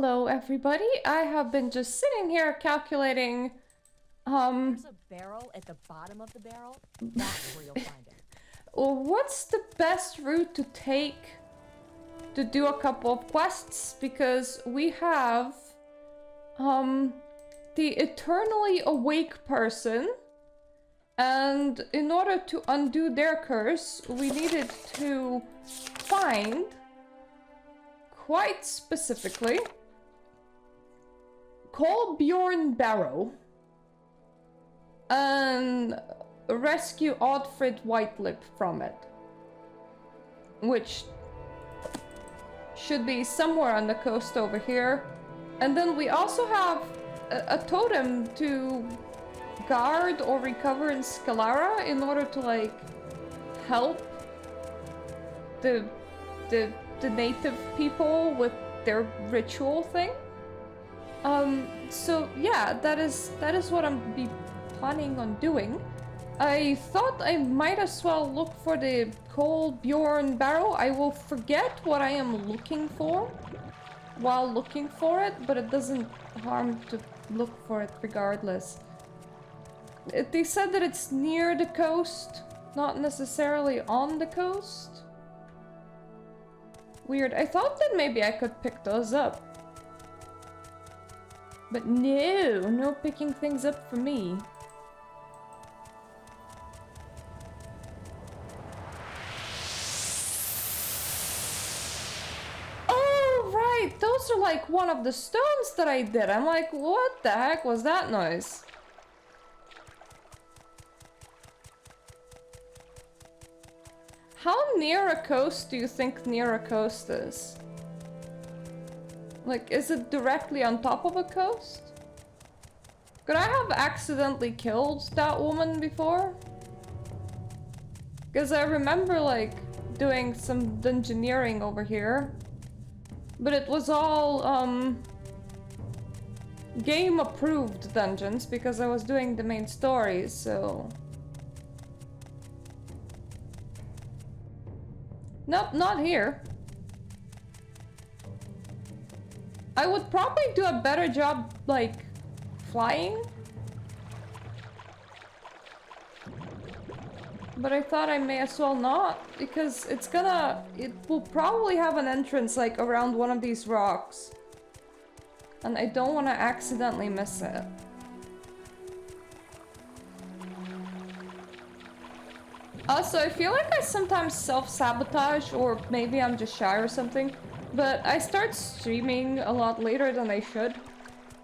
Hello, everybody. I have been just sitting here calculating, There's a barrel at the bottom of the barrel. That's where you'll find it. what's the best route to take to do a couple of quests, because we have, the eternally awake person, and in order to undo their curse, we needed to find, quite specifically, Kolbjorn Barrow and rescue Oddfrid Whitelip from it, which should be somewhere on the coast over here. And then we also have a totem to guard or recover in Scalara in order to like help the native people with their ritual thing. So yeah, that is what I'm planning on doing. I thought I might as well look for the Kolbjorn Barrow. I will forget what I am looking for while looking for it, but it doesn't harm to look for it regardless. They said that it's near the coast, not necessarily on the coast. Weird. I thought that maybe I could pick those up. But no picking things up for me. Oh, right! Those are like one of the stones that I did. I'm like, what the heck was that noise? How near a coast do you think near a coast is? Like, is it directly on top of a coast? Could I have accidentally killed that woman before? Because I remember, like, doing some dungeoneering over here. But it was all, game-approved dungeons, because I was doing the main stories, so... Nope, not here. I would probably do a better job, like, flying. But I thought I may as well not, because it will probably have an entrance, like, around one of these rocks. And I don't want to accidentally miss it. Also, I feel like I sometimes self-sabotage, or maybe I'm just shy or something, but I start streaming a lot later than I should.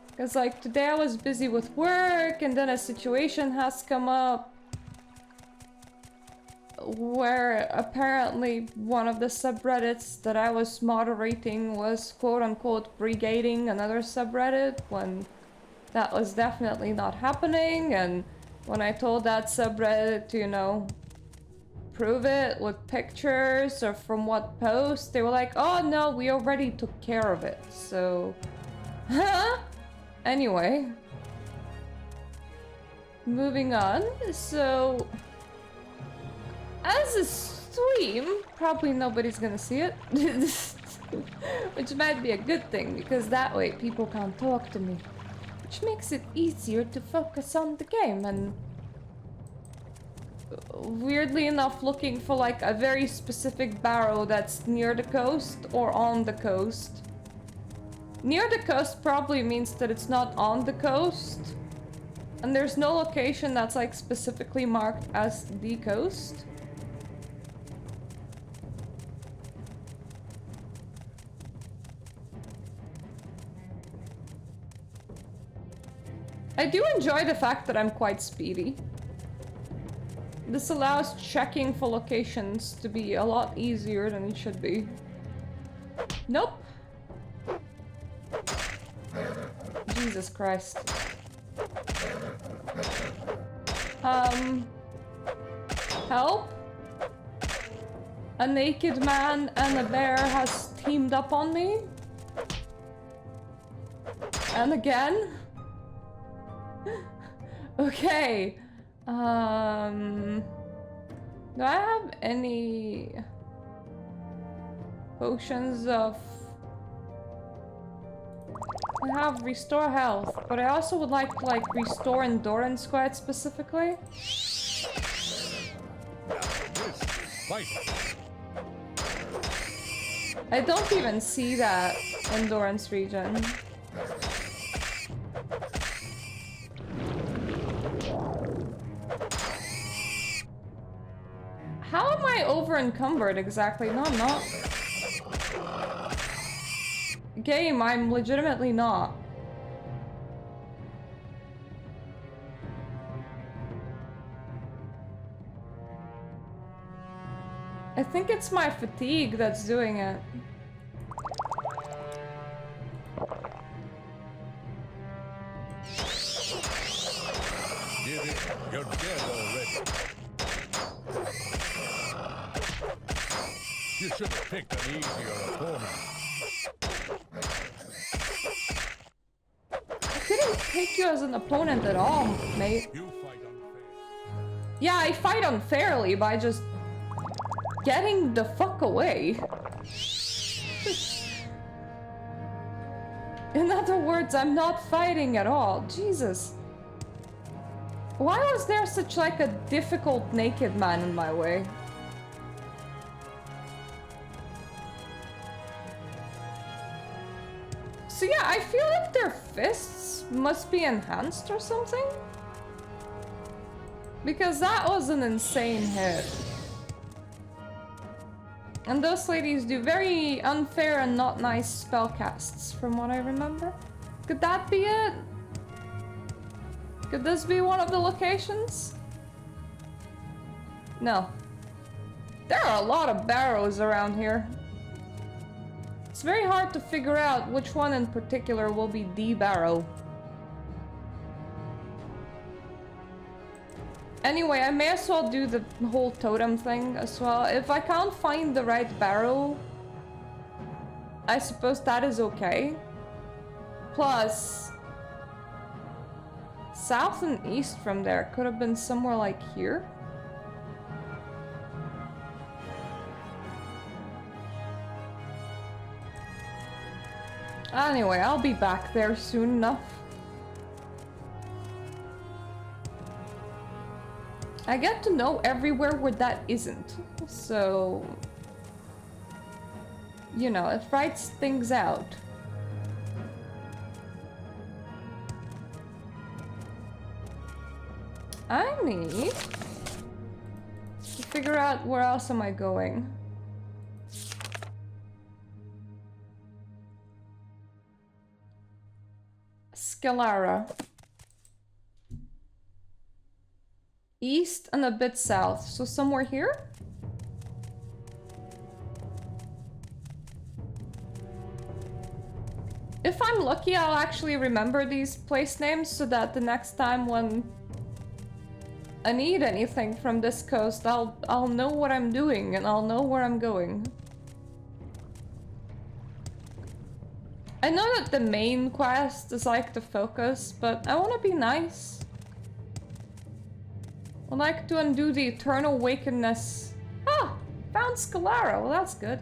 Because, like, today I was busy with work, and then a situation has come up where apparently one of the subreddits that I was moderating was quote-unquote brigading another subreddit, when that was definitely not happening, and when I told that subreddit to, you know, prove it with pictures or from what post, they were like, oh no, we already took care of it, so... Anyway. Moving on, so... As a stream, probably nobody's gonna see it. Which might be a good thing, because that way people can't talk to me. Which makes it easier to focus on the game, and... weirdly enough, looking for like a very specific barrow that's near the coast or on the coast. Near the coast probably means that it's not on the coast. And there's no location that's like specifically marked as the coast. I do enjoy the fact that I'm quite speedy. This allows checking for locations to be a lot easier than it should be. Nope. Jesus Christ. Help? A naked man and a bear has teamed up on me? And again? Okay. Do I have any potions of I have restore health, but I also would like to like restore endurance quite specifically. Fight. I don't even see that endurance regen. How am I over encumbered exactly? No, I'm not. Game, I'm legitimately not. I think it's my fatigue that's doing it. Give it. You're dead already. You should have picked an easier opponent. I didn't pick you as an opponent at all, mate. You fight unfair. Yeah, I fight unfairly by just getting the fuck away. In other words, I'm not fighting at all. Jesus. Why was there such like a difficult naked man in my way? So yeah, I feel like their fists must be enhanced or something. Because that was an insane hit. And those ladies do very unfair and not nice spell casts, from what I remember. Could that be it? Could this be one of the locations? No. There are a lot of barrows around here. It's very hard to figure out which one in particular will be the barrow. Anyway, I may as well do the whole totem thing as well. If I can't find the right barrow, I suppose that is okay. Plus, south and east from there could have been somewhere like here. Anyway, I'll be back there soon enough. I get to know everywhere where that isn't, so... you know, it writes things out. I need to figure out where else am I going. Scalara. East and a bit south, so somewhere here? If I'm lucky, I'll actually remember these place names so that the next time when I need anything from this coast, I'll know what I'm doing and I'll know where I'm going. I know that the main quest is like the focus, but I want to be nice. I'd like to undo the eternal wakeness. Ah! Found Scalara. Well, that's good.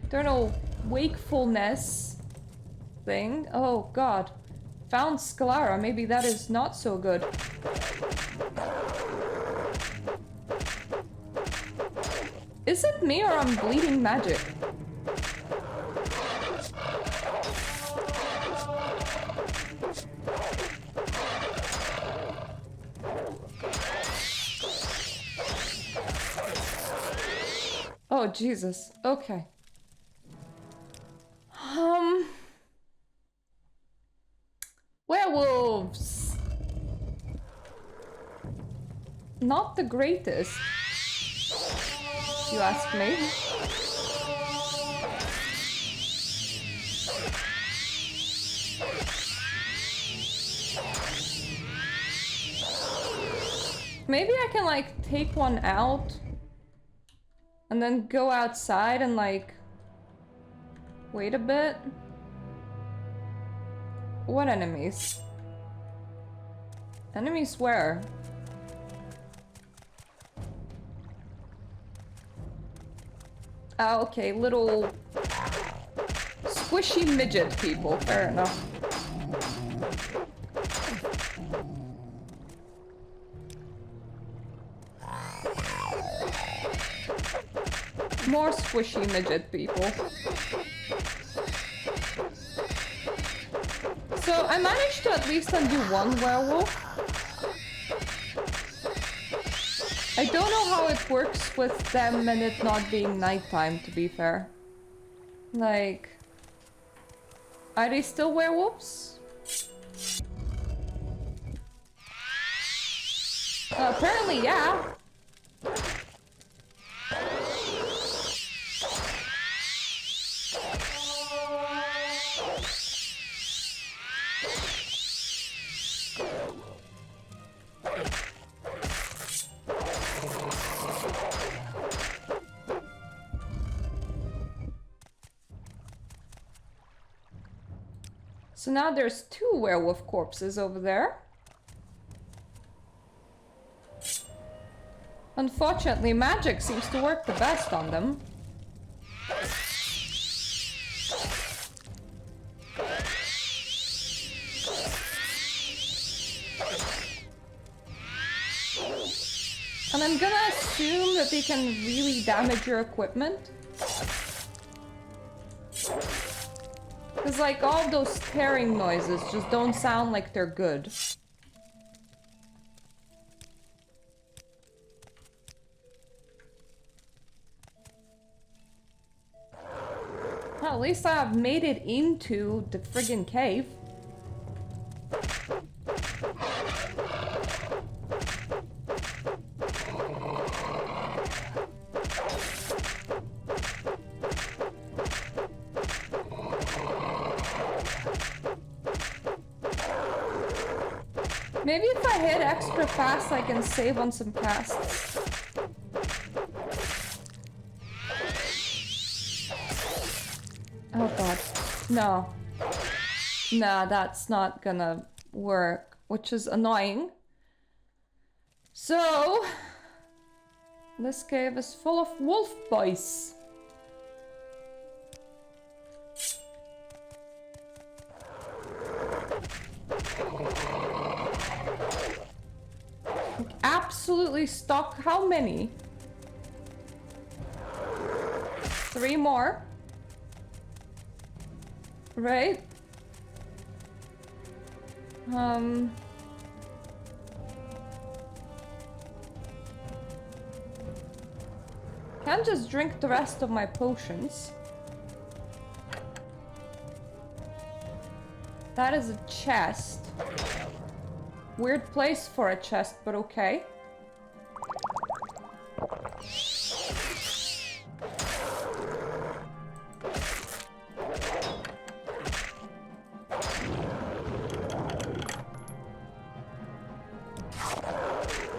Eternal wakefulness thing. Oh, God. Found Scalara. Maybe that is not so good. Is it me or I'm bleeding magic? Oh, Jesus. Okay. Werewolves. Not the greatest, if you ask me. Maybe I can, like, take one out and then go outside and, like, wait a bit. What enemies? Enemies where? Ah, okay, little squishy midget people, fair enough. More squishy midget people. So I managed to at least undo one werewolf. I don't know how it works with them and it not being nighttime, to be fair. Like... Are they still werewolves? Apparently, yeah. So now there's 2 werewolf corpses over there. Unfortunately, magic seems to work the best on them. And I'm gonna assume that they can really damage your equipment. Because, like, all those tearing noises just don't sound like they're good. Well, at least I have made it into the friggin' cave. Maybe if I hit extra fast, I can save on some casts. Oh god. No. Nah, that's not gonna work, which is annoying. So... this cave is full of wolf boys. Absolutely stock. How many? 3 more. Right? Can't just drink the rest of my potions. That is a chest. Weird place for a chest, but okay.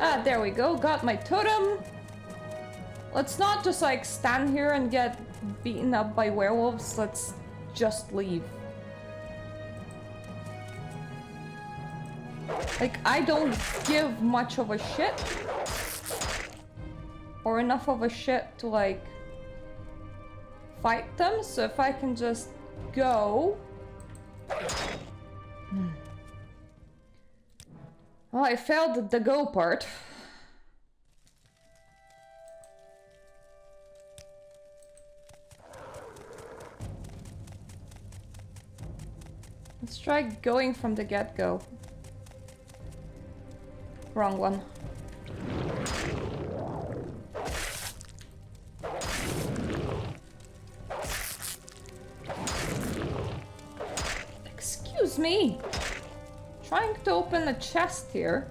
Ah, there we go. Got my totem. Let's not just like stand here and get beaten up by werewolves. Let's just leave. Like, I don't give much of a shit. Or enough of a shit to, like, fight them. So if I can just go... Well, I failed the go part. Let's try going from the get-go. Wrong one. Excuse me! Trying to open a chest here.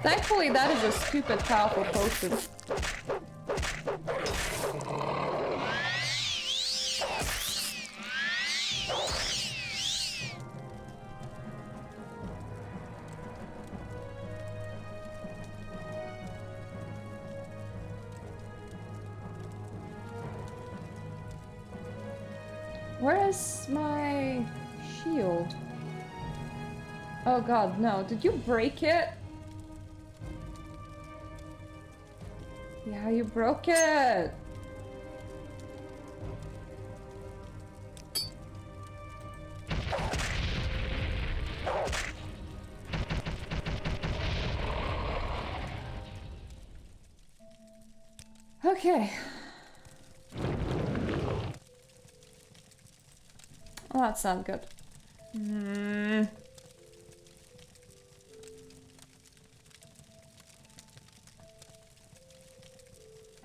Thankfully, that is a stupid powerful potion. Where is my shield? Oh god, no. Did you break it? Yeah, you broke it! Okay. Well, that's not good.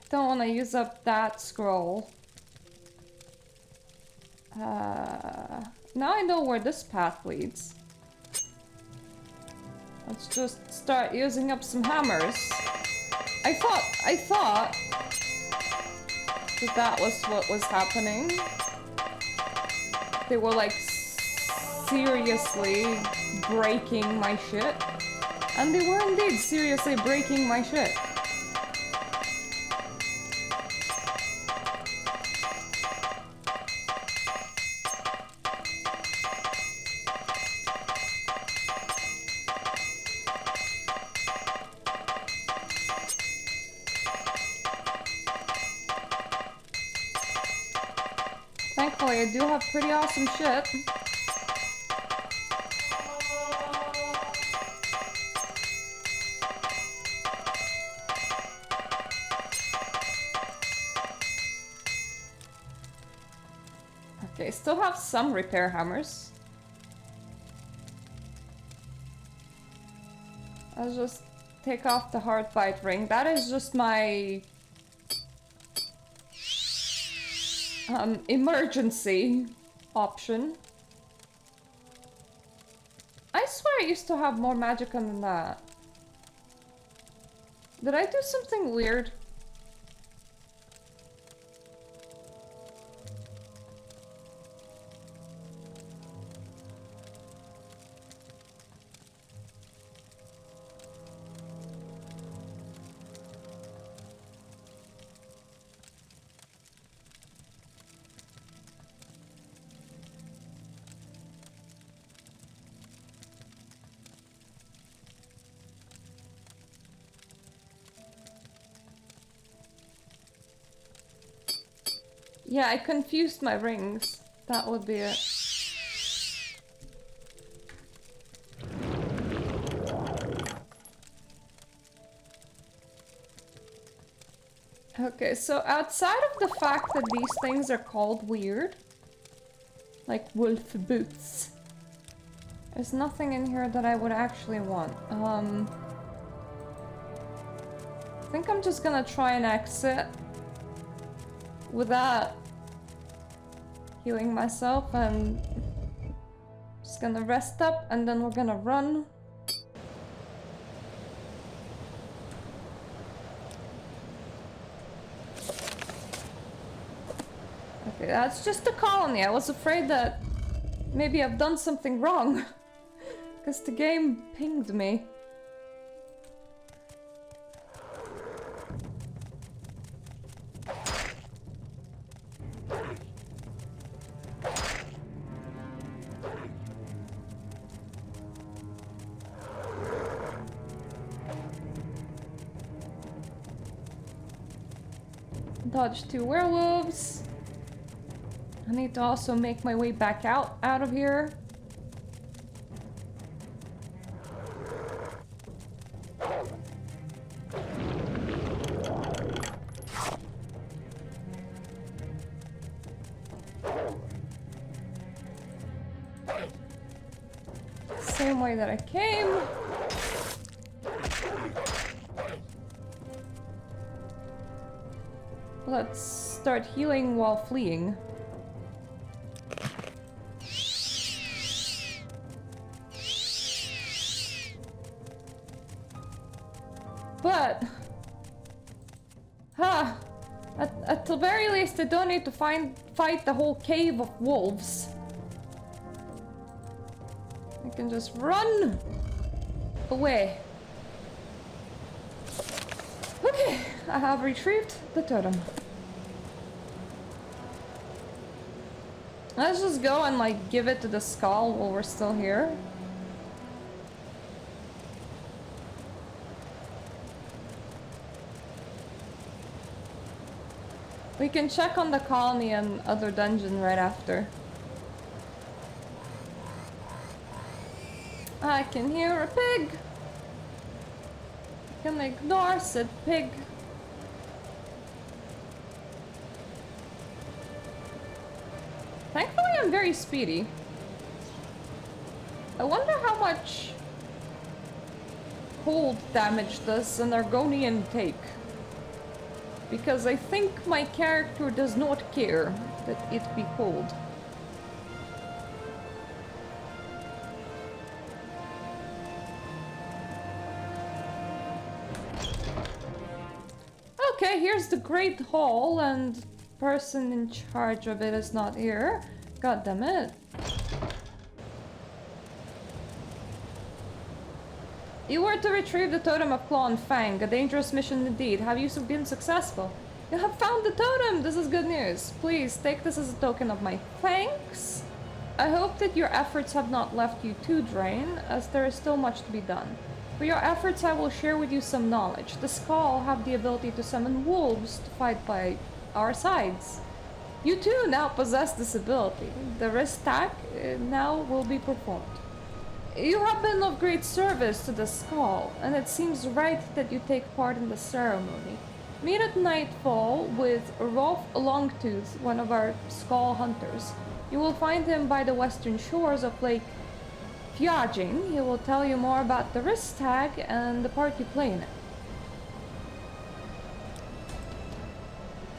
Don't want to use up that scroll. Now I know where this path leads. Let's just start using up some hammers. I thought that was what was happening. They were like seriously breaking my shit. And they were indeed seriously breaking my shit. Thankfully, I do have pretty awesome shit. Okay, still have some repair hammers. I'll just take off the hard bite ring. That is just my emergency option. I swear I used to have more magicka than that. Did I do something weird? Yeah, I confused my rings. That would be it. Okay, so outside of the fact that these things are called weird, like wolf boots, there's nothing in here that I would actually want. I think I'm just gonna try and exit without healing myself, and just gonna rest up and then we're gonna run. Okay, that's just a colony. I was afraid that maybe I've done something wrong because the game pinged me. Dodge 2 werewolves. I need to also make my way back out of here. Same way that I came. Let's start healing while fleeing. But, at the very least, I don't need to fight the whole cave of wolves. I can just run away. Okay, I have retrieved the totem. Let's just go and like give it to the skull while we're still here. We can check on the colony and other dungeon right after. I can hear a pig! I can ignore said pig. Thankfully I'm very speedy. I wonder how much cold damage does an Argonian take. Because I think my character does not care that it be cold. Okay, here's the Great Hall, and person in charge of it is not here. God damn it. You were to retrieve the totem of Claw and Fang, a dangerous mission indeed. Have you been successful? You have found the totem! This is good news. Please, take this as a token of my thanks. I hope that your efforts have not left you too drained, as there is still much to be done. For your efforts, I will share with you some knowledge. The Skull have the ability to summon wolves to fight by our sides. You too now possess this ability. The wrist tag now will be performed. You have been of great service to the Skull, and it seems right that you take part in the ceremony. Meet at nightfall with Rolf Longtooth, one of our Skull hunters. You will find him by the western shores of Lake Fjording. He will tell you more about the wrist tag and the part you play in it.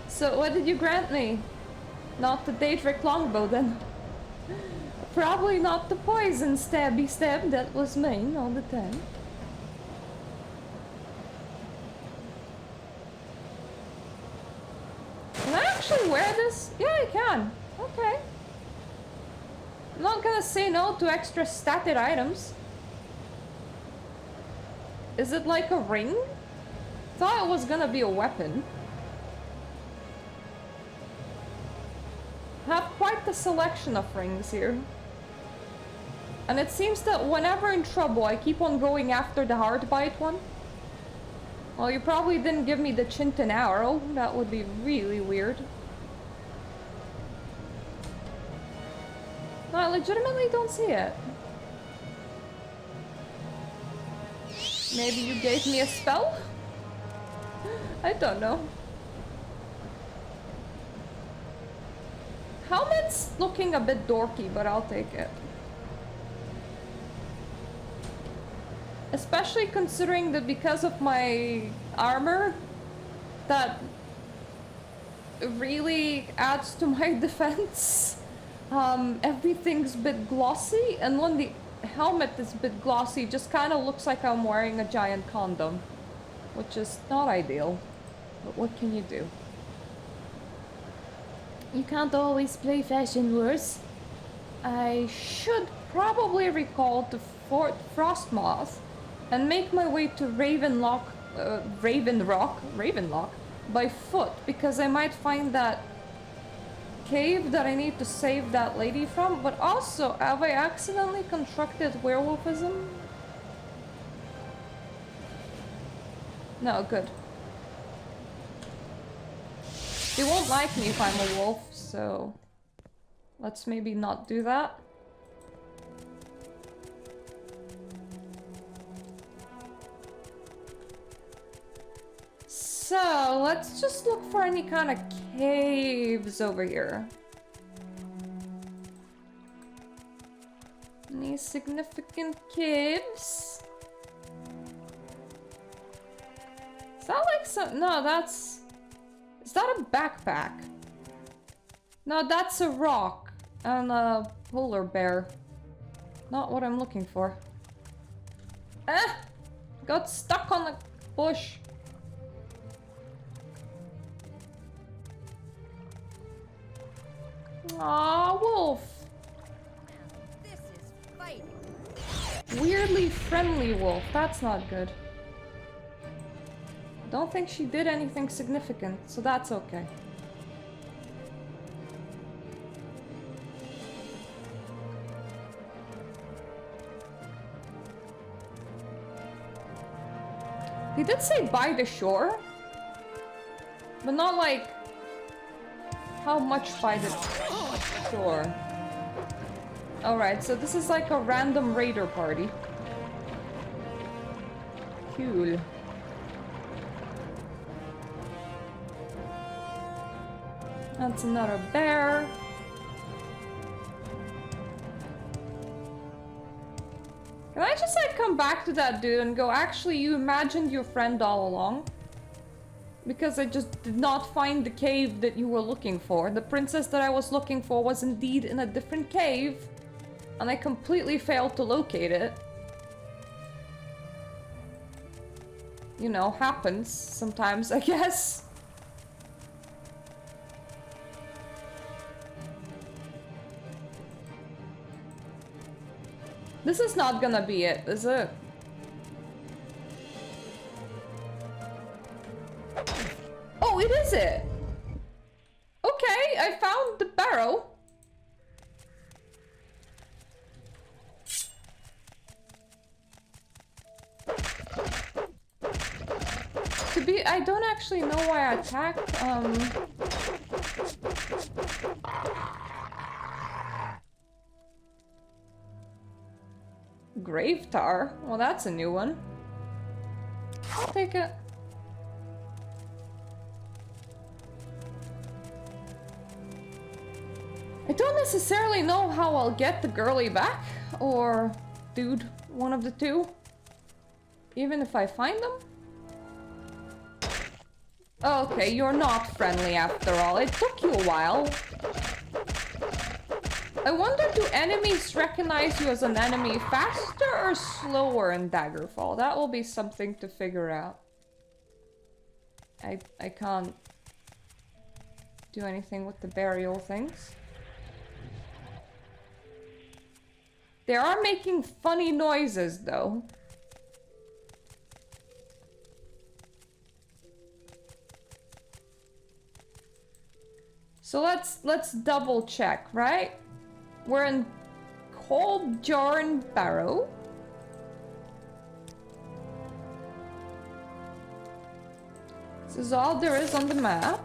So what did you grant me? Not the Daedric longbow then. Probably not the poison stabby stab that was mine all the time. Can I actually wear this? Yeah, I can. Okay. I'm not gonna say no to extra statted items. Is it like a ring? Thought it was gonna be a weapon. Have quite the selection of rings here. And it seems that whenever in trouble, I keep on going after the hard bite one. Well, you probably didn't give me the chieftain arrow. That would be really weird. No, I legitimately don't see it. Maybe you gave me a spell? I don't know. Helmet's looking a bit dorky, but I'll take it. Especially considering that because of my armor, that really adds to my defense. Everything's a bit glossy, and when the helmet is a bit glossy, it just kind of looks like I'm wearing a giant condom, which is not ideal, but what can you do? You can't always play fashion wars. I should probably recall to Fort Frostmoth and make my way to Ravenlock by foot, because I might find that cave that I need to save that lady from. But also, have I accidentally contracted werewolfism? No, good. They won't like me if I'm a wolf, so let's maybe not do that. So, let's just look for any kind of caves over here. Any significant caves? Is that like some... No, that's... Is that a backpack? No, that's a rock and a polar bear. Not what I'm looking for. Ah! Got stuck on the bush. Aw, wolf. This is fighting. Weirdly friendly wolf. That's not good. Don't think she did anything significant, so that's okay. He did say by the shore, but not like how much by the shore? Alright, so this is like a random raider party. Cool. That's another bear. Can I just like come back to that dude and go, actually you imagined your friend all along? Because I just did not find the cave that you were looking for. The princess that I was looking for was indeed in a different cave. And I completely failed to locate it. You know, happens sometimes, I guess. This is not gonna be it, is it? Oh, it is it! Okay, I found the barrow. I don't actually know why I attacked, Grave Tar? Well, that's a new one. I'll take it. I don't necessarily know how I'll get the girly back, or dude, one of the two. Even if I find them. Okay, you're not friendly after all. It took you a while. I wonder, do enemies recognize you as an enemy faster or slower in Daggerfall? That will be something to figure out. I can't do anything with the burial things. They are making funny noises, though. So let's double check, right? We're in Coldjarn Barrow. This is all there is on the map.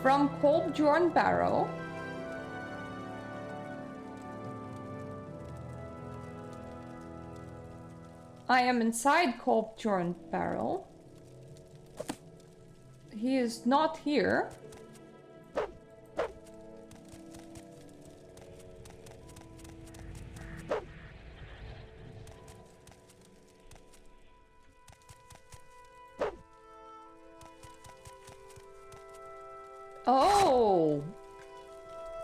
From Coldjarn Barrow. I am inside Coldjarn Barrow. He is not here. Oh.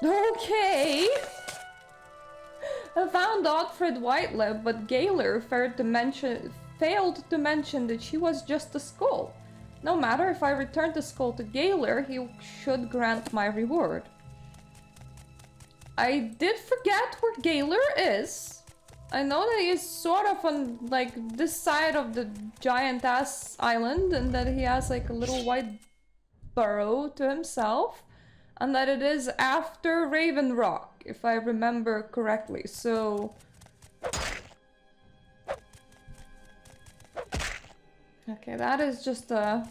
Okay. I found Otfrid Whitelip, but Gaylor failed to mention that she was just a skull. No matter, if I return the skull to Gaylor, he should grant my reward. I did forget where Gaylor is. I know that he is sort of on, like, this side of the giant-ass island, and that he has, like, a little white burrow to himself, and that it is after Raven Rock, if I remember correctly, so... Okay, that is just a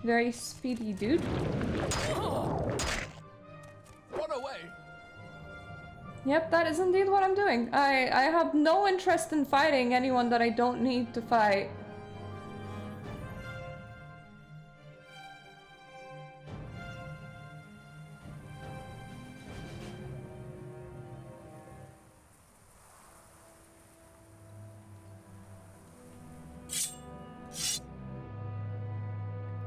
very speedy dude. Run away! Yep, that is indeed what I'm doing. I have no interest in fighting anyone that I don't need to fight.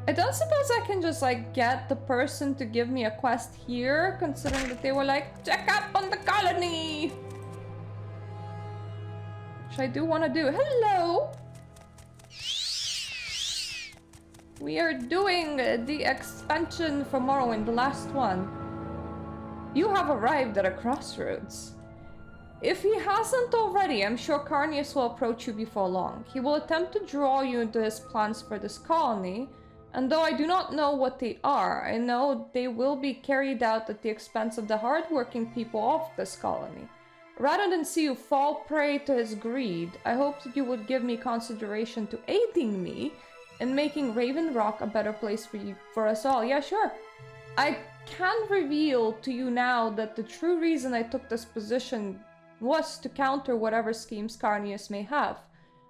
I don't suppose I can just, like, get the person to give me a quest here, considering that they were like, check up on the colony! Which I do want to do. Hello! We are doing the expansion for Morrowind, the last one. You have arrived at a crossroads. If he hasn't already, I'm sure Carnius will approach you before long. He will attempt to draw you into his plans for this colony, and though I do not know what they are, I know they will be carried out at the expense of the hard-working people of this colony. Rather than see you fall prey to his greed, I hope that you would give me consideration to aiding me in making Raven Rock a better place for us all. Yeah, sure. I can reveal to you now that the true reason I took this position was to counter whatever schemes Carnius may have.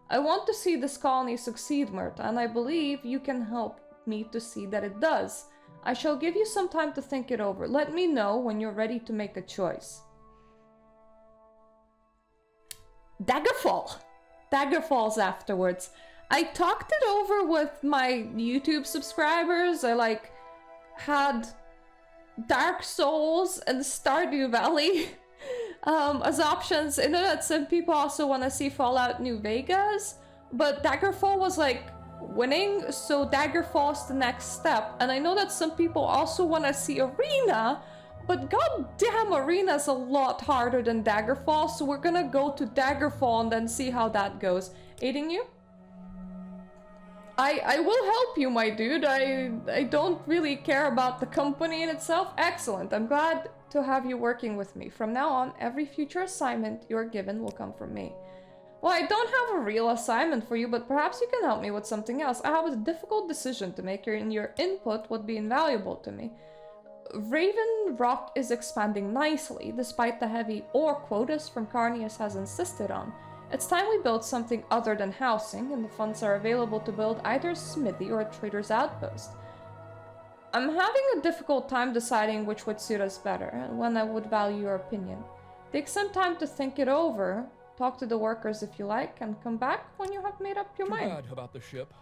I want to see this colony succeed, Mert, and I believe you can help me to see that it does. I shall give you some time to think it over. Let me know when you're ready to make a choice. Daggerfall. Daggerfall's afterwards. I talked it over with my YouTube subscribers. I had Dark Souls and Stardew Valley as options. I know that some people also want to see Fallout New Vegas, but Daggerfall was winning, so Daggerfall's the next step. And I know that some people also want to see Arena, but goddamn, Arena's a lot harder than Daggerfall, so we're gonna go to Daggerfall and then see how that goes. Aiding you? I will help you, my dude. I don't really care about the company in itself. Excellent. I'm glad to have you working with me. From now on, every future assignment you're given will come from me. Well, I don't have a real assignment for you, but perhaps you can help me with something else. I have a difficult decision to make, and your input would be invaluable to me. Raven Rock is expanding nicely, despite the heavy ore quotas from Carnius has insisted on. It's time we build something other than housing, and the funds are available to build either a smithy or a trader's outpost. I'm having a difficult time deciding which would suit us better, and when I would value your opinion. Take some time to think it over, talk to the workers if you like, and come back when you have made up your mind. Too bad about the ship.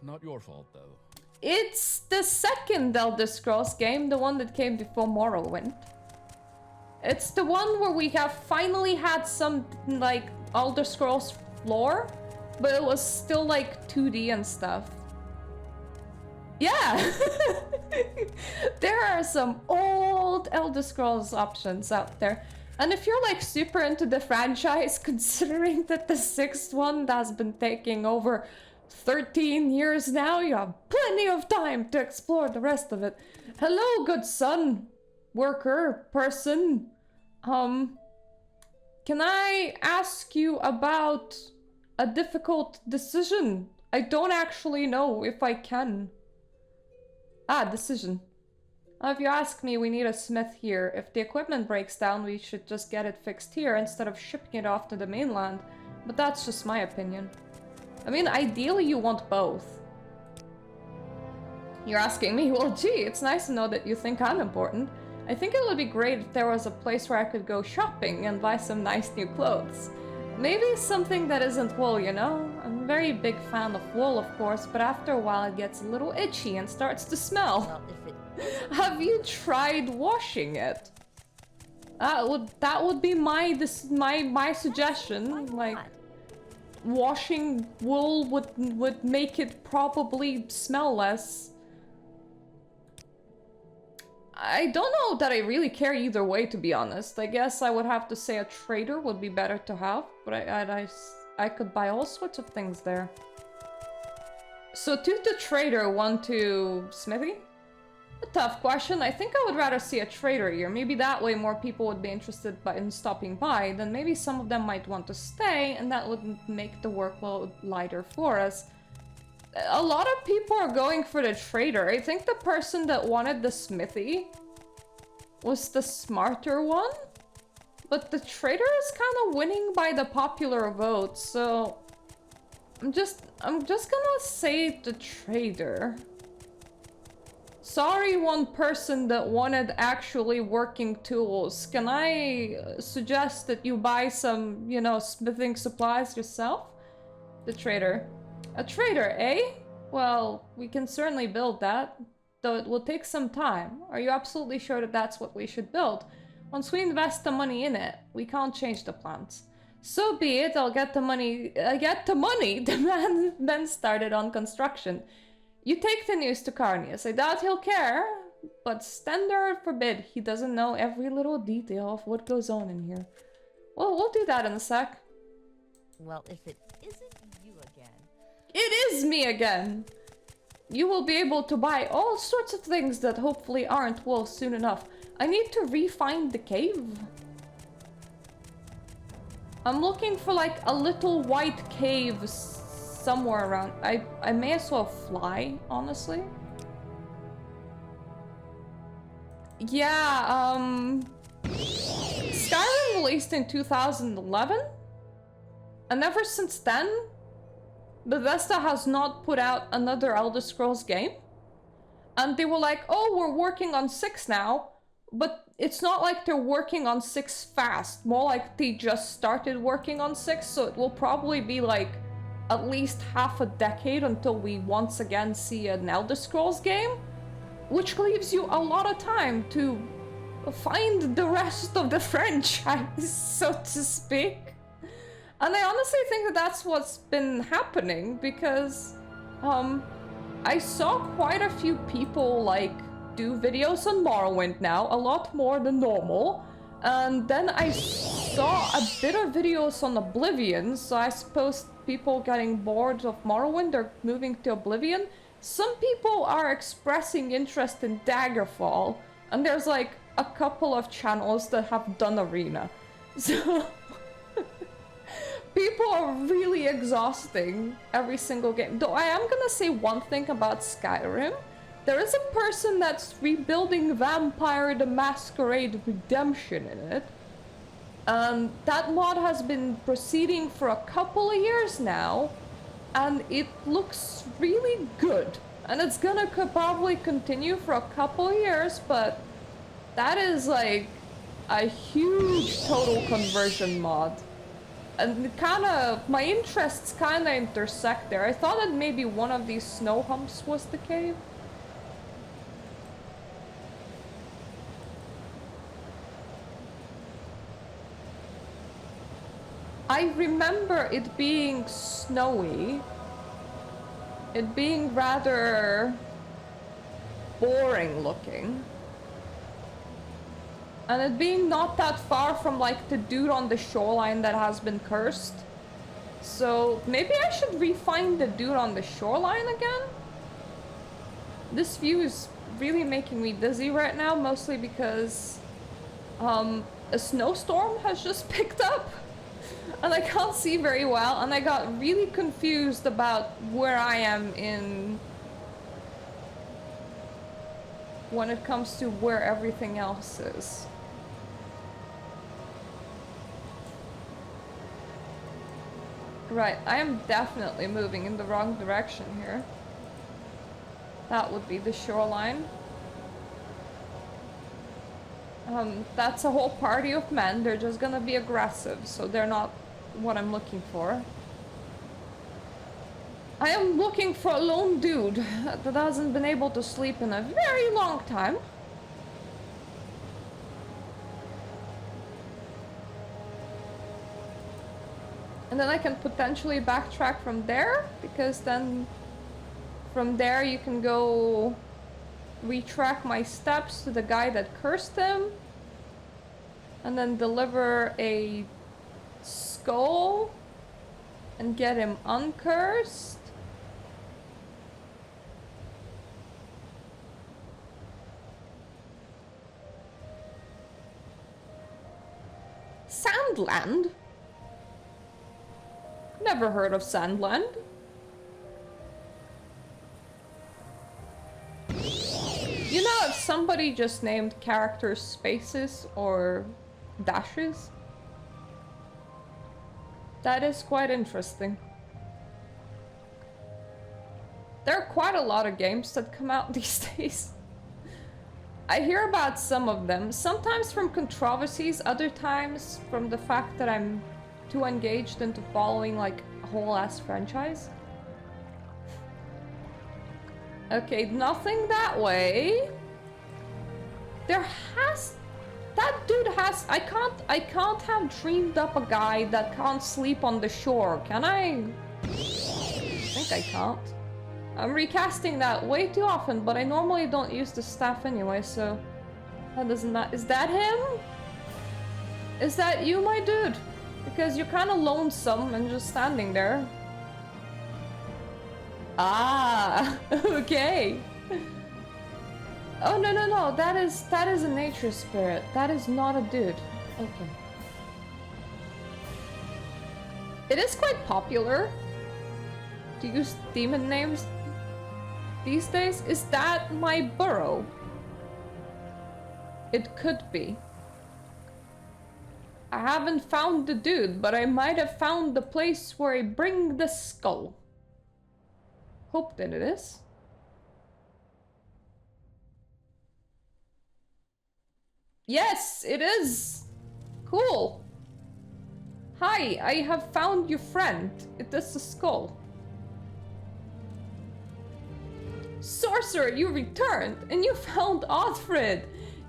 Not your fault, though. It's the second Elder Scrolls game, the one that came before Morrowind. It's the one where we have finally had some, Elder Scrolls lore, but it was still, 2D and stuff. Yeah! There are some old Elder Scrolls options out there. And if you're, super into the franchise, considering that the 6th one has been taking over 13 years now, you have plenty of time to explore the rest of it. Hello, good son, worker, person. Can I ask you about a difficult decision? I don't actually know if I can. Decision. If you ask me, we need a smith here. If the equipment breaks down, we should just get it fixed here instead of shipping it off to the mainland. But that's just my opinion. I mean, ideally you want both. You're asking me? Well, gee, it's nice to know that you think I'm important. I think it would be great if there was a place where I could go shopping and buy some nice new clothes. Maybe something that isn't wool, you know? I'm a very big fan of wool, of course, but after a while it gets a little itchy and starts to smell. Well, Have you tried washing it? That would be my suggestion. Washing wool would make it probably smell less. I don't know that I really care either way, to be honest. I guess I would have to say a trader would be better to have, but I could buy all sorts of things there. So to the trader, one to smithy? A tough question. I think I would rather see a trader here. Maybe that way more people would be interested in stopping by. Then maybe some of them might want to stay, and that would make the workload lighter for us. A lot of people are going for the trader. I think the person that wanted the smithy was the smarter one. But the trader is kind of winning by the popular vote, so I'm just gonna say the trader. Sorry, one person that wanted actually working tools. Can I suggest that you buy some, you know, smithing supplies yourself? The trader. A trader, eh? Well, we can certainly build that, though it will take some time. Are you absolutely sure that that's what we should build? Once we invest the money in it, we can't change the plans. So be it, I'll get the money. The man then started on construction. You take the news to Carnius. I doubt he'll care, but standard forbid he doesn't know every little detail of what goes on in here. Well, we'll do that in a sec. Well, if it isn't you again. It is me again! You will be able to buy all sorts of things that hopefully aren't wool soon enough. I need to refine the cave. I'm looking for like a little white cave somewhere around. I may as well fly, honestly. Yeah, Skyrim released in 2011, and ever since then, Bethesda has not put out another Elder Scrolls game. And they were like, oh, we're working on 6 now, but it's not like they're working on 6 fast, more like they just started working on 6, so it will probably be like at least half a decade until we once again see an Elder Scrolls game, which leaves you a lot of time to find the rest of the franchise, so to speak. And I honestly think that that's what's been happening, because I saw quite a few people like do videos on Morrowind now, a lot more than normal. And then I saw a bit of videos on Oblivion, so I suppose people getting bored of Morrowind are moving to Oblivion. Some people are expressing interest in Daggerfall, and there's like a couple of channels that have done Arena. So people are really exhausting every single game. Though I am gonna say one thing about Skyrim. There is a person that's rebuilding Vampire the Masquerade Redemption in it. That mod has been proceeding for a couple of years now, and it looks really good. And it's gonna probably continue for a couple of years, but that is like a huge total conversion mod. And my interests kinda intersect there. I thought that maybe one of these snow humps was the cave. I remember it being snowy. It being rather boring looking. And it being not that far from like the dude on the shoreline that has been cursed. So maybe I should re-find the dude on the shoreline again? This view is really making me dizzy right now, mostly because a snowstorm has just picked up. And I can't see very well, and I got really confused about where I am in when it comes to where everything else is. Right, I am definitely moving in the wrong direction here. That would be the shoreline. That's a whole party of men. They're just gonna be aggressive, so they're not what I'm looking for. I am looking for a lone dude that hasn't been able to sleep in a very long time. And then I can potentially backtrack from there, because then from there you can go retrack my steps to the guy that cursed him, and then deliver a skull and get him uncursed. Sandland? Never heard of Sandland. You know, if somebody just named characters spaces or dashes, that is quite interesting. There are quite a lot of games that come out these days. I hear about some of them, sometimes from controversies, other times from the fact that I'm too engaged into following like a whole ass franchise. Okay, nothing that way. That dude has, I can't have dreamed up a guy that can't sleep on the shore, can I? I think I can't. I'm recasting that way too often, but I normally don't use the staff anyway, so that doesn't matter. Is that him? Is that you, my dude? Because you're kind of lonesome and just standing there. Ah, okay. Oh, no, that is a nature spirit. That is not a dude. Okay. It is quite popular to use demon names these days. Is that my burrow? It could be. I haven't found the dude, but I might have found the place where I bring the skull. Hope that it is. Yes, it is! Cool! Hi, I have found your friend. It is a skull. Sorcerer, you returned, and you found Oddfrid!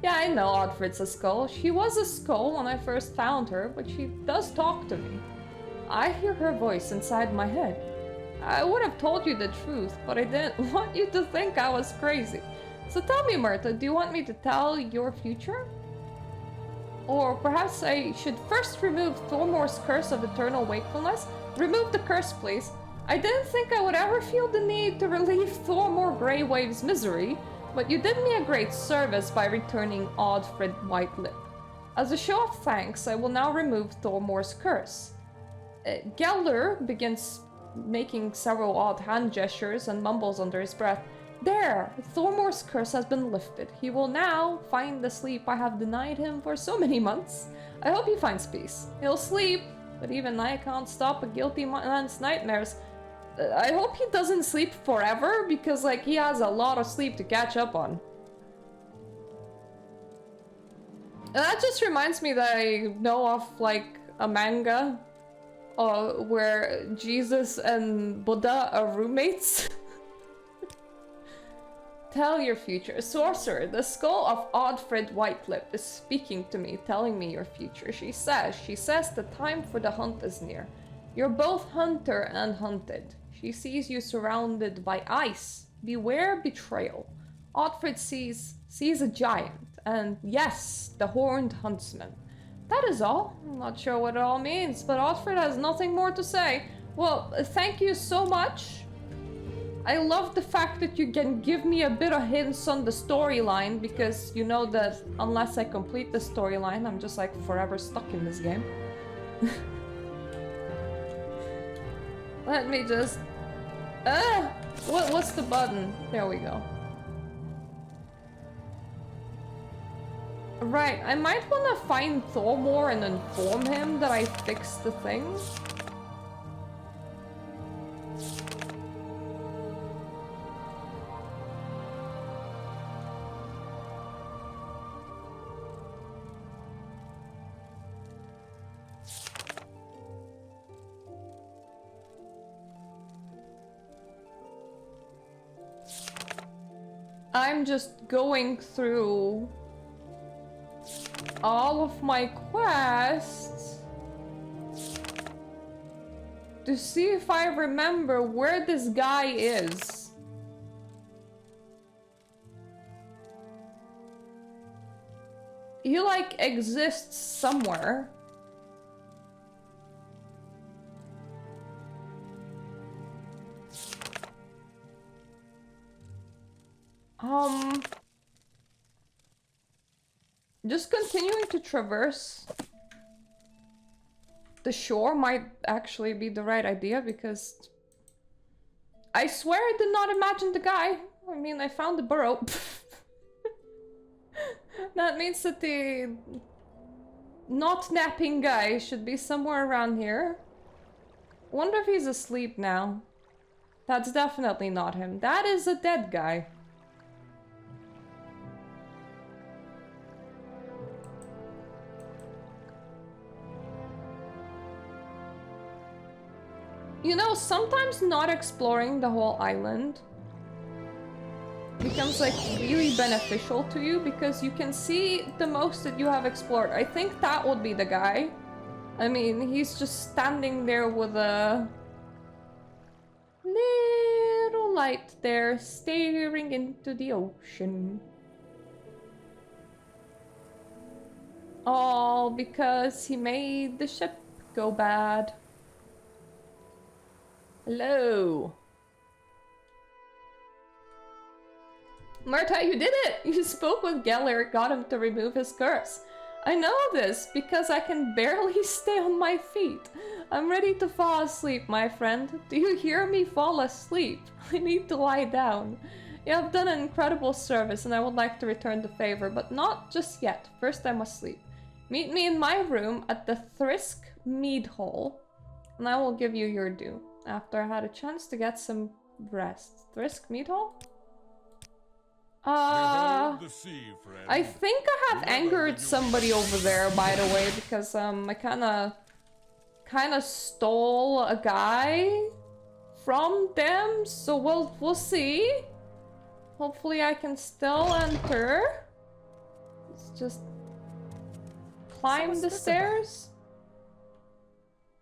Yeah, I know Oddfrid's a skull. She was a skull when I first found her, but she does talk to me. I hear her voice inside my head. I would have told you the truth, but I didn't want you to think I was crazy. So tell me, Myrta, do you want me to tell your future? Or perhaps I should first remove Thormore's curse of eternal wakefulness? Remove the curse, please. I didn't think I would ever feel the need to relieve Thormore Greywave's misery, but you did me a great service by returning Oddfrid Whitelip. As a show of thanks, I will now remove Thormore's curse. Geller begins making several odd hand gestures and mumbles under his breath. There! Thormore's curse has been lifted. He will now find the sleep I have denied him for so many months. I hope he finds peace. He'll sleep, but even I can't stop a guilty man's nightmares. I hope he doesn't sleep forever, because, like, he has a lot of sleep to catch up on. And that just reminds me that I know of, like, a manga where Jesus and Buddha are roommates. Tell your future. Sorcerer, the skull of Oddfrid Whitelip is speaking to me, telling me your future. She says the time for the hunt is near. You're both hunter and hunted. She sees you surrounded by ice. Beware betrayal. Oddfrid sees a giant, and yes, the horned huntsman. That is all. I'm not sure what it all means, but Oddfrid has nothing more to say. Well, thank you so much. I love the fact that you can give me a bit of hints on the storyline, because you know that unless I complete the storyline, I'm just like forever stuck in this game. Let me just... What's the button? There we go. Right, I might want to find Thormore and inform him that I fixed the thing. I'm just going through all of my quests to see if I remember where this guy is. He like exists somewhere. Just continuing to traverse the shore might actually be the right idea, because I swear I did not imagine the guy. I mean, I found the burrow. That means that the not napping guy should be somewhere around here. Wonder if he's asleep now. That's definitely not him. That is a dead guy. You know, sometimes not exploring the whole island becomes like really beneficial to you, because you can see the most that you have explored. I think that would be the guy. I mean, he's just standing there with a little light there, staring into the ocean. All because he made the ship go bad. Hello. Marta, you did it! You spoke with Geller, got him to remove his curse. I know this because I can barely stay on my feet. I'm ready to fall asleep, my friend. Do you hear me fall asleep? I need to lie down. You have done an incredible service and I would like to return the favor, but not just yet. First I must sleep. Meet me in my room at the Thrisk Mead Hall, and I will give you your due. After I had a chance to get some rest. Thrisk Mead Hall? Behold the sea, friend. I think I have angered somebody over there, by the way, because I kinda stole a guy from them, so we'll see. Hopefully I can still enter. Let's just climb the stairs.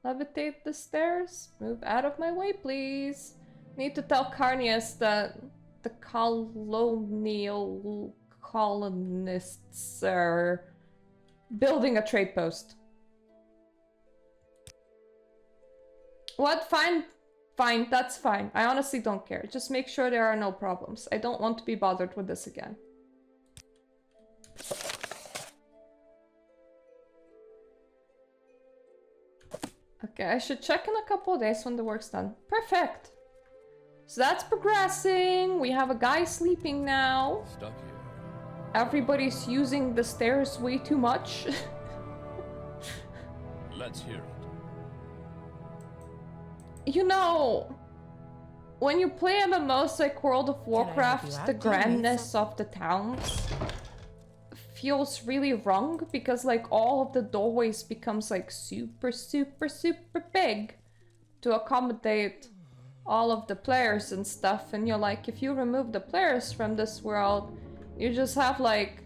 Levitate the stairs. Move out of my way, please. Need to tell Carnius that the colonial colonists are building a trade post. What? Fine. Fine, that's fine. I honestly don't care. Just make sure there are no problems. I don't want to be bothered with this again. Okay, I should check in a couple of days when the work's done. Perfect! So that's progressing. We have a guy sleeping now. Stuck here. Everybody's using the stairs way too much. Let's hear it. You know, when you play MMOs like World of Warcraft, the grandness of the towns feels really wrong because like all of the doorways becomes like super big to accommodate all of the players and stuff, and you're like, if you remove the players from this world, you just have like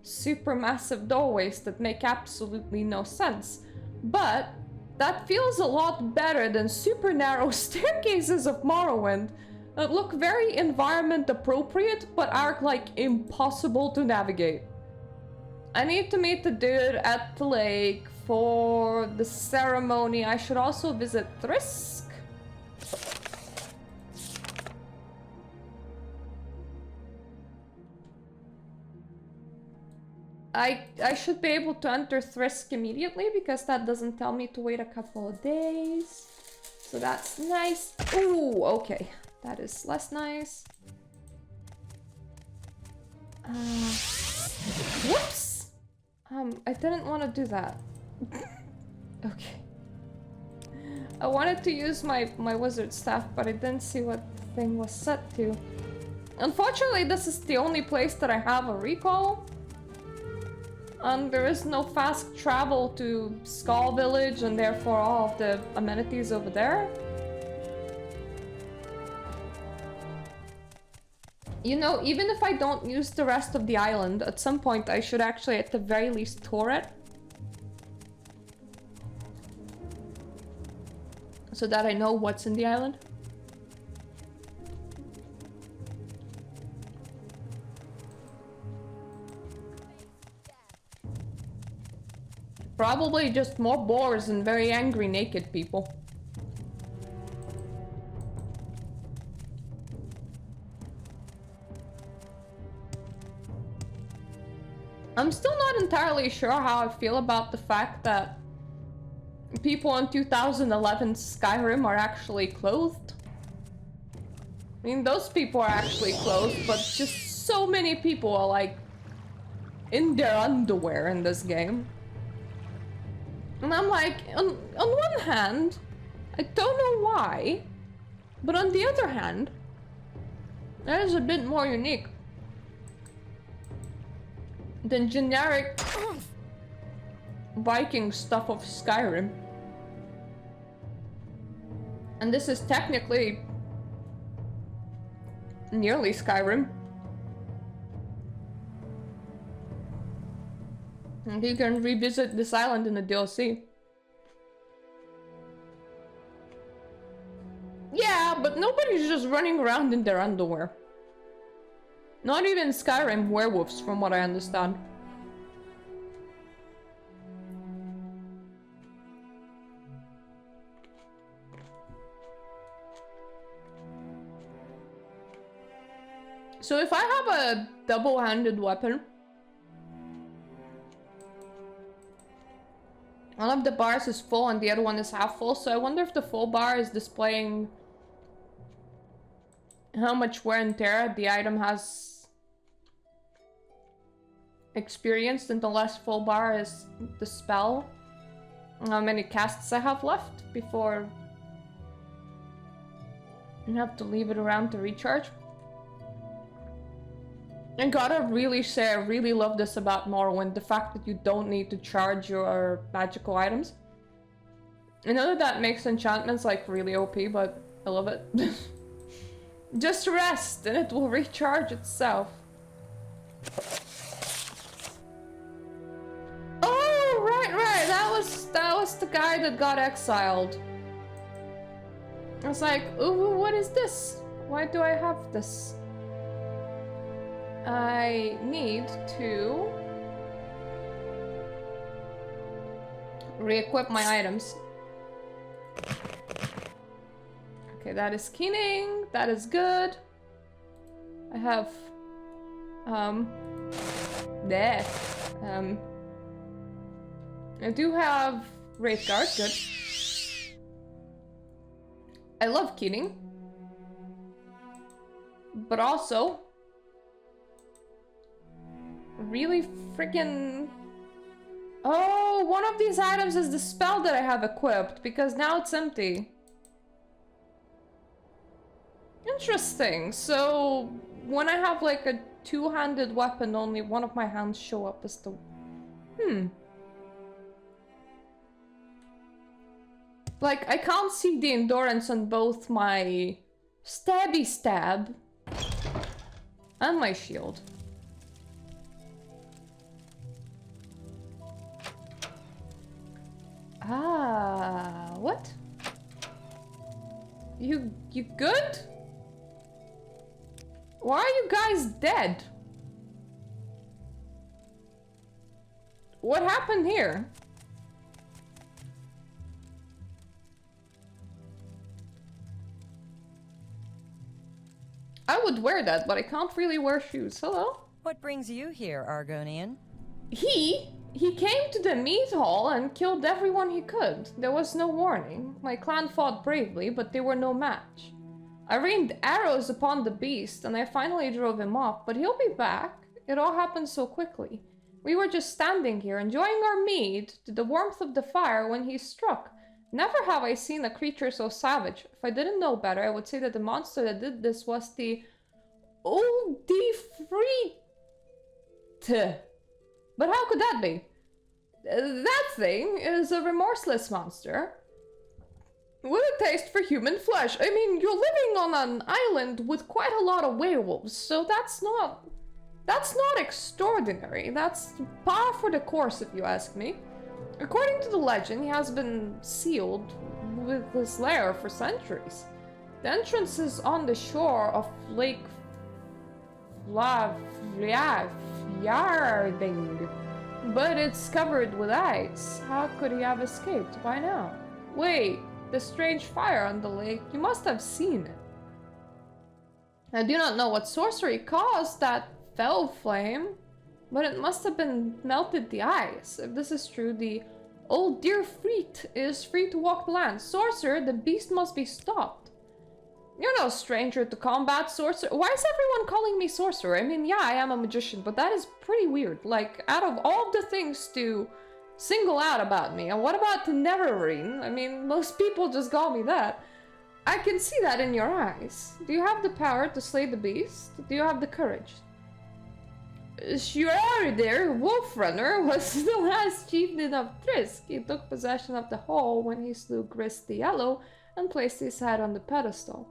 super massive doorways that make absolutely no sense. But that feels a lot better than super narrow staircases of Morrowind that look very environment appropriate but are like impossible to navigate. I need to meet the dude at the lake for the ceremony. I should also visit Thrisk. I should be able to enter Thrisk immediately because that doesn't tell me to wait a couple of days. So that's nice. Ooh, okay. That is less nice. Whoops! I didn't want to do that. Okay. I wanted to use my wizard staff, but I didn't see what the thing was set to. Unfortunately, this is the only place that I have a recall. There is no fast travel to Skull Village and therefore all of the amenities over there. You know, even if I don't use the rest of the island, at some point I should actually at the very least tour it. So that I know what's in the island. Probably just more boars and very angry naked people. I'm still not entirely sure how I feel about the fact that people in 2011 Skyrim are actually clothed. I mean, those people are actually clothed, but just so many people are like in their underwear in this game. And I'm like, on one hand, I don't know why, but on the other hand, that is a bit more unique than generic Viking stuff of Skyrim. And this is technically nearly Skyrim. And you can revisit this island in the DLC. Yeah, but nobody's just running around in their underwear. Not even Skyrim werewolves, from what I understand. So if I have a double-handed weapon, One of the bars is full and the other one is half full, so I wonder if the full bar is displaying how much wear and tear the item has experienced, and the less full bar is the spell. How many casts I have left before you have to leave it around to recharge. I gotta really say, I really love this about Morrowind, the fact that you don't need to charge your magical items. I know that makes enchantments like really OP, but I love it. Just rest and it will recharge itself. Oh, right, that was the guy that got exiled. I was like, ooh, what is this? Why do I have this? I need to re-equip my items. Okay, that is keening. That is good. I have there. I do have Wraith Guard, good. I love keening. But also really freaking... Oh, one of these items is the spell that I have equipped, because now it's empty. Interesting. So when I have like a two-handed weapon, only one of my hands show up as the... Like, I can't see the endurance on both my stabby stab and my shield. Ah, what? You good? Why are you guys dead? What happened here? I would wear that, but I can't really wear shoes. Hello? What brings you here, Argonian? He came to the meat hall and killed everyone he could. There was no warning. My clan fought bravely, but they were no match. I rained arrows upon the beast, and I finally drove him off, but he'll be back. It all happened so quickly. We were just standing here, enjoying our mead to the warmth of the fire when he struck. Never have I seen a creature so savage. If I didn't know better, I would say that the monster that did this was the old Defreet. But how could that be? That thing is a remorseless monster with a taste for human flesh. I mean, you're living on an island with quite a lot of werewolves, so that's not extraordinary. That's par for the course, if you ask me. According to the legend, he has been sealed with his lair for centuries. The entrance is on the shore of Lake Yarding, but it's covered with ice. How could he have escaped? Why now? Wait, the strange fire on the lake, you must have seen it. I do not know what sorcery caused that fell flame, but it must have been melted the ice. If this is true, the old dear Freet is free to walk the land. Sorcerer, the beast must be stopped. You're no stranger to combat, sorcerer. Why is everyone calling me sorcerer? I mean, yeah, I am a magician, but that is pretty weird. Like, out of all the things to single out about me, and what about the Neverreen? I mean, most people just call me that. I can see that in your eyes. Do you have the power to slay the beast? Do you have the courage? Sure, there, Wolf Runner was the last chieftain of Trisk. He took possession of the hall when he slew Grist the Yellow and placed his head on the pedestal.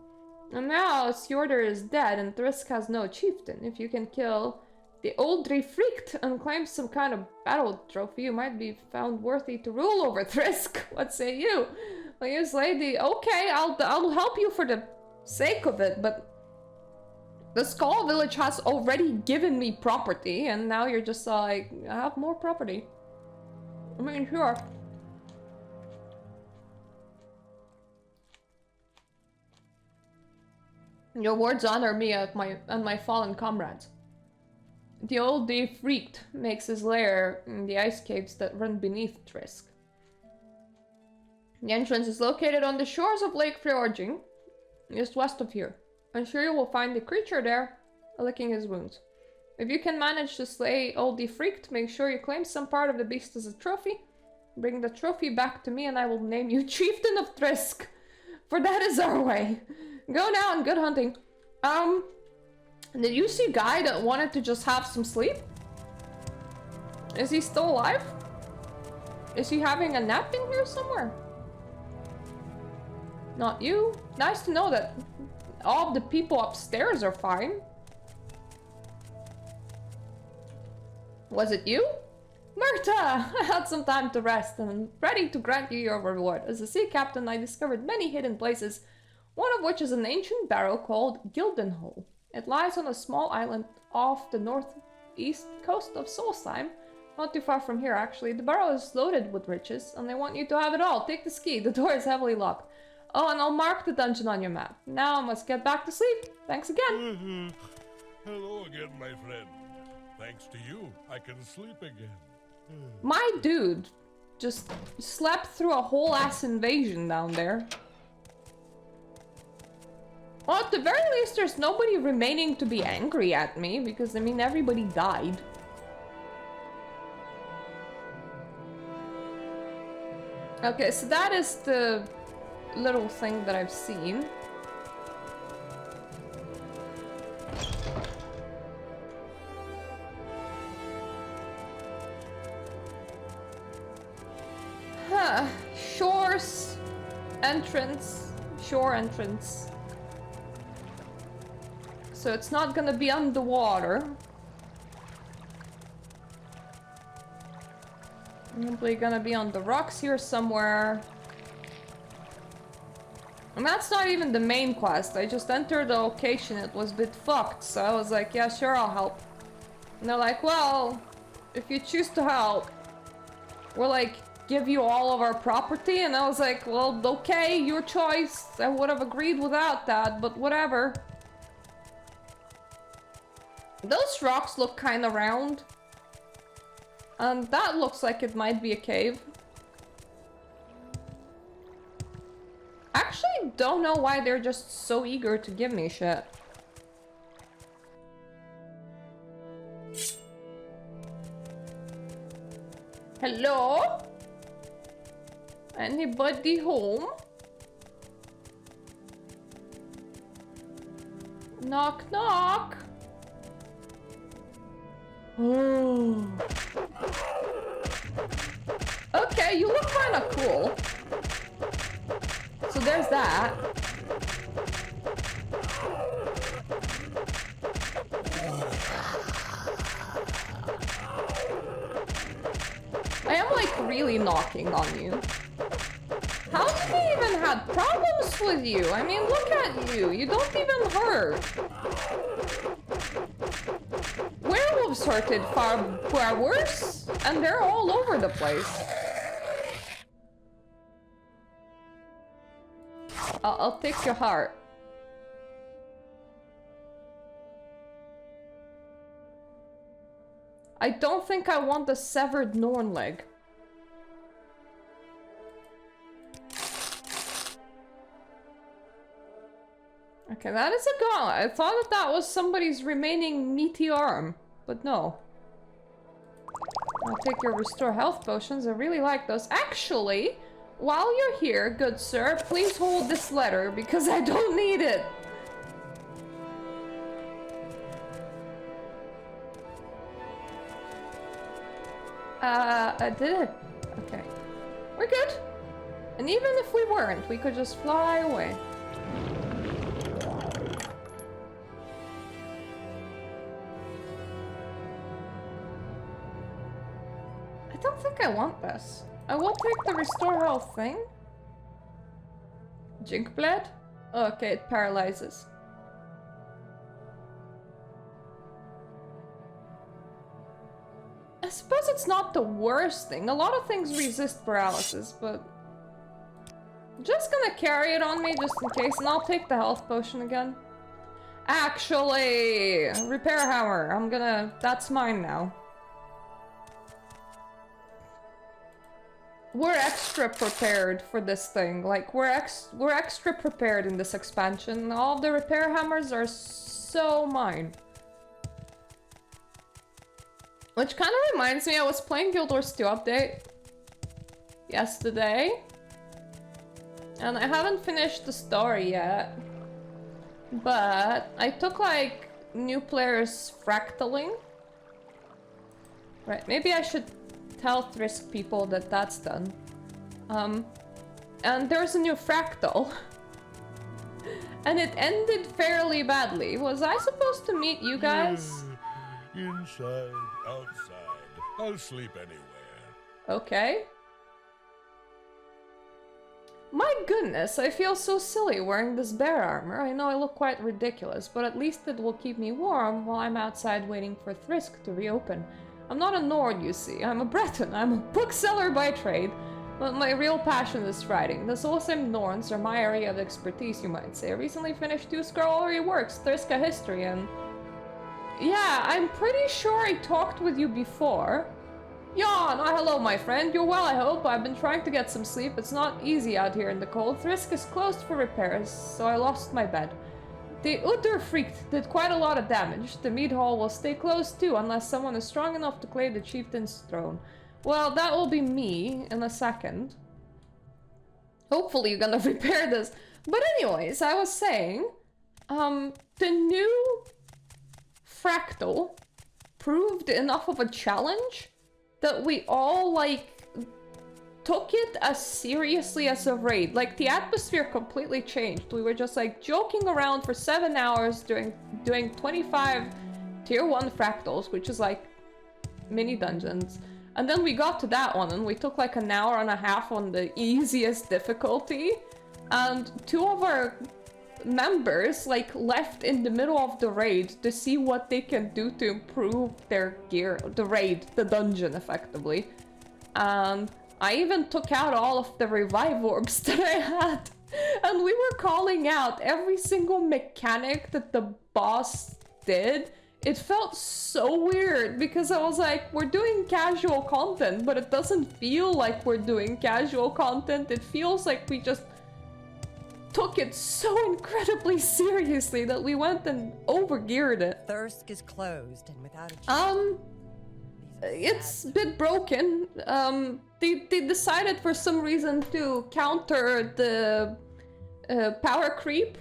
And now Sjorder is dead and Trisk has no chieftain. If you can kill the old Refreaked and claim some kind of battle trophy, you might be found worthy to rule over Trisk. What say you? Will you slay the... Okay, I'll help you for the sake of it, but the Skull Village has already given me property, and now you're just like, I have more property. I mean, sure. Your words honor me and my fallen comrades. The old Defreaked makes his lair in the ice caves that run beneath Trisk. The entrance is located on the shores of Lake Fjording, just west of here. I'm sure you will find the creature there, licking his wounds. If you can manage to slay Oldie Freaked, make sure you claim some part of the beast as a trophy. Bring the trophy back to me and I will name you Chieftain of Trisk. For that is our way. Go now and good hunting. Did you see a guy that wanted to just have some sleep? Is he still alive? Is he having a nap in here somewhere? Not you. Nice to know that all of the people upstairs are fine. Was it you? Myrta! I had some time to rest and I'm ready to grant you your reward. As a sea captain, I discovered many hidden places, one of which is an ancient barrow called Gildenhole. It lies on a small island off the northeast coast of Solstheim, not too far from here actually. The barrow is loaded with riches and they want you to have it all. Take the key, the door is heavily locked. Oh, and I'll mark the dungeon on your map. Now I must get back to sleep. Thanks again. Hello again, my friend. Thanks to you, I can sleep again. My dude just slept through a whole ass invasion down there. Well, at the very least, there's nobody remaining to be angry at me, because, I mean, everybody died. Okay, so that is the little thing that I've seen. Huh. Shores. Entrance. Shore entrance. So it's not gonna be underwater. Probably gonna be on the rocks here somewhere. And that's not even the main quest. I just entered the location, it was a bit fucked. So I was like, yeah, sure, I'll help. And they're like, well, if you choose to help, we'll like give you all of our property. And I was like, well, okay, your choice. I would have agreed without that, but whatever. Those rocks look kind of round. And that looks like it might be a cave. Actually, don't know why they're just so eager to give me shit. Hello? Anybody home? Knock, knock. Oh. Okay, you look kind of cool. So there's that. I am like really knocking on you. How did they even have problems with you? I mean, look at you. You don't even hurt. Werewolves hurted far worse, and they're all over the place. I'll take your heart. I don't think I want the severed Norn leg. Okay, that is a gauntlet. I thought that was somebody's remaining meaty arm, but no. I'll take your restore health potions. I really like those. Actually, while you're here, good sir, please hold this letter because I don't need it. I did it. Okay. We're good. And even if we weren't, we could just fly away. I don't think I want this. I will take the restore health thing. Jink blade? Okay, it paralyzes. I suppose it's not the worst thing. A lot of things resist paralysis, but... I'm just gonna carry it on me just in case, and I'll take the health potion again. Actually, repair hammer. I'm gonna... That's mine now. we're extra prepared for this thing. Like, we're extra prepared in this expansion. All the repair hammers are so mine. Which kind of reminds me, I was playing Guild Wars 2 update yesterday. And I haven't finished the story yet. But I took, like, new players fractaling. Right, maybe I should tell Thrisk people that that's done. And there's a new fractal. And it ended fairly badly. Was I supposed to meet you guys? Inside, outside. I'll sleep anywhere. Okay. My goodness, I feel so silly wearing this bear armor. I know I look quite ridiculous, but at least it will keep me warm while I'm outside waiting for Thrisk to reopen. I'm not a Nord, you see. I'm a Breton. I'm a bookseller by trade. But my real passion is writing. The Solstheim Norns are my area of expertise, you might say. I recently finished 2 scholarly works, Thriska History, and... yeah, I'm pretty sure I talked with you before. Jan, hello my friend. You're well, I hope. I've been trying to get some sleep. It's not easy out here in the cold. Thrisk is closed for repairs, so I lost my bed. The Utterfreakt did quite a lot of damage. The mead hall will stay closed too, unless someone is strong enough to claim the chieftain's throne. Well, that will be me in a second. Hopefully you're gonna repair this. But anyways, I was saying, the new fractal proved enough of a challenge that we all, like, took it as seriously as a raid. Like, the atmosphere completely changed. We were just, like, joking around for 7 hours doing 25 tier 1 fractals, which is, like, mini dungeons. And then we got to that one, and we took, like, an hour and a half on the easiest difficulty. And 2 of our members, like, left in the middle of the raid to see what they can do to improve their gear. The raid, the dungeon, effectively. And I even took out all of the revive orbs that I had. And we were calling out every single mechanic that the boss did. It felt so weird because I was like, we're doing casual content, but it doesn't feel like we're doing casual content. It feels like we just took it so incredibly seriously that we went and overgeared it. Thirsk is closed and without a it's a bit broken. They decided for some reason to counter the power creep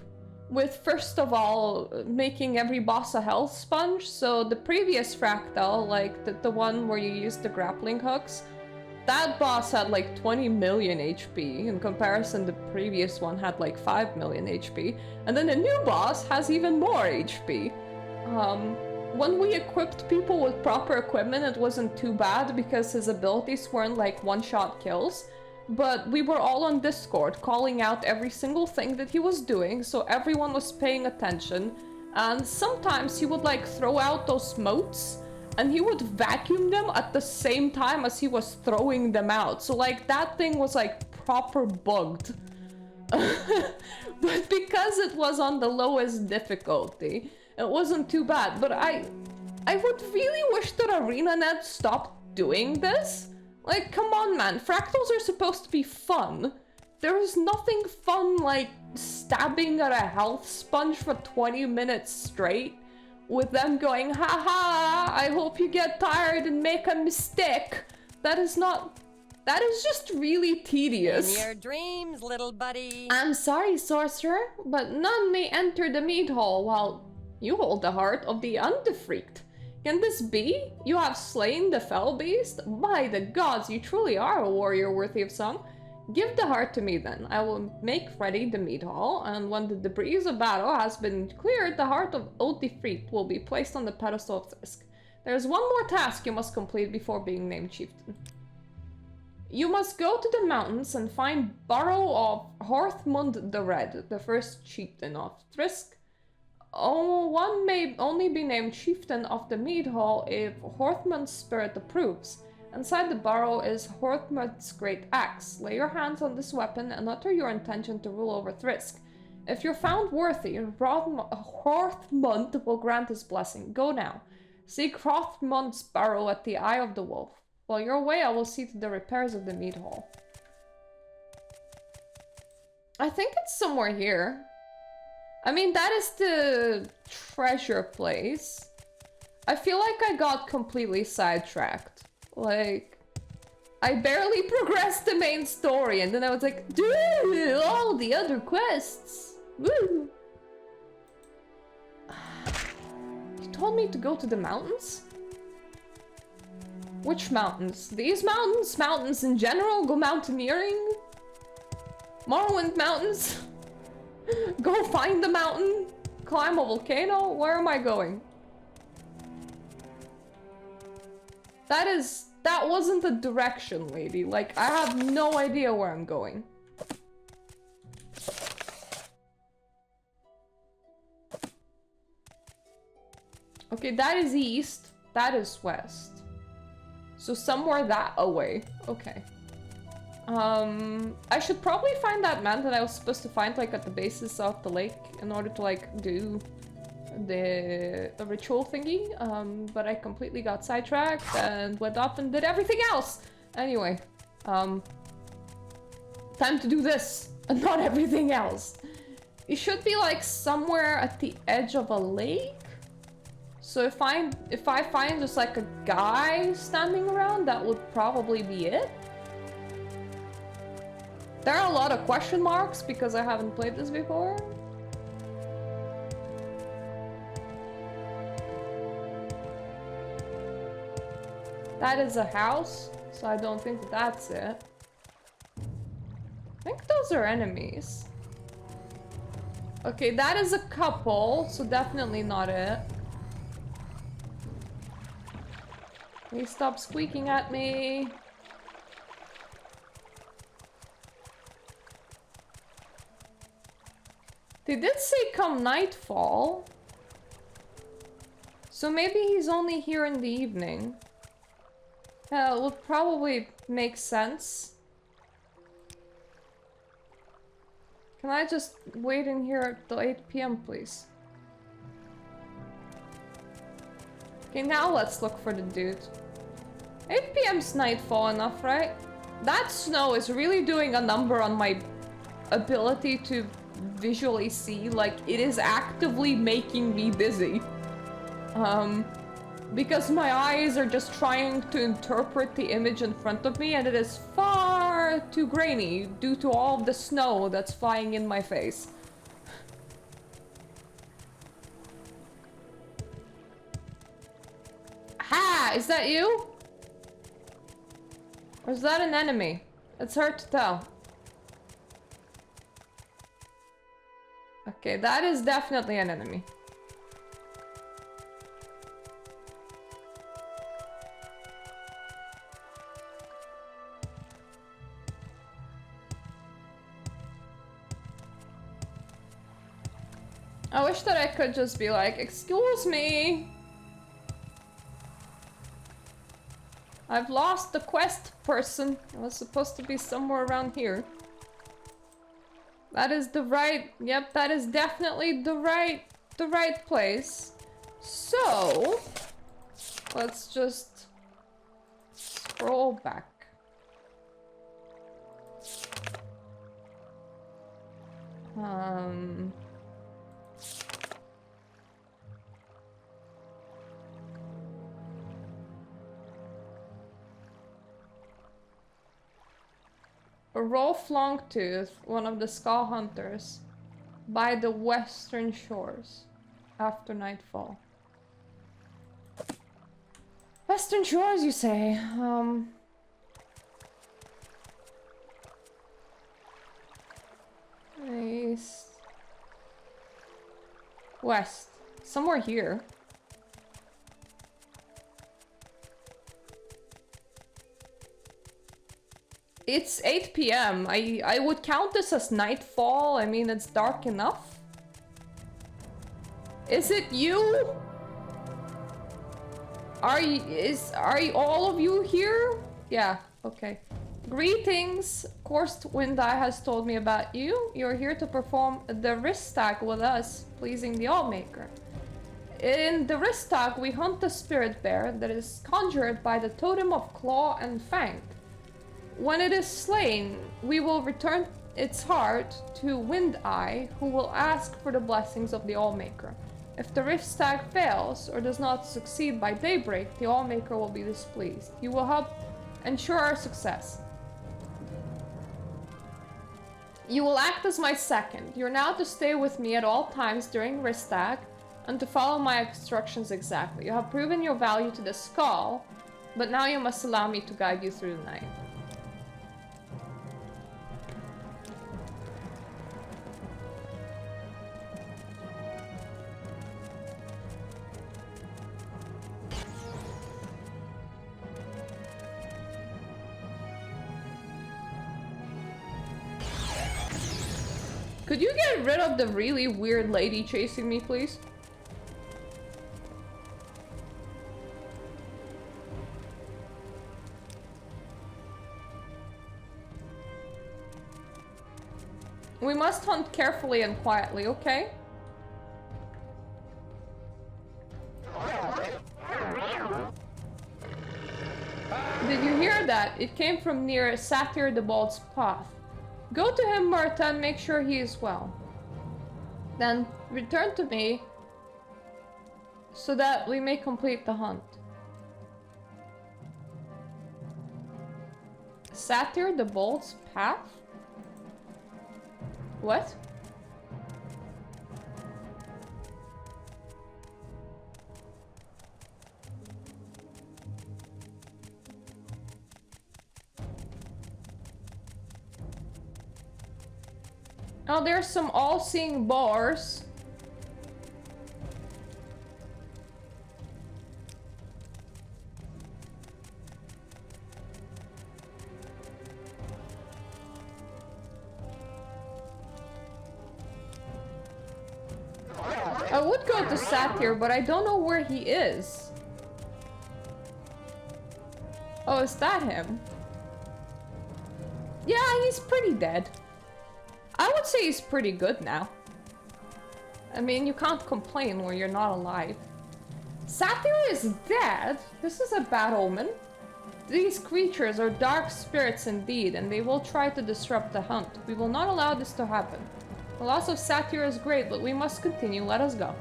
with, first of all, making every boss a health sponge. So the previous fractal, like the one where you use the grappling hooks, that boss had like 20 million HP. In comparison, the previous one had like 5 million HP. And then the new boss has even more HP. When we equipped people with proper equipment, it wasn't too bad because his abilities weren't like one-shot kills. But we were all on Discord calling out every single thing that he was doing, so everyone was paying attention. And sometimes he would like throw out those motes, and he would vacuum them at the same time as he was throwing them out. So like that thing was like proper bugged. But because it was on the lowest difficulty, it wasn't too bad. But I would really wish that ArenaNet stopped doing this. Like, come on, man. Fractals are supposed to be fun. There is nothing fun like stabbing at a health sponge for 20 minutes straight with them going, haha, I hope you get tired and make a mistake. That is just really tedious. In your dreams, little buddy. I'm sorry, sorcerer, but none may enter the mead hall while you hold the heart of the Underfreaked. Can this be? You have slain the fell beast? By the gods, you truly are a warrior worthy of song. Give the heart to me then. I will make ready the mead hall, and when the debris of battle has been cleared, the heart of Ultifreaked will be placed on the pedestal of Thrisk. There is one more task you must complete before being named chieftain. You must go to the mountains and find Burrow of Horthmund the Red, the first chieftain of Thrisk. Oh, one may only be named chieftain of the mead hall if Horthmund's spirit approves. Inside the burrow is Horthmund's great axe. Lay your hands on this weapon and utter your intention to rule over Thrisk. If you're found worthy, Horthmund will grant his blessing. Go now. Seek Horthmund's burrow at the Eye of the Wolf. While you're away, I will see to the repairs of the meat hall. I think it's somewhere here. I mean, that is the treasure place. I feel like I got completely sidetracked. Like, I barely progressed the main story, and then I was like, dude, all the other quests. Woo! You told me to go to the mountains? Which mountains? These mountains? Mountains in general? Go mountaineering? Morrowind mountains? Go find the mountain? Climb a volcano? Where am I going? That wasn't the direction, lady. Like, I have no idea where I'm going. Okay, that is east. That is west. So somewhere that away. Okay. I should probably find that man that I was supposed to find, like, at the basis of the lake in order to, like, do the ritual thingy. But I completely got sidetracked and went off and did everything else. Anyway, time to do this and not everything else. It should be, like, somewhere at the edge of a lake. So if I find just, like, a guy standing around, that would probably be it. There are a lot of question marks because I haven't played this before. That is a house, so I don't think that's it. I think those are enemies. Okay, that is a couple, so definitely not it. Please stop squeaking at me. They did say come nightfall. So maybe he's only here in the evening. Yeah, it would probably make sense. Can I just wait in here till 8 PM, please? Okay, now let's look for the dude. 8 PM's nightfall enough, right? That snow is really doing a number on my ability to visually see. Like, it is actively making me dizzy. Because my eyes are just trying to interpret the image in front of me, and it is far too grainy due to all of the snow that's flying in my face. Ha! Is that you? Or is that an enemy? It's hard to tell. Okay, that is definitely an enemy. I wish that I could just be like, excuse me. I've lost the quest person. I was supposed to be somewhere around here. That is the right, yep, that is definitely the right place. So, let's just scroll back. Rolf Longtooth, one of the Skull Hunters, by the western shores after nightfall. Western shores, you say? East. West. Somewhere here. It's 8 PM. I would count this as nightfall. I mean, it's dark enough. Is it you? Are all of you here? Yeah, okay. Greetings. Coursed Windeye has told me about you. You're here to perform the wrist tag with us, pleasing the Allmaker. In the Ristag, we hunt the spirit bear that is conjured by the totem of Claw and Fang. When it is slain, we will return its heart to Wind Eye, who will ask for the blessings of the Allmaker. If the Ristag fails or does not succeed by daybreak, the Allmaker will be displeased. You will help ensure our success. You will act as my second. You're now to stay with me at all times during Ristag and to follow my instructions exactly. You have proven your value to the skull, but now you must allow me to guide you through the night. Could you get rid of the really weird lady chasing me, please? We must hunt carefully and quietly, okay? Did you hear that? It came from near Satyr the Bald's path. Go to him, Martha, and make sure he is well. Then return to me so that we may complete the hunt. Satyr the Bald's path? What? Oh, there's some all-seeing bars. I would go to Satyr, but I don't know where he is. Oh, is that him? Yeah, he's pretty dead. I would say he's pretty good now. I mean, you can't complain when you're not alive. Satyr is dead? This is a bad omen. These creatures are dark spirits indeed, and they will try to disrupt the hunt. We will not allow this to happen. The loss of Satyr is great, but we must continue. Let us go.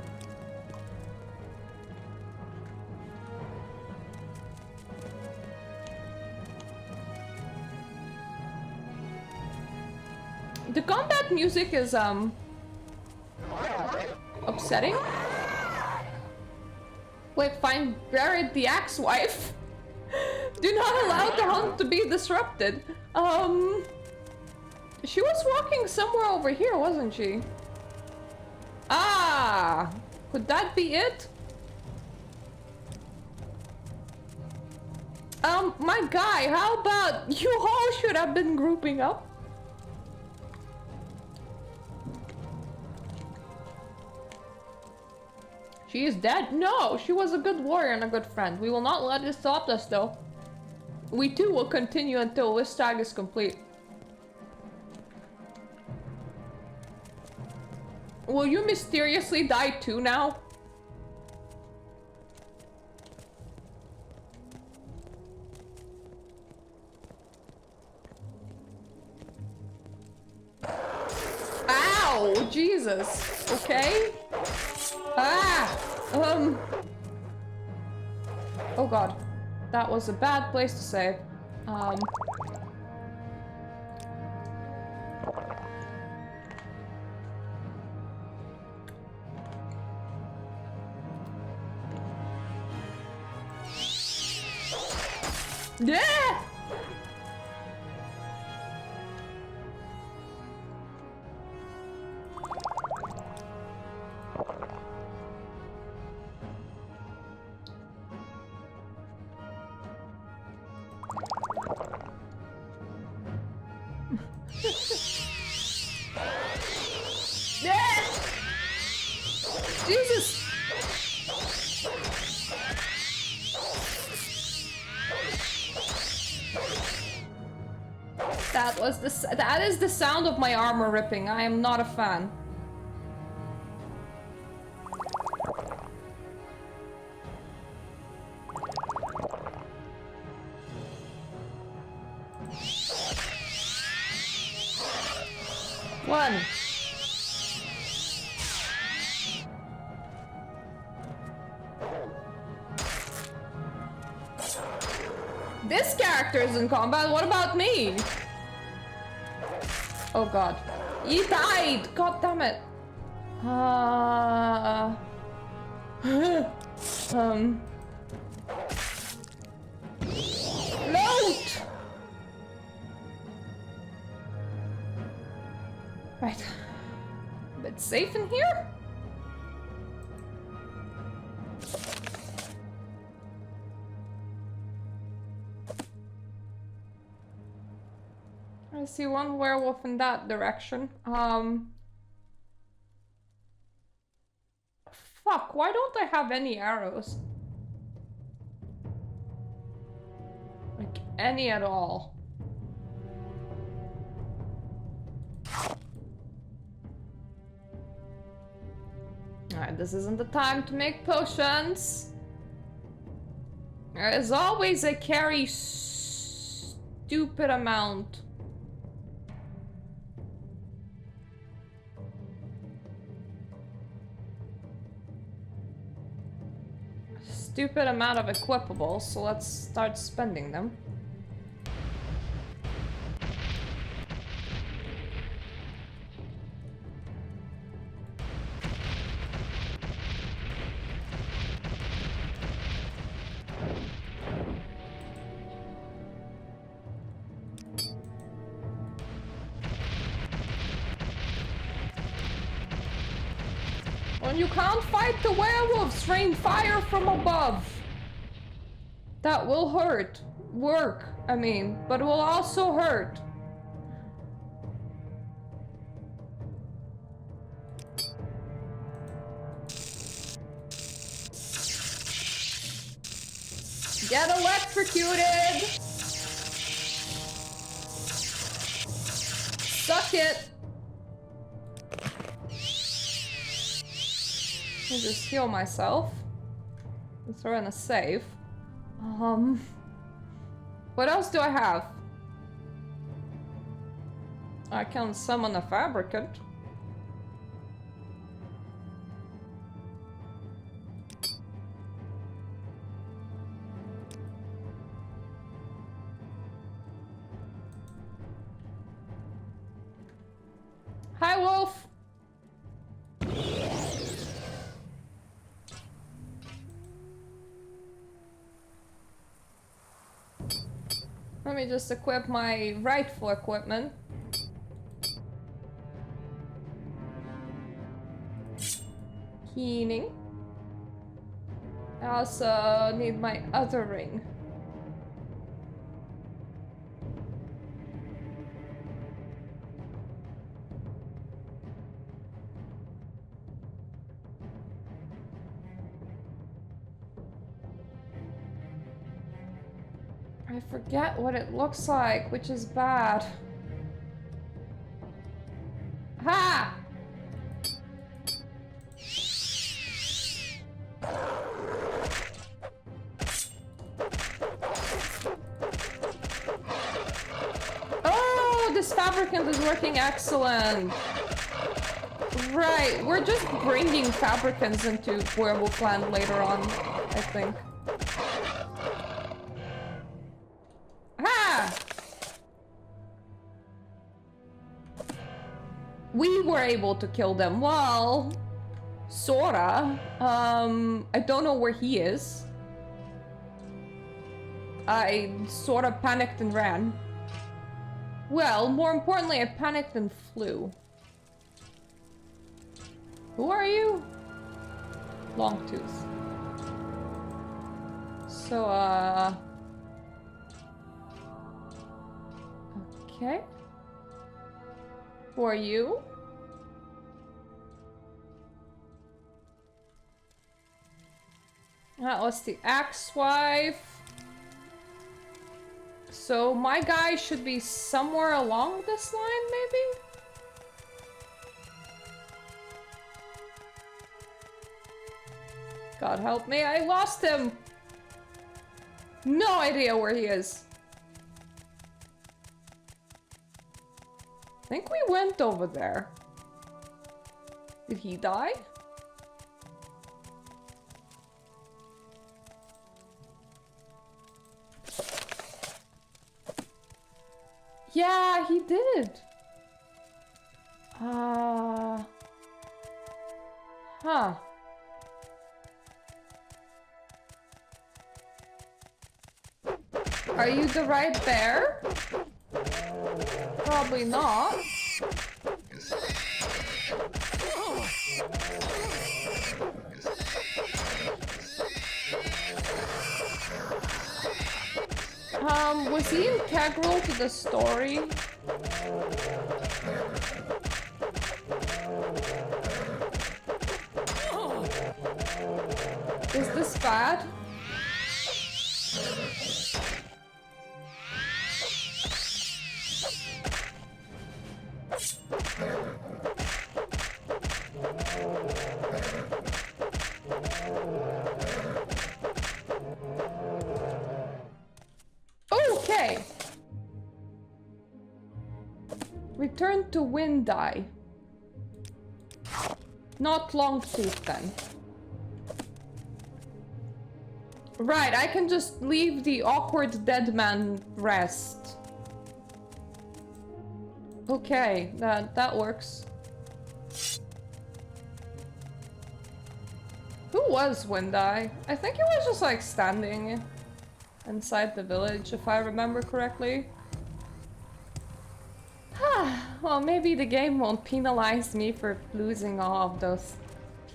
The combat music is, upsetting. Wait, find buried the axe wife. Do not allow the hunt to be disrupted. She was walking somewhere over here, wasn't she? Ah, could that be it? My guy, how about you all should have been grouping up? She is dead? No, she was a good warrior and a good friend. We will not let this stop us, though. We too will continue until this tag is complete. Will you mysteriously die too now? Ow! Jesus. Okay. Ah! Oh god. That was a bad place to save. Yeah! Yeah! Jesus! That is the sound of my armor ripping. I am not a fan. One. This character is in combat, what about me? Oh god. You died! God damn it. Float! Right. A bit safe in here? I see one werewolf in that direction. Fuck, why don't I have any arrows? Like, any at all. Alright, this isn't the time to make potions. As always, I carry stupid amount. Stupid amount of equipables, so let's start spending them. When you can't fight the werewolves, rain fire from above. That will hurt. Work, I mean, but it will also hurt. Get electrocuted! Suck it! I'll just heal myself. And throw in a save. What else do I have? I can summon a fabricant. Hi, Wolf! Let me just equip my rightful equipment. Keening. I also need my other ring. I forget what it looks like, which is bad. Ha! Oh, this fabricant is working excellent. Right, we're just bringing fabricants into Werewolf Land later on, I think. We were able to kill them. Well, sorta. I don't know where he is. I sorta panicked and ran. Well, more importantly, I panicked and flew. Who are you? Longtooth. So, okay. Who are you? That was the axe wife. So my guy should be somewhere along this line, maybe? God help me, I lost him! No idea where he is. think we went over there. Did he die? Yeah, he did. Huh. Are you the right bear? Probably not. Was he integral to the story? Is this bad? Okay. Return to Windeye. Not Longtooth then. Right, I can just leave the awkward dead man rest. Okay, that works. Who was Windeye? I think he was just like standing inside the village, if I remember correctly. Well, maybe the game won't penalize me for losing all of those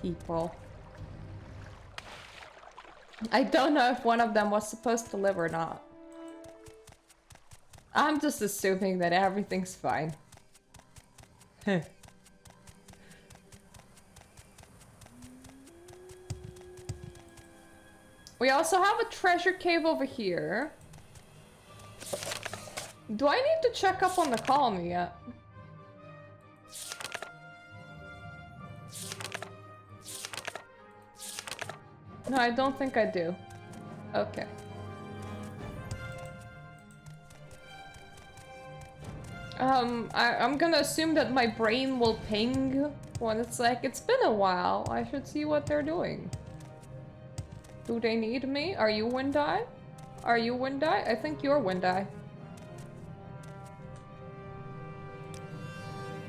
people. I don't know if one of them was supposed to live or not. I'm just assuming that everything's fine. We also have a treasure cave over here. Do I need to check up on the colony yet? No, I don't think I do. Okay. I'm gonna assume that my brain will ping when it's like, it's been a while. I should see what they're doing. Do they need me? Are you Windeye? Are you Windeye? I think you're Windeye.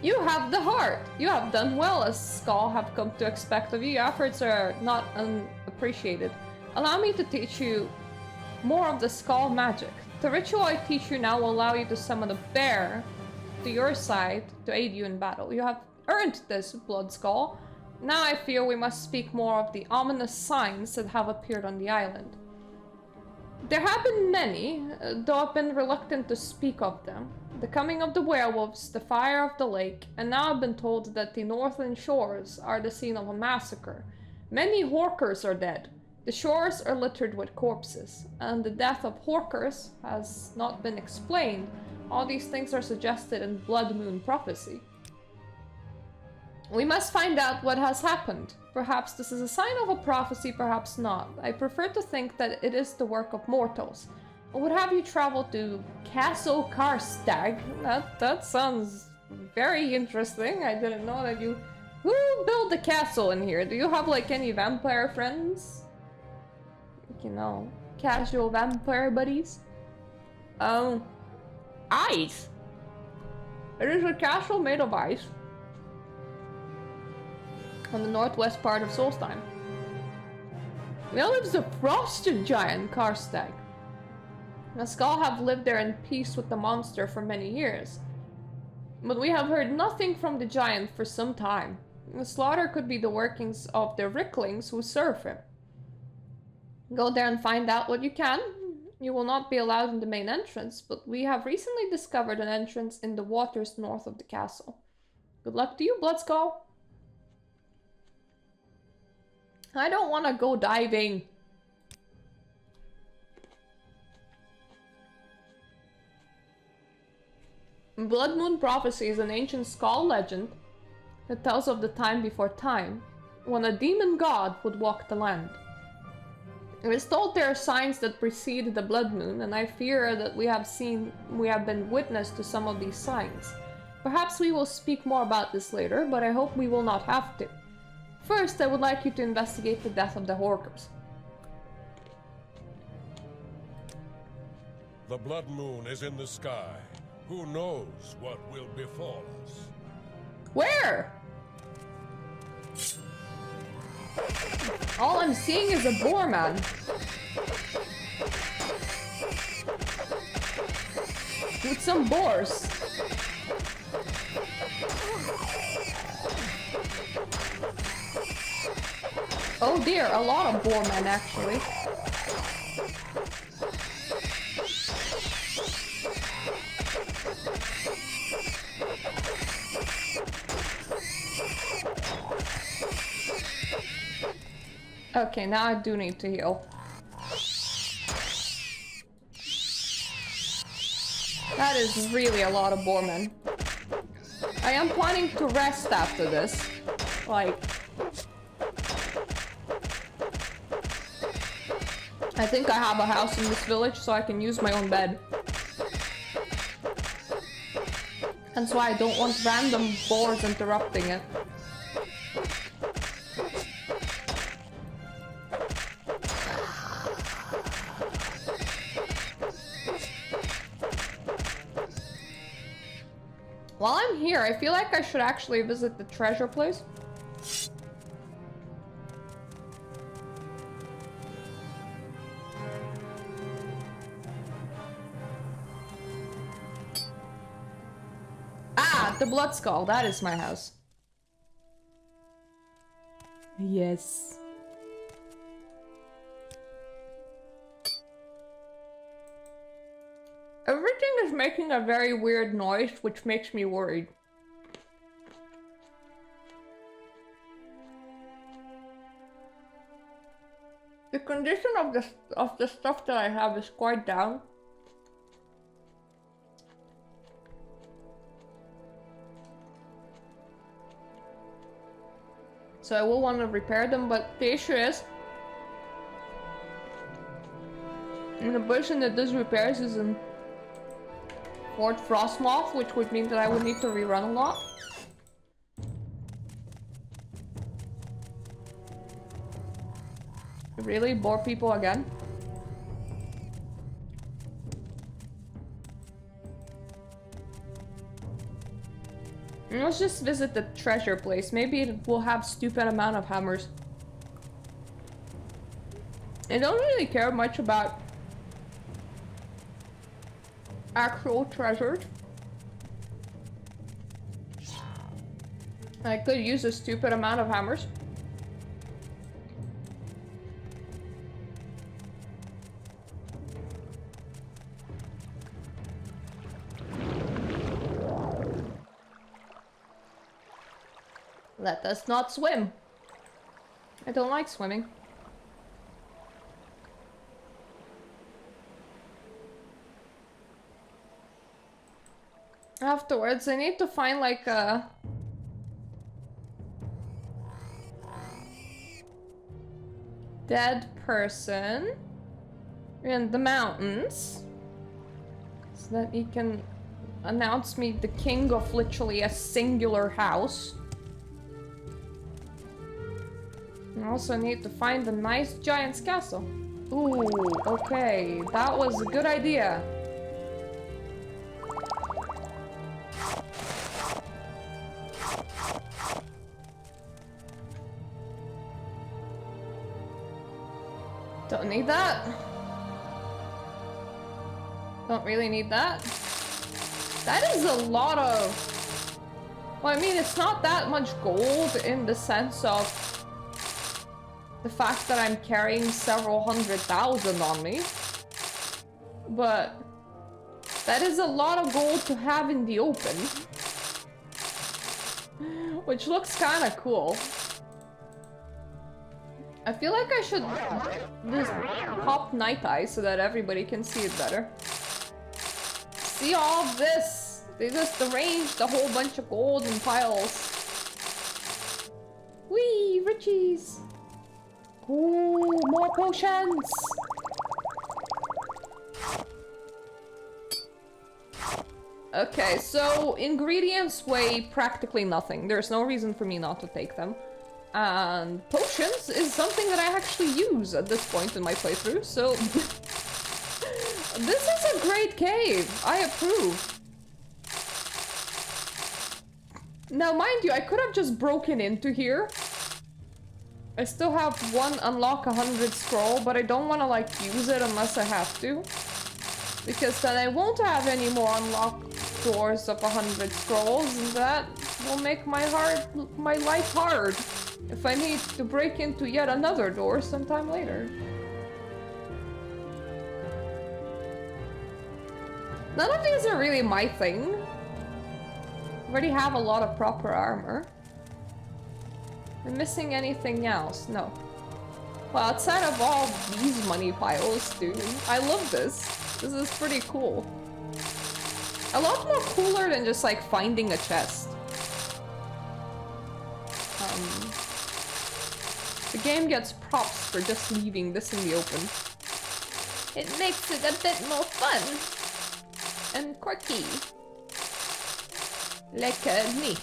You have the heart! You have done well, as Skull have come to expect of you. Your efforts are not unappreciated. Allow me to teach you more of the Skull magic. The ritual I teach you now will allow you to summon a bear to your side to aid you in battle. You have earned this, Blood Skull. Now I fear we must speak more of the ominous signs that have appeared on the island. There have been many, though I've been reluctant to speak of them. The coming of the werewolves, the fire of the lake, and now I've been told that the northern shores are the scene of a massacre. Many Horkers are dead. The shores are littered with corpses, and the death of Horkers has not been explained. All these things are suggested in Bloodmoon prophecy. We must find out what has happened. Perhaps this is a sign of a prophecy, perhaps not. I prefer to think that it is the work of mortals. I would have you travel to Castle Karstag. That sounds very interesting. I didn't know that you... Who built the castle in here? Do you have like any vampire friends? You know, casual vampire buddies? Ice! It is a castle made of ice. On the northwest part of Solstheim. There lives the frosted giant Karstag. The Skull have lived there in peace with the monster for many years. But we have heard nothing from the giant for some time. The slaughter could be the workings of the Ricklings who serve him. Go there and find out what you can. You will not be allowed in the main entrance, but we have recently discovered an entrance in the waters north of the castle. Good luck to you, Bloodskull. I don't want to go diving. Bloodmoon prophecy is an ancient Skull legend that tells of the time before time, when a demon god would walk the land. It is told there are signs that precede the Bloodmoon, and I fear that we have been witness to some of these signs. Perhaps we will speak more about this later, but I hope we will not have to. First, I would like you to investigate the death of the Horkers. The Bloodmoon is in the sky. Who knows what will befall us? Where? All I'm seeing is a boar man. With some boars. Oh dear, a lot of boar men actually. Okay, now I do need to heal. That is really a lot of boarmen. I am planning to rest after this. Like... I think I have a house in this village, so I can use my own bed. That's why I don't want random boars interrupting it. While I'm here, I feel like I should actually visit the treasure place. Ah, the Blood Skull. That is my house. Yes. Everything is making a very weird noise, which makes me worried. The condition of the stuff that I have is quite down. So I will want to repair them, but the issue is... the person that does repairs is in Fort Frostmoth, which would mean that I would need to rerun a lot. Really? Bore people again? Let's just visit the treasure place. Maybe it will have stupid amount of hammers. I don't really care much about actual treasures. I could use a stupid amount of hammers. Let us not swim. I don't like swimming. Afterwards, I need to find like a... dead person in the mountains. So that he can announce me the king of literally a singular house. I also need to find a nice giant's castle. Ooh, okay. That was a good idea. Don't need that. Don't really need that. That is a lot of... Well, I mean, it's not that much gold in the sense of the fact that I'm carrying several 100,000 on me. But that is a lot of gold to have in the open. Which looks kind of cool. I feel like I should just pop Night Eye so that everybody can see it better. See all of this? They just arranged a whole bunch of gold in piles. Whee! Richies! Ooh, more potions! Okay, so ingredients weigh practically nothing. There's no reason for me not to take them. And potions is something that I actually use at this point in my playthrough, so... This is a great cave! I approve. Now, mind you, I could have just broken into here. I still have one unlock 100 scroll, but I don't want to, like, use it unless I have to. Because then I won't have any more unlocked doors of 100 scrolls, and that will make my life hard if I need to break into yet another door sometime later. None of these are really my thing. I already have a lot of proper armor. Am I missing anything else? No. Well, outside of all these money piles, dude, I love this. This is pretty cool. A lot more cooler than just like finding a chest. The game gets props for just leaving this in the open. It makes it a bit more fun. And quirky. Like me.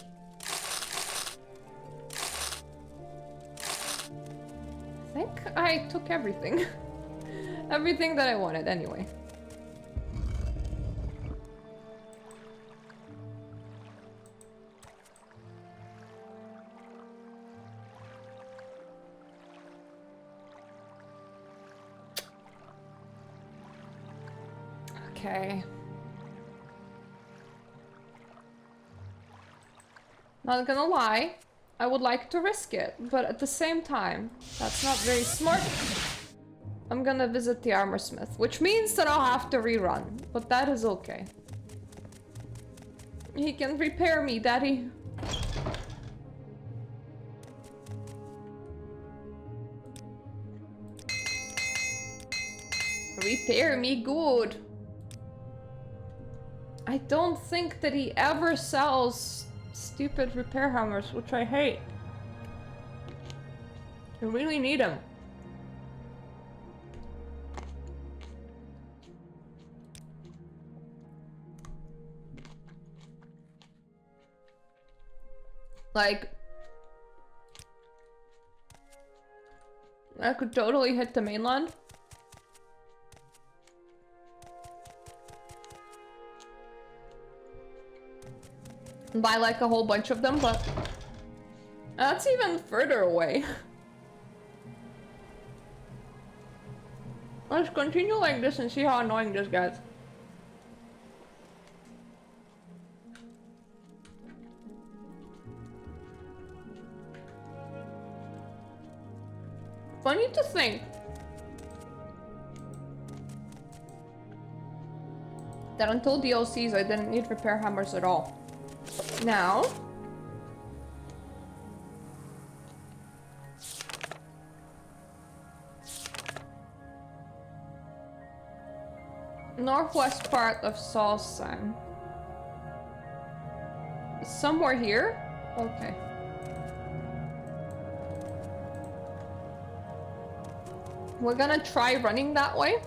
I think I took everything. Everything that I wanted anyway. Okay. Not gonna lie, I would like to risk it, but at the same time, that's not very smart. I'm gonna visit the armorsmith, which means that I'll have to rerun, but that is okay. He can repair me, daddy. Repair me good. I don't think that he ever sells stupid repair hammers, which I hate. I really need them. Like, I could totally hit the mainland. Buy like a whole bunch of them, but that's even further away. Let's continue like this and see how annoying this gets. Funny to think that until DLCs I didn't need repair hammers at all. Now, northwest part of Salsang. Somewhere here? Okay. We're gonna try running that way.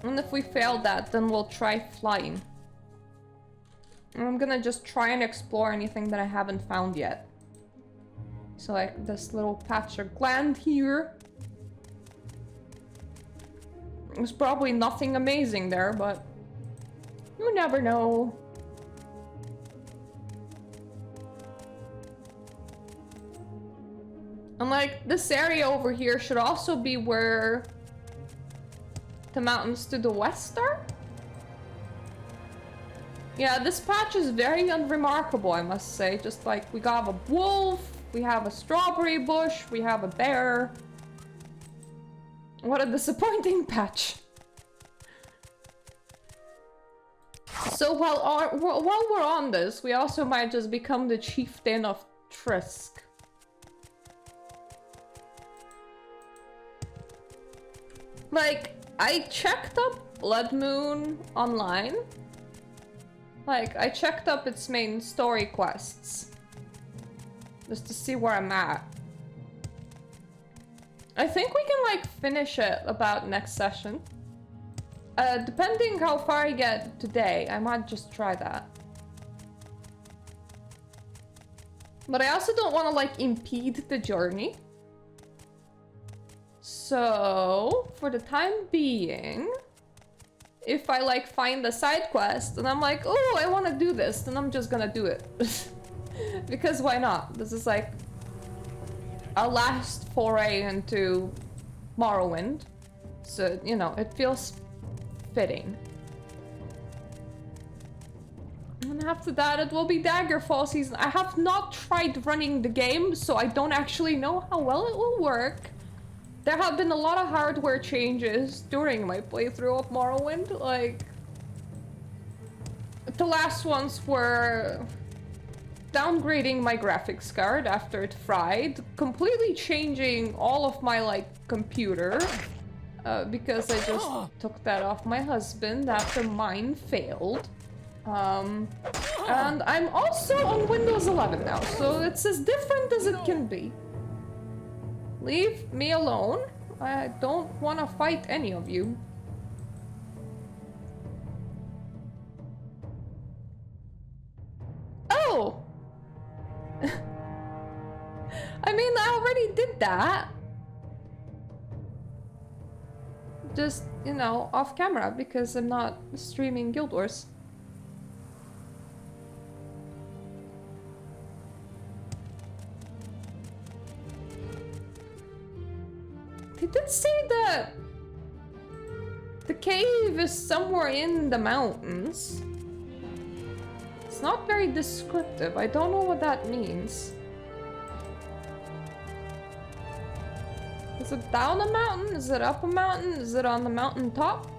And if we fail that, then we'll try flying. And I'm gonna just try and explore anything that I haven't found yet. So like this little patch of land here. There's probably nothing amazing there, but you never know. And like this area over here should also be where the mountains to the west are. Yeah, this patch is very unremarkable, I must say. Just like, we got a wolf, we have a strawberry bush, we have a bear. What a disappointing patch. So while we're on this, we also might just become the chieftain of Trisk. Like, I checked up Bloodmoon online. Like, I checked up its main story quests. Just to see where I'm at. I think we can, like, finish it about next session. Depending how far I get today, I might just try that. But I also don't want to, like, impede the journey. So, for the time being, if I, like, find a side quest and I'm like, oh, I want to do this, then I'm just gonna do it. Because why not? This is, like, a last foray into Morrowind. So, you know, it feels fitting. And after that, it will be Daggerfall season. I have not tried running the game, so I don't actually know how well it will work. There have been a lot of hardware changes during my playthrough of Morrowind. Like, the last ones were downgrading my graphics card after it fried, completely changing all of my, like, computer, because I just took that off my husband after mine failed. And I'm also on Windows 11 now, so it's as different as it can be. Leave me alone. I don't want to fight any of you. Oh! I mean, I already did that. Just, you know, off camera because I'm not streaming Guild Wars. They did say that the cave is somewhere in the mountains. It's not very descriptive. I don't know what that means. Is it down a mountain? Is it up a mountain? Is it on the mountain top?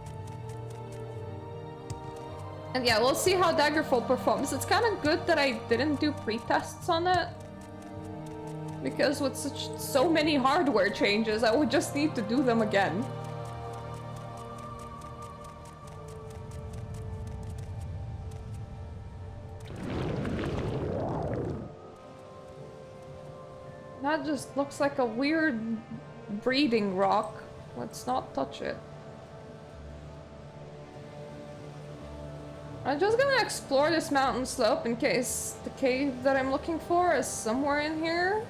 And yeah, we'll see how Daggerfall performs. It's kind of good that I didn't do pre-tests on it. Because with so many hardware changes, I would just need to do them again. That just looks like a weird breeding rock. Let's not touch it. I'm just gonna explore this mountain slope in case the cave that I'm looking for is somewhere in here.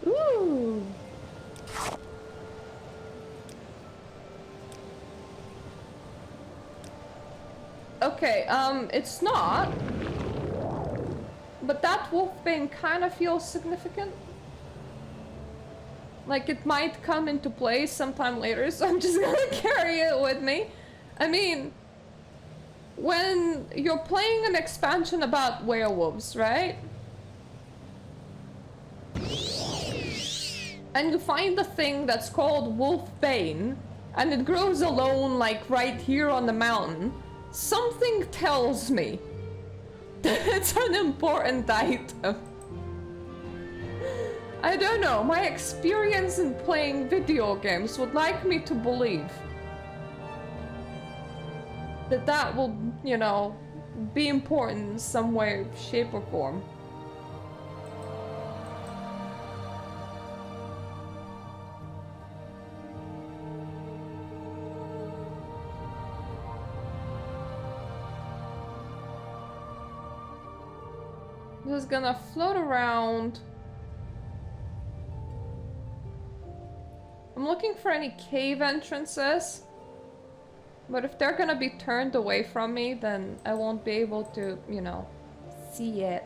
Ooh. Okay, it's not. But that wolfbane kind of feels significant. Like it might come into play sometime later, so I'm just gonna carry it with me. I mean, when you're playing an expansion about werewolves, right? And you find a thing that's called wolfbane, and it grows alone like right here on the mountain, something tells me that it's an important item. I don't know, my experience in playing video games would like me to believe that that will, you know, be important in some way, shape, or form. Just gonna float around. I'm looking for any cave entrances, but if they're gonna be turned away from me, then I won't be able to, you know, see it.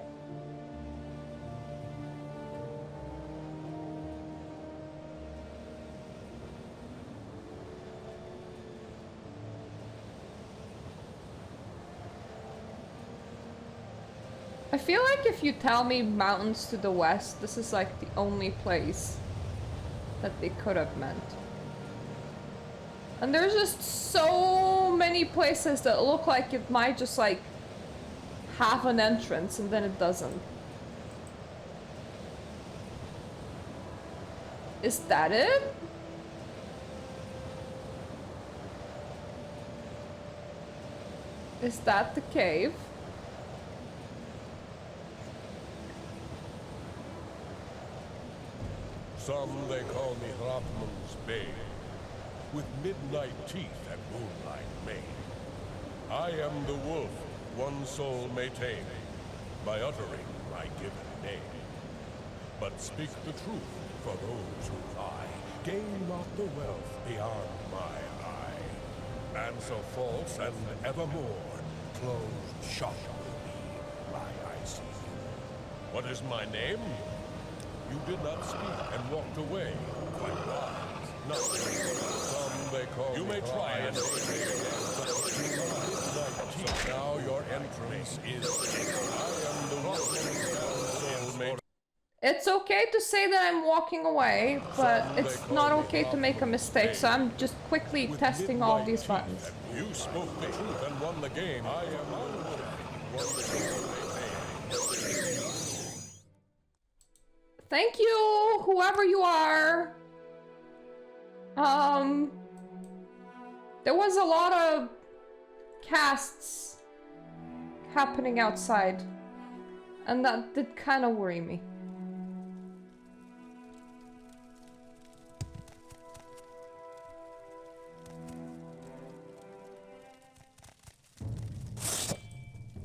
I feel like if you tell me mountains to the west, this is like the only place that they could have meant. And there's just so many places that look like it might just like have an entrance and then it doesn't. Is that it? Is that the cave? Some they call me Hrothmund's Bane, with midnight teeth and moonlight mane. I am the wolf one soul may tame, by uttering my given name. But speak the truth for those who lie, gain not the wealth beyond my eye. Answer false and evermore, closed shop will be my icy. What is my name? You did not speak and walked away, quite wise. Nothing. Some they call you may try and now your entrance is. I am the one. It's okay to say that I'm walking away, but it's not okay to make a mistake, so I'm just quickly testing all these buttons. You spoke the truth and won the game. I am Thank you, whoever you are. There was a lot of casts happening outside, and that did kind of worry me.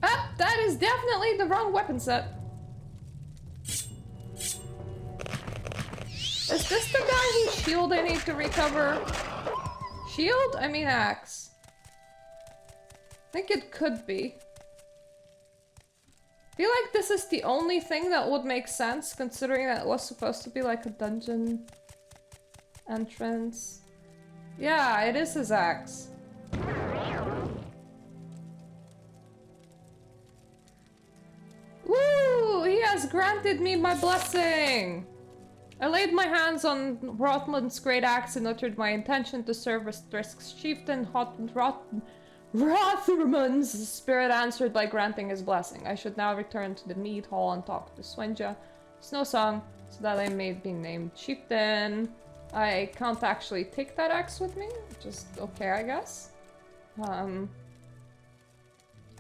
Ah, that is definitely the wrong weapon set. Is this the guy whose shield I need to recover? Shield? I mean axe. I think it could be. I feel like this is the only thing that would make sense, considering that it was supposed to be like a dungeon entrance. Yeah, it is his axe. Woo! He has granted me my blessing! I laid my hands on Hrothmund's great axe and uttered my intention to serve as Thrisk's chieftain. Hrothmund's spirit answered by granting his blessing. I should now return to the mead hall and talk to Swenja, Snowsong, so that I may be named chieftain. I can't actually take that axe with me, which is okay, I guess. I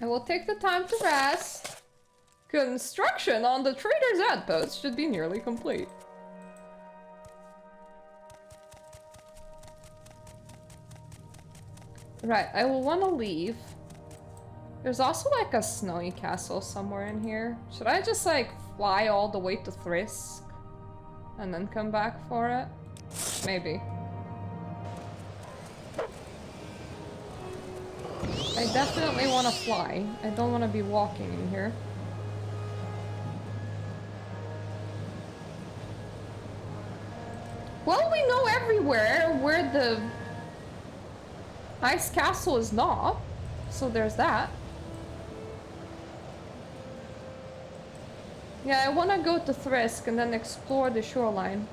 will take the time to rest. Construction on the trader's outpost should be nearly complete. Right, I will want to leave. There's also like a snowy castle somewhere in here. Should I just like fly all the way to Thrisk and then come back for it? Maybe. I definitely want to fly. I don't want to be walking in here. Well, we know everywhere where the Ice Castle is not, so there's that. Yeah, I want to go to Thrisk and then explore the shoreline.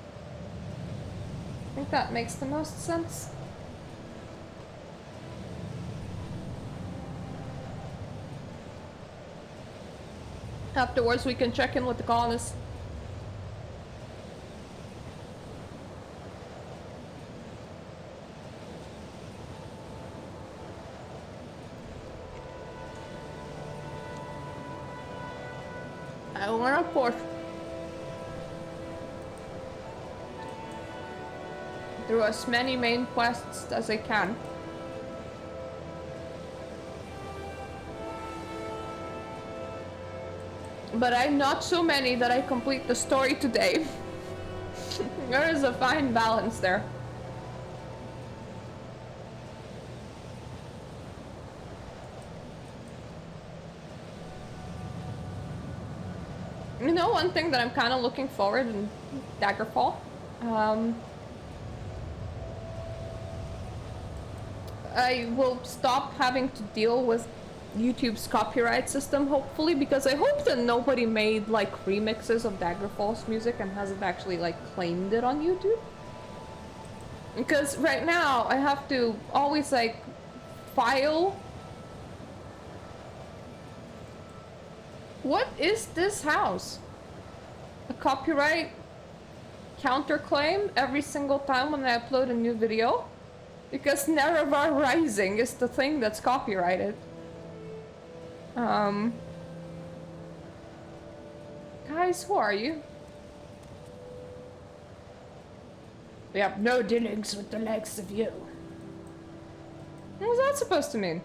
I think that makes the most sense. Afterwards, we can check in with the colonists. I want to report through as many main quests as I can. But I'm not so many that I complete the story today. There is a fine balance there. You know, one thing that I'm kind of looking forward in Daggerfall, I will stop having to deal with YouTube's copyright system, hopefully, because I hope that nobody made like remixes of Daggerfall's music and hasn't actually like claimed it on YouTube. Because right now I have to always like file. What is this house? A copyright counterclaim every single time when I upload a new video? Because Nerevar Rising is the thing that's copyrighted. Guys, who are you? We have no dealings with the likes of you. What was that supposed to mean?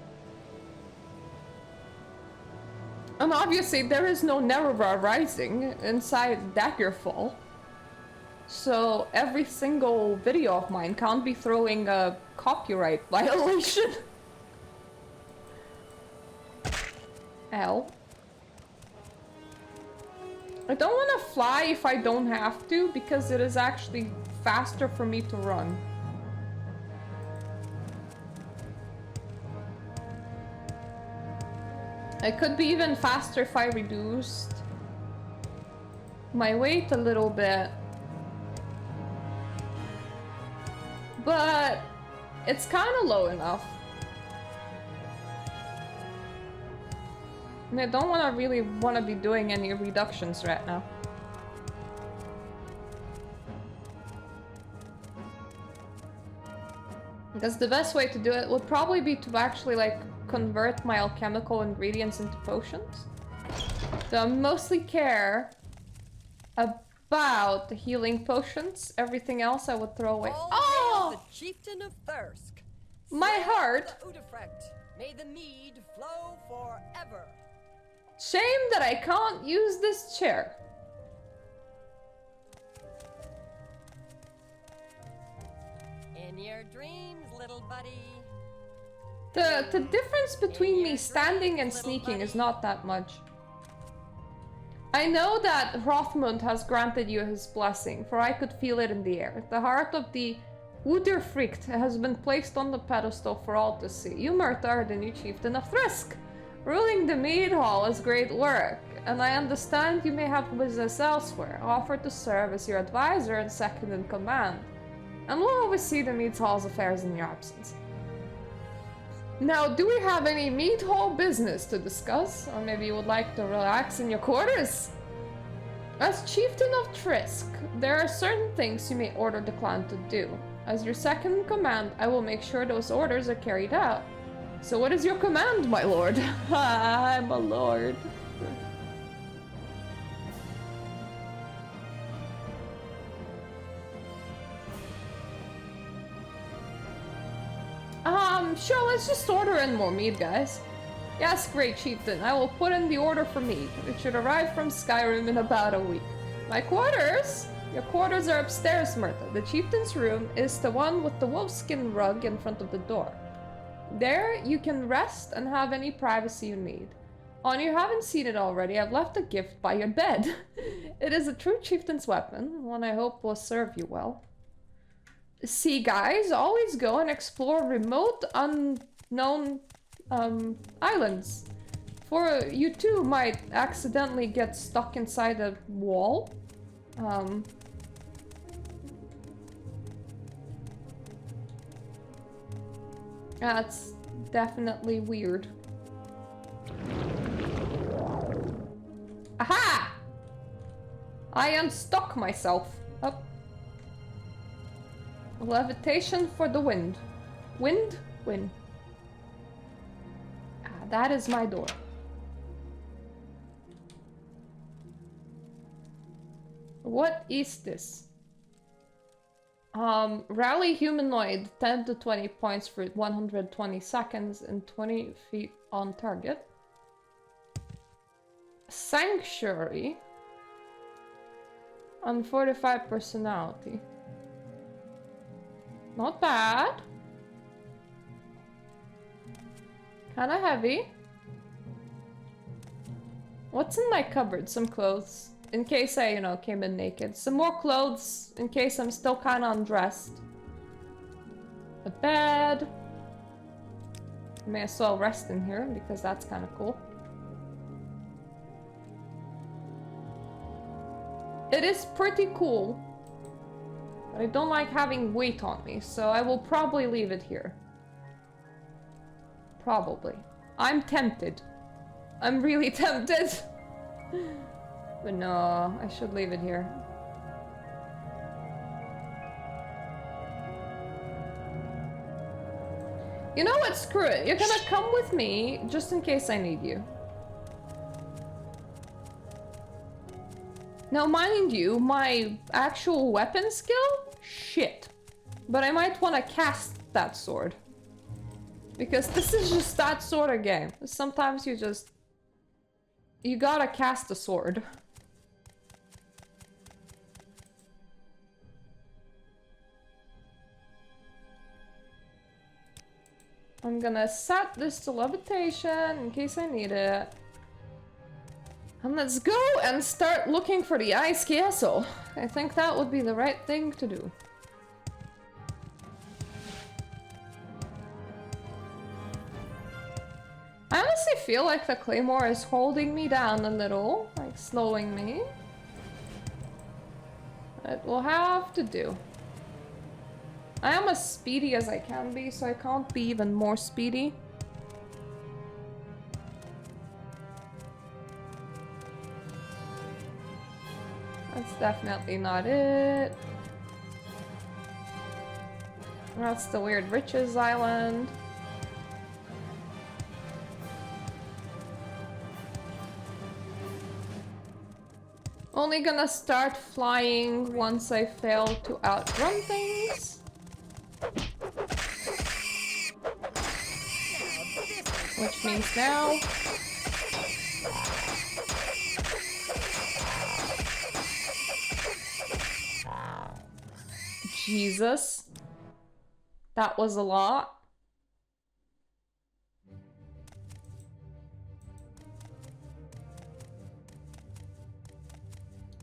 And obviously there is no Nerva rising inside Daggerfall. So every single video of mine can't be throwing a copyright violation. Ow. I don't want to fly if I don't have to, because it is actually faster for me to run. It could be even faster if I reduced my weight a little bit. But it's kind of low enough. And I don't really want to be doing any reductions right now. Because the best way to do it would probably be to actually like convert my alchemical ingredients into potions. So I mostly care about the healing potions. Everything else I would throw away. Oh! The chieftain of Thirsk. My heart! May the mead flow forever. Shame that I can't use this chair. In your dreams, little buddy. The difference between me standing and sneaking is not that much. I know that Hrothmund has granted you his blessing, for I could feel it in the air. The heart of the Uderfrikt has been placed on the pedestal for all to see. You, Murta, are the new chieftain of Thrisk. Ruling the mead hall is great work, and I understand you may have business elsewhere. Offer to serve as your advisor and second in command, and will oversee the mead hall's affairs in your absence. Now, do we have any mead hall business to discuss? Or maybe you would like to relax in your quarters? As chieftain of Thrisk, there are certain things you may order the clan to do. As your second in command, I will make sure those orders are carried out. So what is your command, my lord? I'm a lord. Sure, let's just order in more mead, guys. Yes, great chieftain. I will put in the order for mead. It should arrive from Skyrim in about a week. My quarters? Your quarters are upstairs, Murta. The chieftain's room is the one with the wolfskin rug in front of the door. There, you can rest and have any privacy you need. On you haven't seen it already, I've left a gift by your bed. It is a true chieftain's weapon, one I hope will serve you well. See, guys, always go and explore remote, unknown islands. For you too might accidentally get stuck inside a wall. That's definitely weird. Aha! I unstuck myself. Up. Levitation for the wind. Wind? Wind. Ah, that is my door. What is this? Rally humanoid, 10 to 20 points for 120 seconds and 20 feet on target. Sanctuary. Unfortified personality. Not bad. Kinda heavy. What's in my cupboard? Some clothes. In case I, came in naked. Some more clothes in case I'm still kinda undressed. A bed. May as well rest in here because that's kinda cool. It is pretty cool. But I don't like having weight on me, so I will probably leave it here. Probably. I'm tempted. I'm really tempted. But no, I should leave it here. You know what? Screw it. You're gonna come with me just in case I need you. Now, mind you, my actual weapon skill? Shit. But I might want to cast that sword. Because this is just that sort of game. Sometimes you just... You gotta cast a sword. I'm gonna set this to levitation in case I need it. And let's go and start looking for the ice castle. I think that would be the right thing to do. I honestly feel like the claymore is holding me down a little, like slowing me. It will have to do. I am as speedy as I can be, so I can't be even more speedy. That's definitely not it. That's the weird riches island. Only gonna start flying once I fail to outrun things. Which means now. Jesus. That was a lot.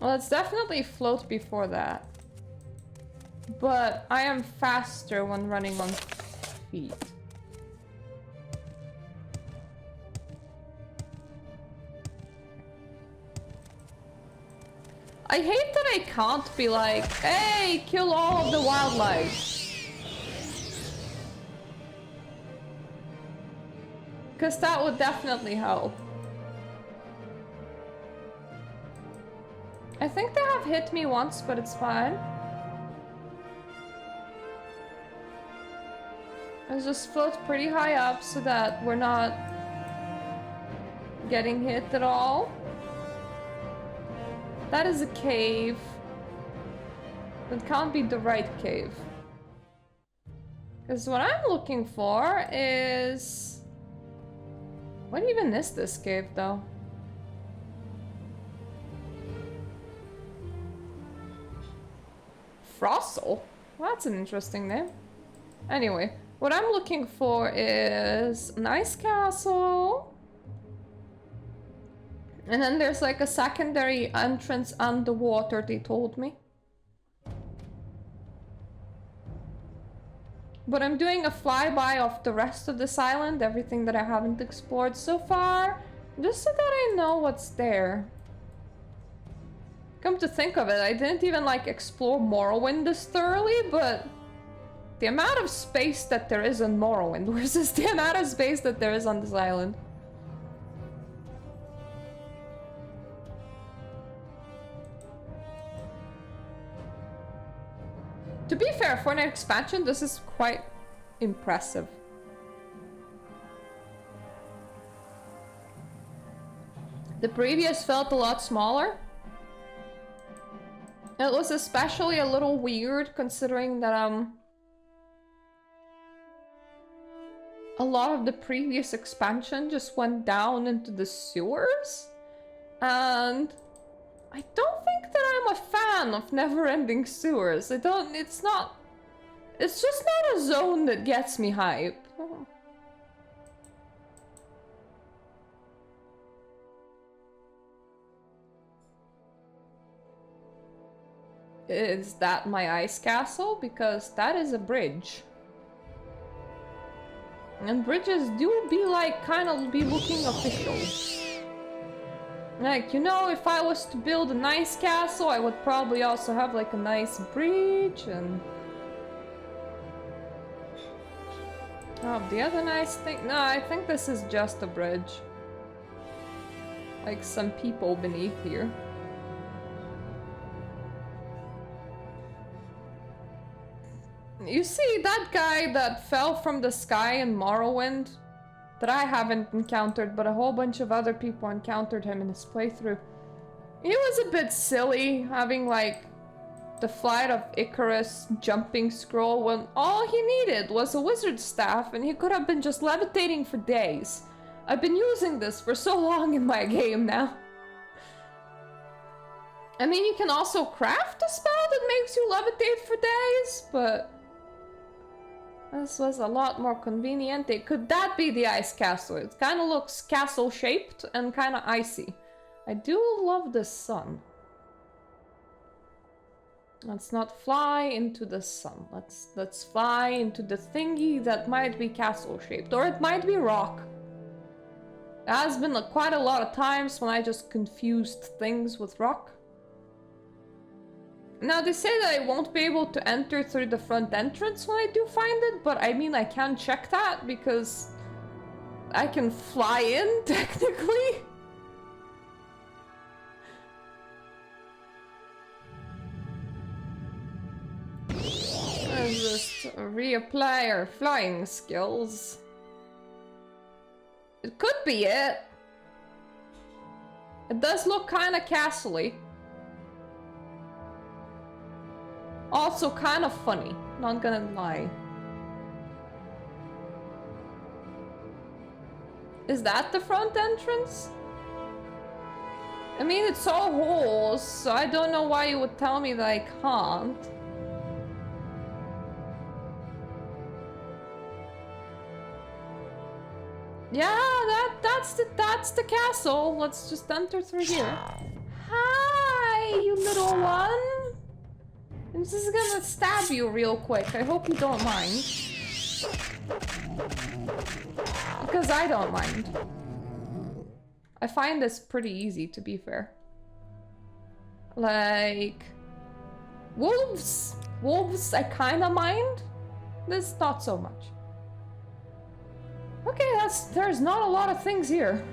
Well, it's definitely float before that. But I am faster when running on feet. I hate that I can't be like, hey, kill all of the wildlife. Because that would definitely help. I think they have hit me once, but it's fine. Let's just float pretty high up so that we're not getting hit at all. That is a cave. That can't be the right cave. Because what I'm looking for is... What even is this cave, though? Frostle? Well, that's an interesting name. Anyway, what I'm looking for is an ice castle. And then there's like a secondary entrance underwater, they told me. But I'm doing a flyby of the rest of this island, everything that I haven't explored so far, just so that I know what's there. Come to think of it, I didn't even like explore Morrowind this thoroughly, but the amount of space that there is in Morrowind versus the amount of space that there is on this island. To be fair, for an expansion, this is quite impressive. The previous felt a lot smaller. It was especially a little weird considering that a lot of the previous expansion just went down into the sewers. And I don't think that I'm a fan of never-ending sewers. It's just not a zone that gets me hype. Is that my ice castle? Because that is a bridge. And bridges do be like, kind of be looking official. Like, you know, if I was to build a nice castle, I would probably also have like a nice bridge and... Oh, the other nice thing... No, I think this is just a bridge. Like some people beneath here. You see, that guy that fell from the sky in Morrowind, that I haven't encountered, but a whole bunch of other people encountered him in his playthrough. He was a bit silly, having like the Flight of Icarus jumping scroll when all he needed was a wizard's staff and he could have been just levitating for days. I've been using this for so long in my game now. I mean, you can also craft a spell that makes you levitate for days, but this was a lot more convenient. Could that be the ice castle? It kind of looks castle-shaped and kind of icy. I do love the sun. Let's not fly into the sun. Let's fly into the thingy that might be castle-shaped, or it might be rock. There has been quite a lot of times when I just confused things with rock. Now they say that I won't be able to enter through the front entrance when I do find it, but I mean I can check that because I can fly in technically. Let's just reapply our flying skills. It could be it. It does look kind of castle-y. Also kind of funny, not gonna lie. Is that the front entrance? I mean, it's all holes, so I don't know why you would tell me that I can't. Yeah, that's the castle. Let's just enter through here. Hi, you little one. I'm just gonna stab you real quick. I hope you don't mind. Because I don't mind. I find this pretty easy, to be fair. Like... wolves? Wolves, I kinda mind. This, not so much. Okay, there's not a lot of things here.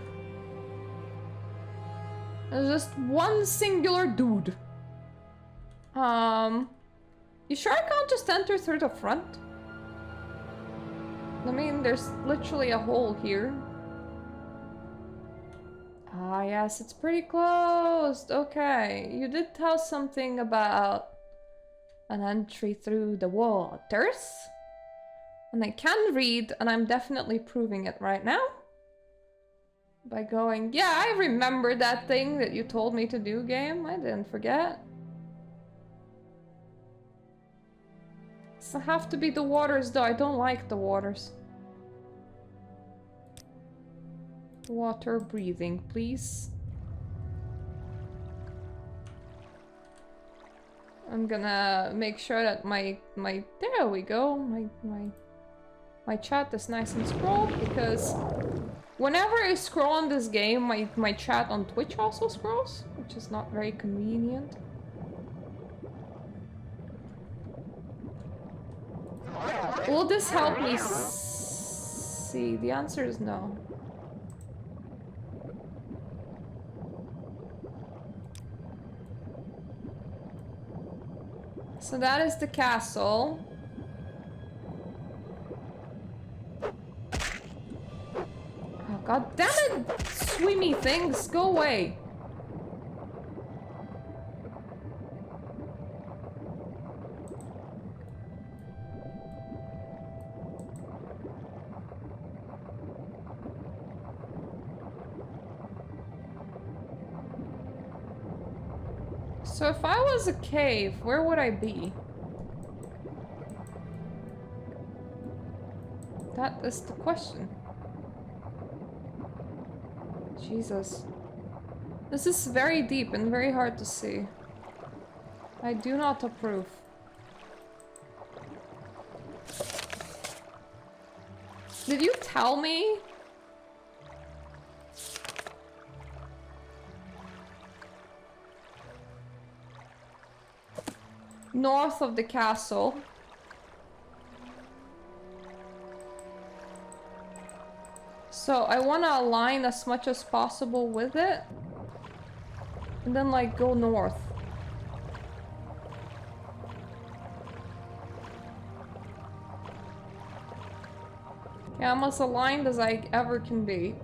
There's just one singular dude. You sure I can't just enter through the front? I mean, there's literally a hole here. Ah, yes, it's pretty closed. Okay, you did tell something about an entry through the waters. And I can read, and I'm definitely proving it right now. By going, yeah, I remember that thing that you told me to do, game. I didn't forget. Doesn't have to be the waters, though. I don't like the waters. Water breathing, please. I'm gonna make sure that my there we go. My chat is nice and scrolled, because whenever I scroll on this game, my chat on Twitch also scrolls, which is not very convenient. Will this help me see? The answer is no. So that is the castle. Oh, god damn it! Swimmy things, go away! So if I was a cave, where would I be? That is the question. Jesus. This is very deep and very hard to see. I do not approve. Did you tell me? North of the castle. So I want to align as much as possible with it. And then like go north. Yeah, I'm as aligned as I ever can be.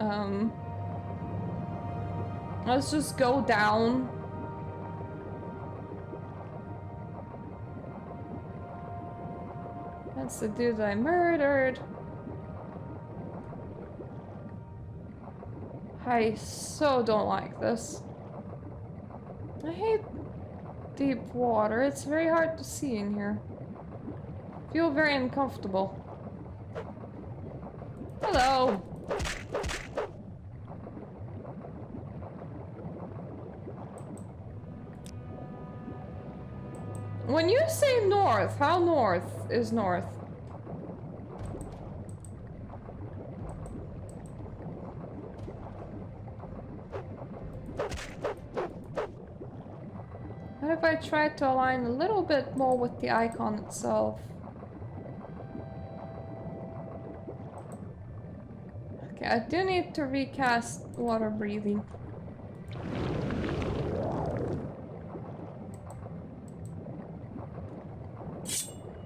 Let's just go down. That's the dude I murdered. I so don't like this. I hate deep water. It's very hard to see in here. I feel very uncomfortable. Hello. When you say north, how north is north? What if I try to align a little bit more with the icon itself? Okay, I do need to recast water breathing.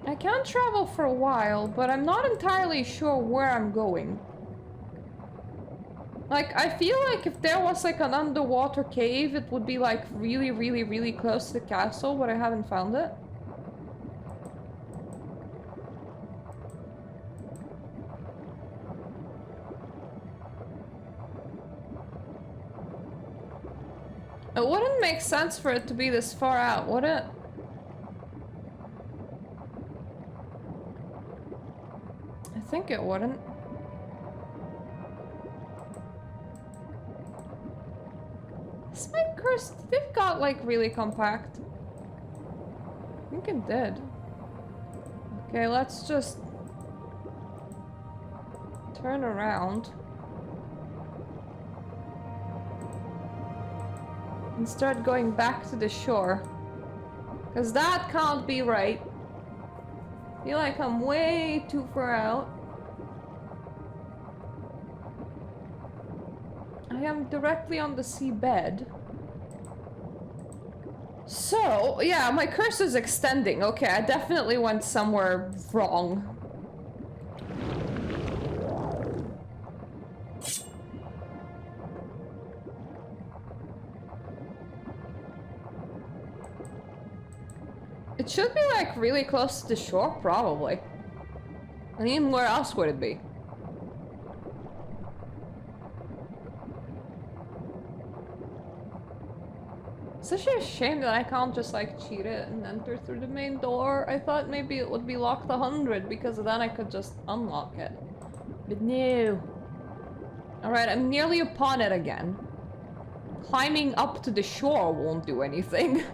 I can travel for a while, but I'm not entirely sure where I'm going. Like, I feel like if there was like an underwater cave, it would be like really, really, really close to the castle, but I haven't found it. It wouldn't make sense for it to be this far out, would it? I think it wouldn't. Is my curse? Did it got like really compact? I think it did. Okay, let's just turn around and start going back to the shore. Because that can't be right. I feel like I'm way too far out. I am directly on the seabed. So, yeah, my curse is extending. Okay, I definitely went somewhere wrong. It should be like really close to the shore, probably. I mean, where else would it be? It's such a shame that I can't just like cheat it and enter through the main door. I thought maybe it would be locked 100 because then I could just unlock it. But no. Alright, I'm nearly upon it again. Climbing up to the shore won't do anything.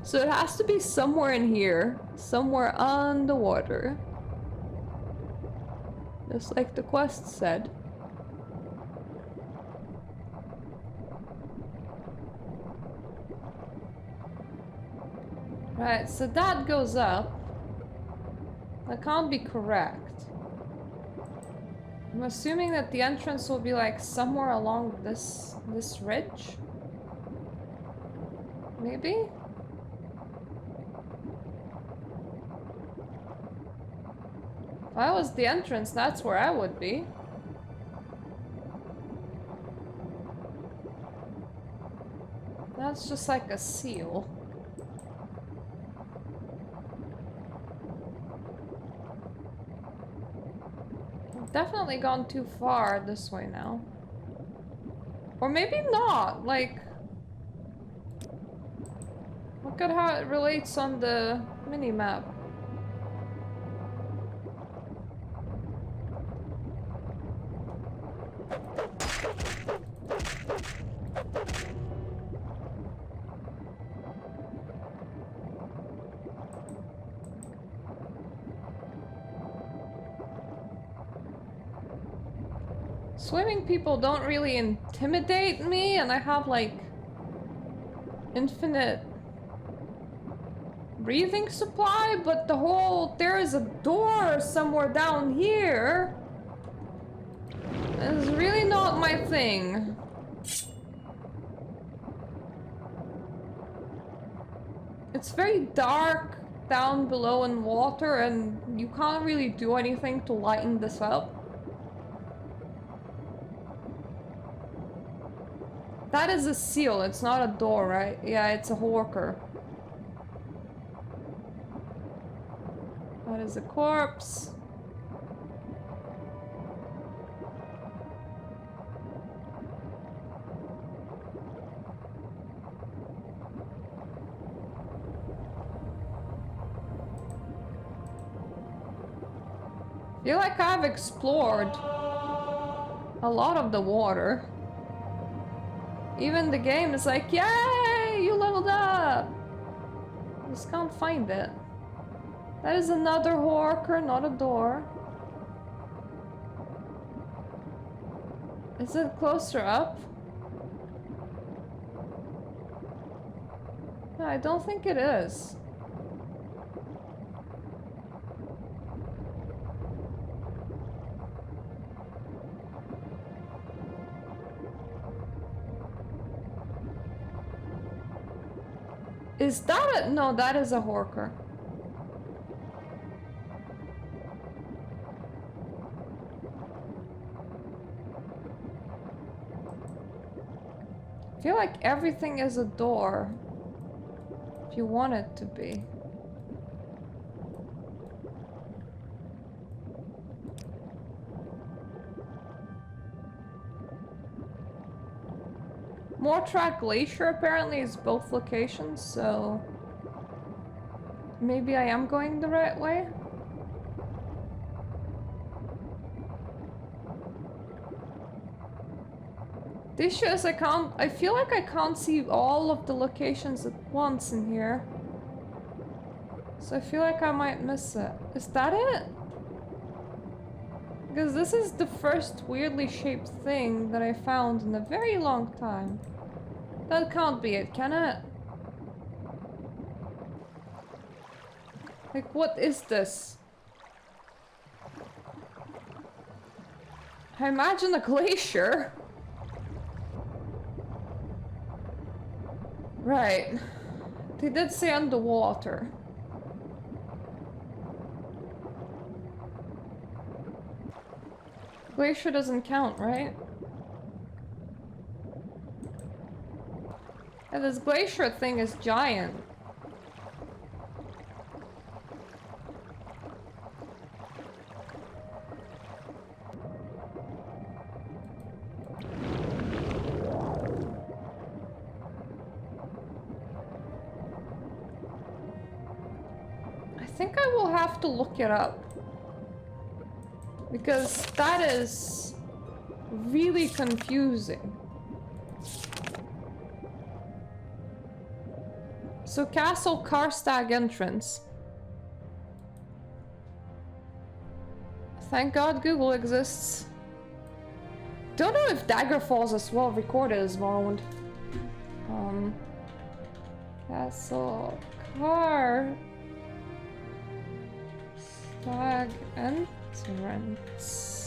So it has to be somewhere in here. Somewhere on the water. Just like the quest said. Right, so that goes up. That can't be correct. I'm assuming that the entrance will be like somewhere along this ridge. Maybe? If I was the entrance, that's where I would be. That's just like a seal. I've definitely gone too far this way now. Or maybe not, like... Look at how it relates on the mini-map. Swimming people don't really intimidate me, and I have like infinite breathing supply, but the whole there is a door somewhere down here is really not my thing. It's very dark down below in water, and you can't really do anything to lighten this up. That is a seal, it's not a door, right? Yeah, it's a horker. That is a corpse. I feel like I've explored a lot of the water. Even the game is like, yay, you leveled up! Just can't find it. That is another horker, not a door. Is it closer up? No, I don't think it is. Is that a... No, that is a horker. I feel like everything is a door. If you want it to be. Mortrack Glacier apparently is both locations, so maybe I am going the right way. The issue is I feel like I can't see all of the locations at once in here. So I feel like I might miss it. Is that it? Because this is the first weirdly shaped thing that I found in a very long time. That can't be it, can it? Like, what is this? I imagine a glacier. Right. They did say underwater. Glacier doesn't count, right? Yeah, this glacier thing is giant. I think I will have to look it up. Because that is really confusing. So Castle Karstag entrance. Thank God Google exists. Don't know if Daggerfall's as well recorded as Morrowind. Castle Karstag entrance.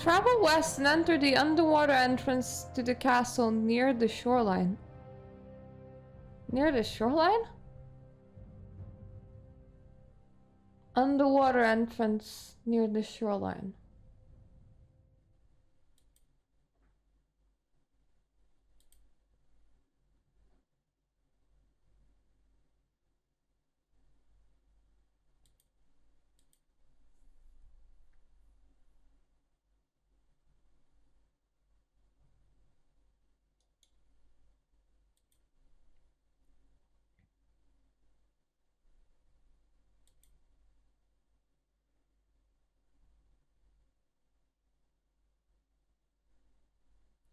Travel west and enter the underwater entrance to the castle near the shoreline. Near the shoreline? Underwater entrance near the shoreline.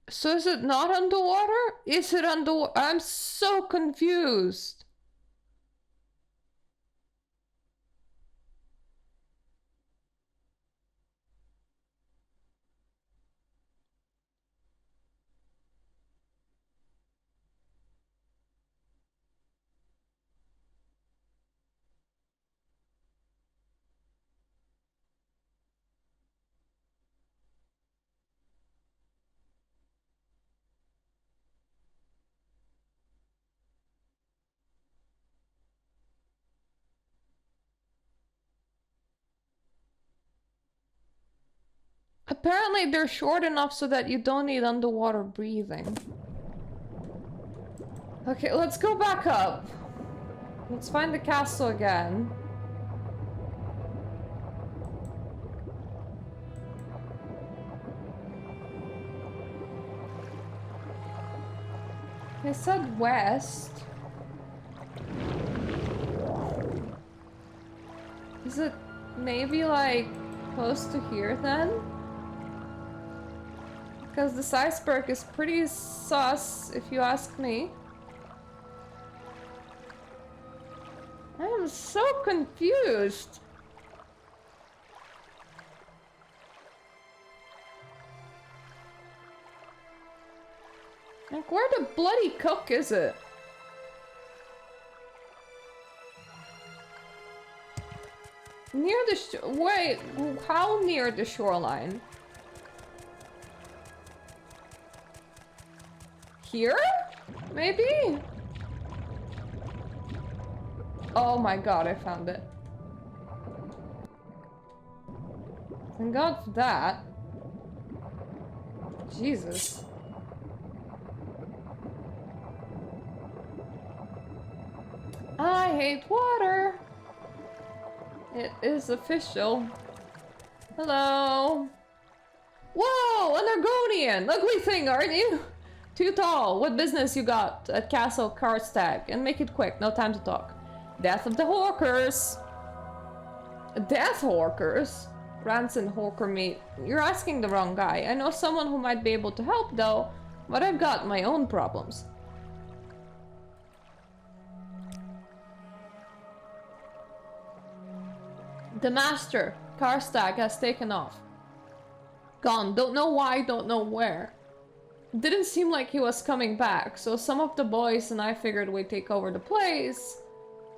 So is it not underwater? Is it underwater? I'm so confused. Apparently they're short enough so that you don't need underwater breathing. Okay, let's go back up. Let's find the castle again. I said west. Is it maybe like close to here then? Because this iceberg is pretty sus, if you ask me. I am so confused. Like, where the bloody cook is it? Near the wait, how near the shoreline? Here? Maybe? Oh my god, I found it. Thank god for that. Jesus. I hate water. It is official. Hello. Whoa, an Argonian! Ugly thing, aren't you? Too tall. What business you got at Castle Karstag? And make it quick, no time to talk. Death of the Hawkers. Death Hawkers? Rancid Hawker meat. You're asking the wrong guy. I know someone who might be able to help though, but I've got my own problems. The master, Karstag, has taken off. Gone. Don't know why, don't know where. Didn't seem like he was coming back, so some of the boys and I figured we'd take over the place.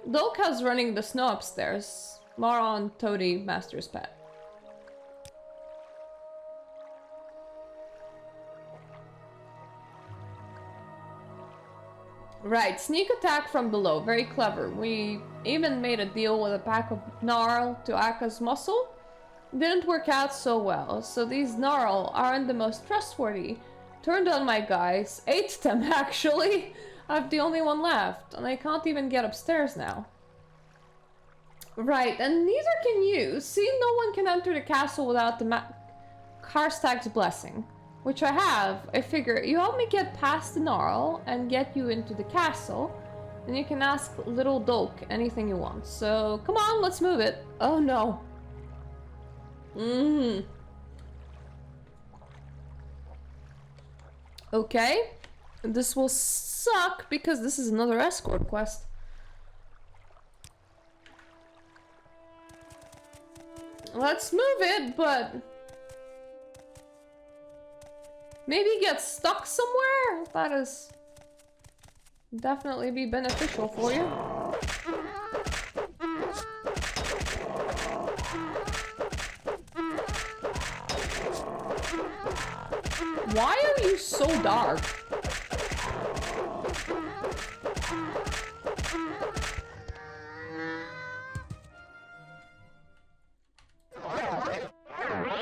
Dolka's running the snow upstairs. More on Toady, master's pet. Right, sneak attack from below. Very clever. We even made a deal with a pack of Gnarl to act as muscle. Didn't work out so well, so these Gnarl aren't the most trustworthy. Turned on my guys. Ate them, actually. I'm the only one left, and I can't even get upstairs now. Right, and neither can you. See, no one can enter the castle without the Karstag's blessing. Which I have. I figure you help me get past the Gnarl and get you into the castle. And you can ask little Dolk anything you want. So, come on, let's move it. Oh no. Okay. This will suck because this is another escort quest. Let's move it, but maybe get stuck somewhere? That is definitely be beneficial for you. Why are you so dark?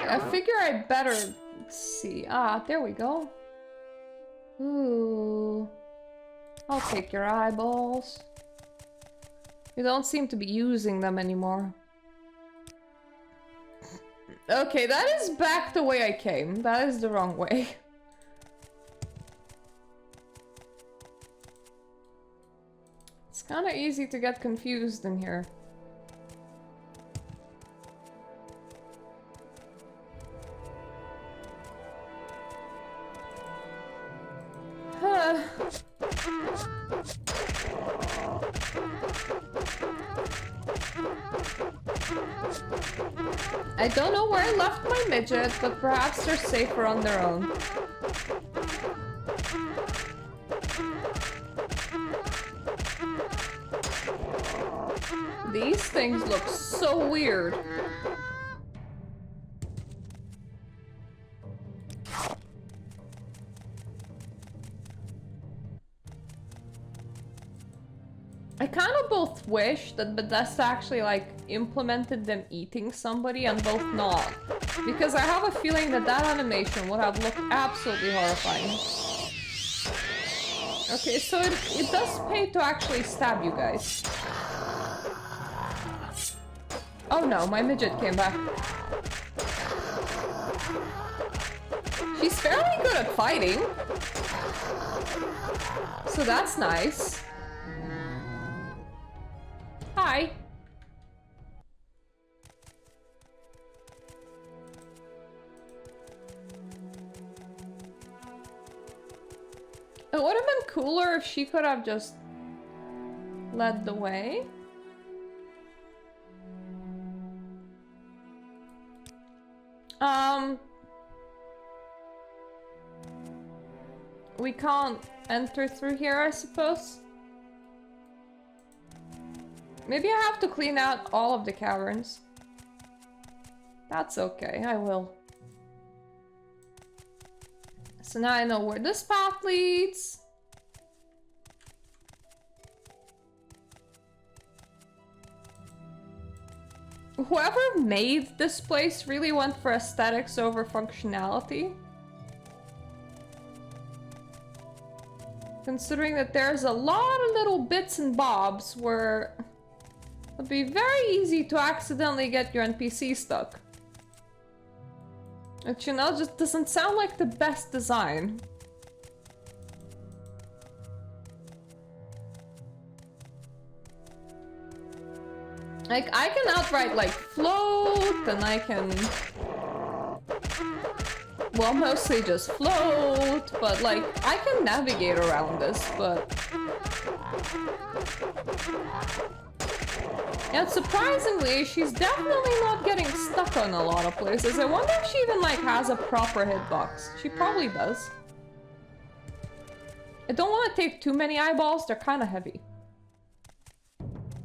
I figure I better see. Ah, there we go. Ooh. I'll take your eyeballs. You don't seem to be using them anymore. Okay, that is back the way I came. That is the wrong way. It's kind of easy to get confused in here. Huh. I don't know where I left my midget, but perhaps they're safer on their own. These things look so weird. I kind of both wish that Bethesda actually like implemented them eating somebody and both not. Because I have a feeling that that animation would have looked absolutely horrifying. Okay, so it does pay to actually stab you guys. Oh no, my midget came back. She's fairly good at fighting. So that's nice. Hi. It would have been cooler if she could have just led the way. We can't enter through here, I suppose. Maybe I have to clean out all of the caverns. That's okay, I will. So now I know where this path leads. Whoever made this place really went for aesthetics over functionality. Considering that there's a lot of little bits and bobs where it would be very easy to accidentally get your NPC stuck. Which, you know, just doesn't sound like the best design. Like, I can outright, like, float, and I can... Well, mostly just float, but, like, I can navigate around this, but... And surprisingly, she's definitely not getting stuck on a lot of places. I wonder if she even, like, has a proper hitbox. She probably does. I don't want to take too many eyeballs, they're kind of heavy.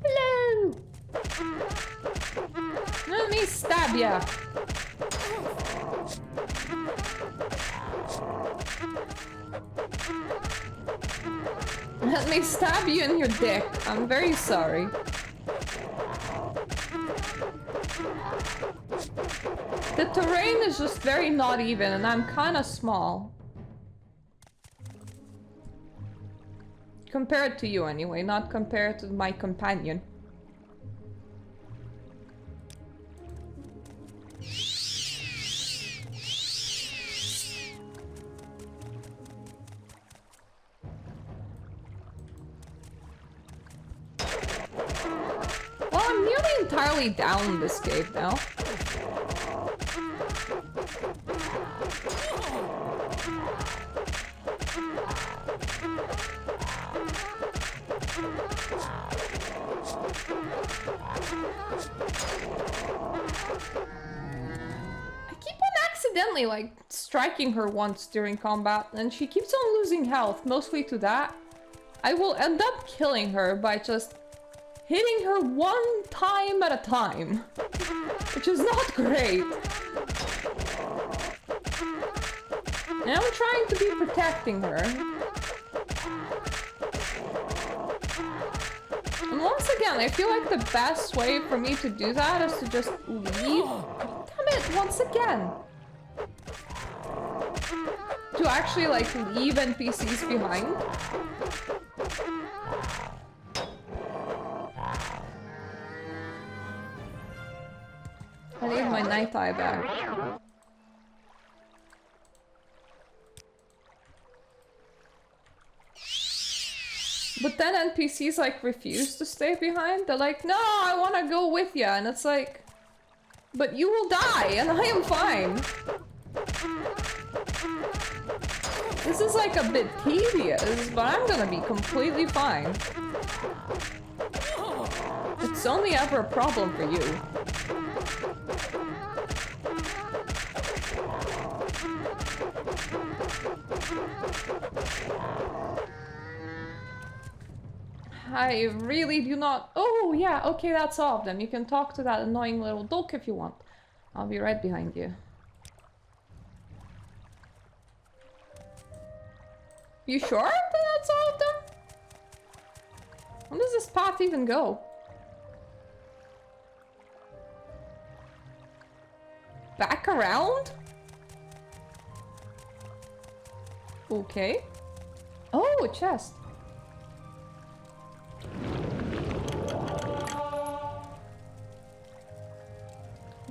Hello! Let me stab ya! Let me stab you in your dick. I'm very sorry. The terrain is just very not even, and I'm kind of small. Compared to you anyway, not compared to my companion. Well, I'm nearly entirely down this cave now. Accidentally, like, striking her once during combat, and she keeps on losing health, mostly to that. I will end up killing her by just hitting her one time at a time, which is not great. And I'm trying to be protecting her. And once again, I feel like the best way for me to do that is to just leave. Damn it, once again. To actually, like, leave NPCs behind. I need my night eye back. But then NPCs, like, refuse to stay behind. They're like, no, I want to go with you. And it's like, but you will die, and I am fine. This is like a bit tedious, but I'm gonna be completely fine. It's only ever a problem for you. I really do not... Oh, yeah, okay, that's all of them. You can talk to that annoying little dog if you want. I'll be right behind you. You sure that that's all of them? Where does this path even go? Back around? Okay. Oh, a chest.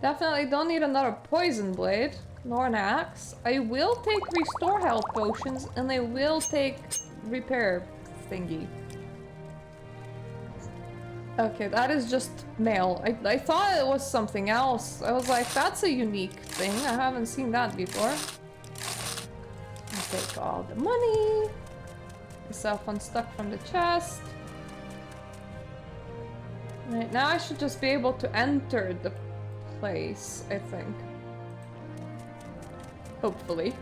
Definitely don't need another poison blade, nor an axe. I will take restore health potions, and I will take repair thingy. Okay, that is just mail. I thought it was something else. I was like, that's a unique thing. I haven't seen that before. I'll take all the money. Myself unstuck from the chest. Right, now I should just be able to enter the place, I think. Hopefully.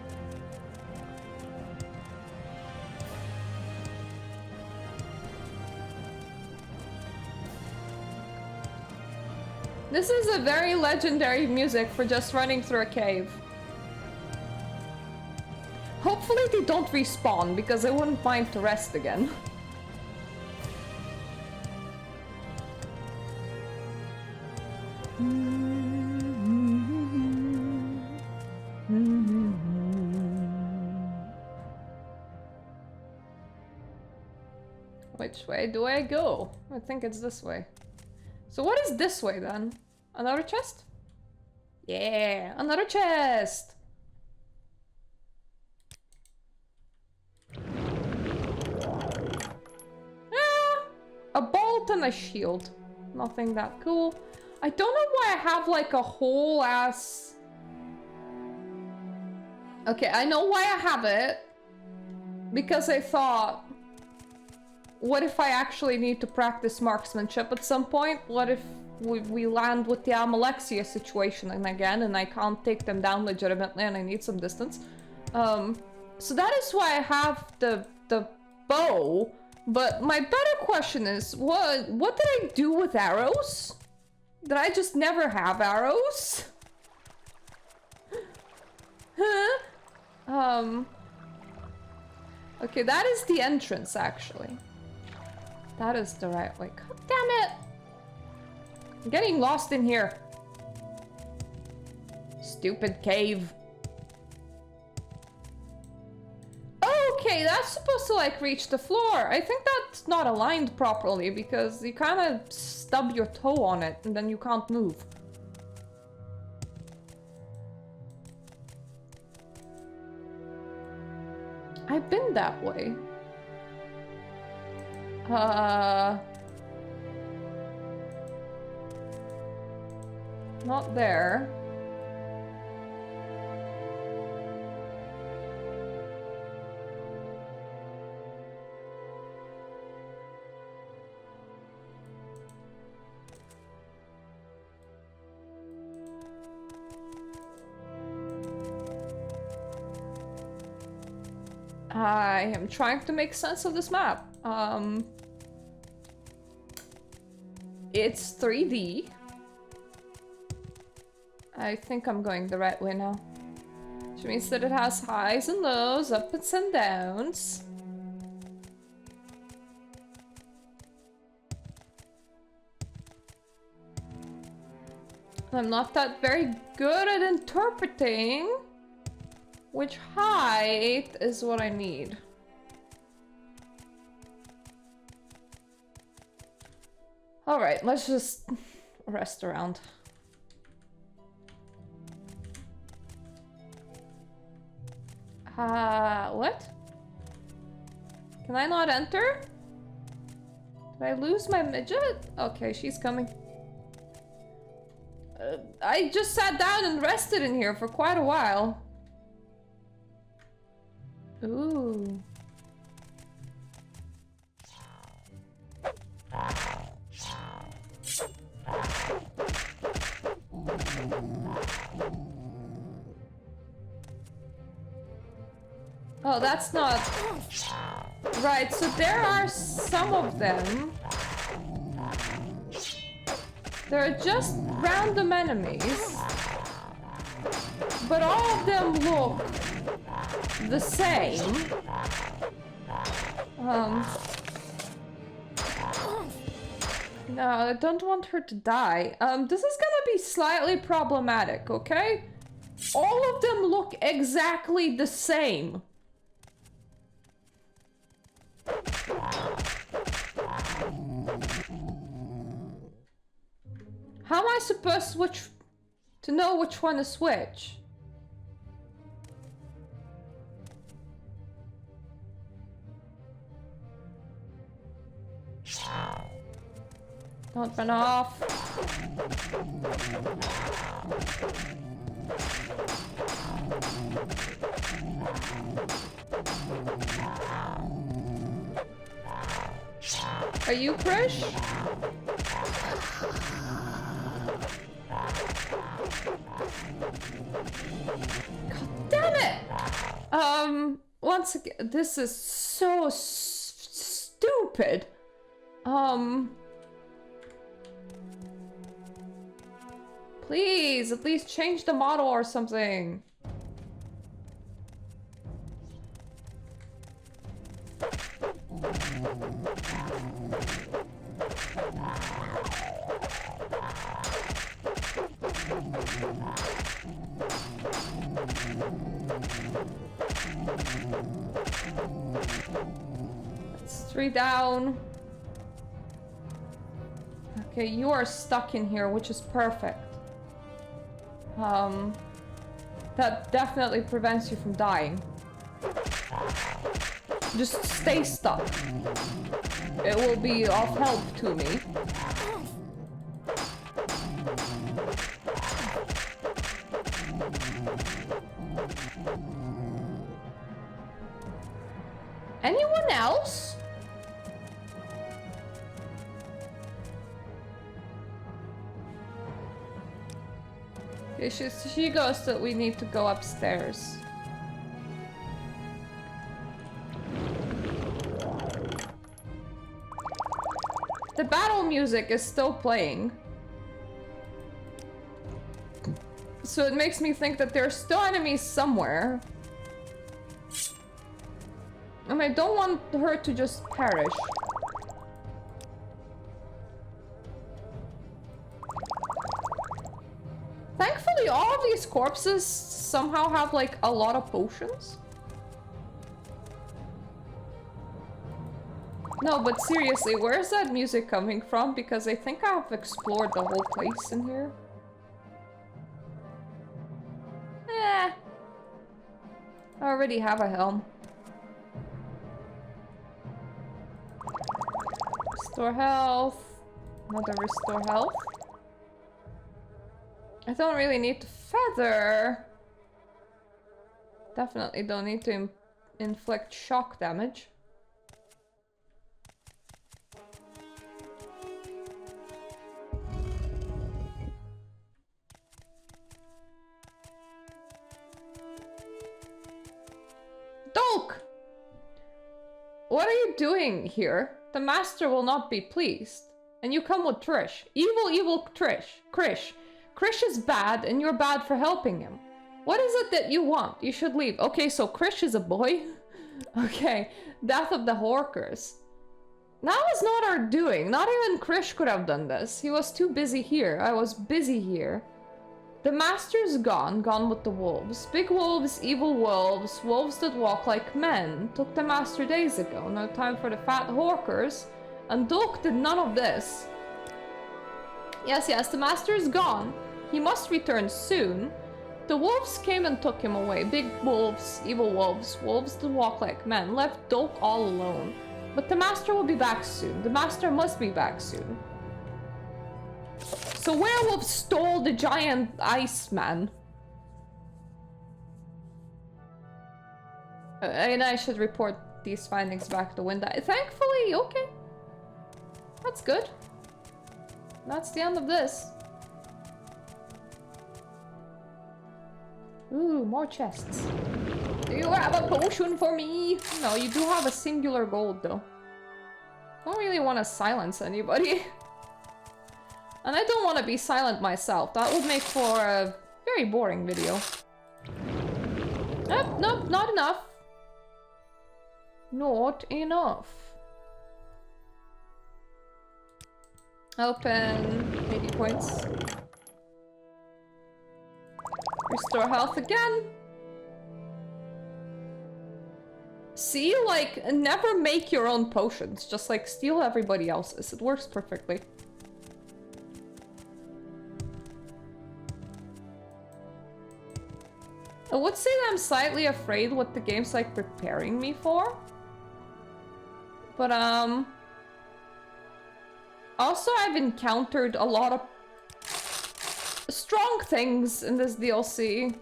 This is a very legendary music for just running through a cave. Hopefully they don't respawn, because I wouldn't mind to rest again. Which way do I go? I think it's this way. So what is this way then? Another chest? Yeah, another chest! A bolt and a shield. Nothing that cool. I don't know why I have like a whole ass... Okay, I know why I have it. Because I thought... What if I actually need to practice marksmanship at some point? What if we land with the Amalexia situation again and I can't take them down legitimately and I need some distance? So that is why I have the bow. But my better question is, what did I do with arrows? Did I just never have arrows? Huh? Okay, that is the entrance, actually. That is the right way. God damn it! I'm getting lost in here. Stupid cave. Okay, that's supposed to like reach the floor. I think that's not aligned properly because you kind of stub your toe on it and then you can't move. I've been that way. Not there. I am trying to make sense of this map. It's 3D. I think I'm going the right way now. Which means that it has highs and lows, ups and downs. I'm not that very good at interpreting which height is what I need. Alright, let's just rest around. What? Can I not enter? Did I lose my midget? Okay, she's coming. I just sat down and rested in here for quite a while. Ooh. Oh, that's not... Right, so there are some of them. They're just random enemies. But all of them look the same. No, I don't want her to die. This is gonna be slightly problematic, okay? All of them look exactly the same. How am I supposed to know which one is which? Don't run off. Are you Krish? God damn it! Once again, this is so stupid. Please, at least change the model or something. That's 3 down. Okay, you are stuck in here, which is perfect. That definitely prevents you from dying. Just stay stuck. It will be of help to me. Anyone else? She goes that we need to go upstairs. The battle music is still playing. So it makes me think that there's still enemies somewhere. And I don't want her to just perish. Thankfully, all of these corpses somehow have like a lot of potions. No, but seriously, where is that music coming from? Because I think I have explored the whole place in here. I already have a helm. Restore health. Another restore health. I don't really need to feather. Definitely don't need to inflict shock damage. Dolk! What are you doing here? The master will not be pleased. And you come with Trish. Evil, evil Trish. Krish. Krish is bad and you're bad for helping him. What is it that you want? You should leave. Okay, so Krish is a boy? Okay. Death of the Horkers. That was not our doing. Not even Krish could have done this. He was too busy here. I was busy here. The master's gone with the wolves. Big wolves, evil wolves, wolves that walk like men. Took the master days ago. No time for the fat Horkers. And Dolk did none of this. Yes, the master is gone. He must return soon. The wolves came and took him away. Big wolves, evil wolves, wolves that walk like men. Left Dolk all alone. But the master will be back soon. The master must be back soon. So werewolves stole the giant ice man. And I should report these findings back to Winda. Thankfully, okay. That's good. That's the end of this. Ooh, more chests. Do you have a potion for me? No, you do have a singular gold though. I don't really want to silence anybody. And I don't want to be silent myself. That would make for a very boring video. Nope, not enough. Not enough. Open 80 points. Restore health again. See, like, never make your own potions. Just, like, steal everybody else's. It works perfectly. I would say that I'm slightly afraid what the game's, like, preparing me for. But, also, I've encountered a lot of strong things in this DLC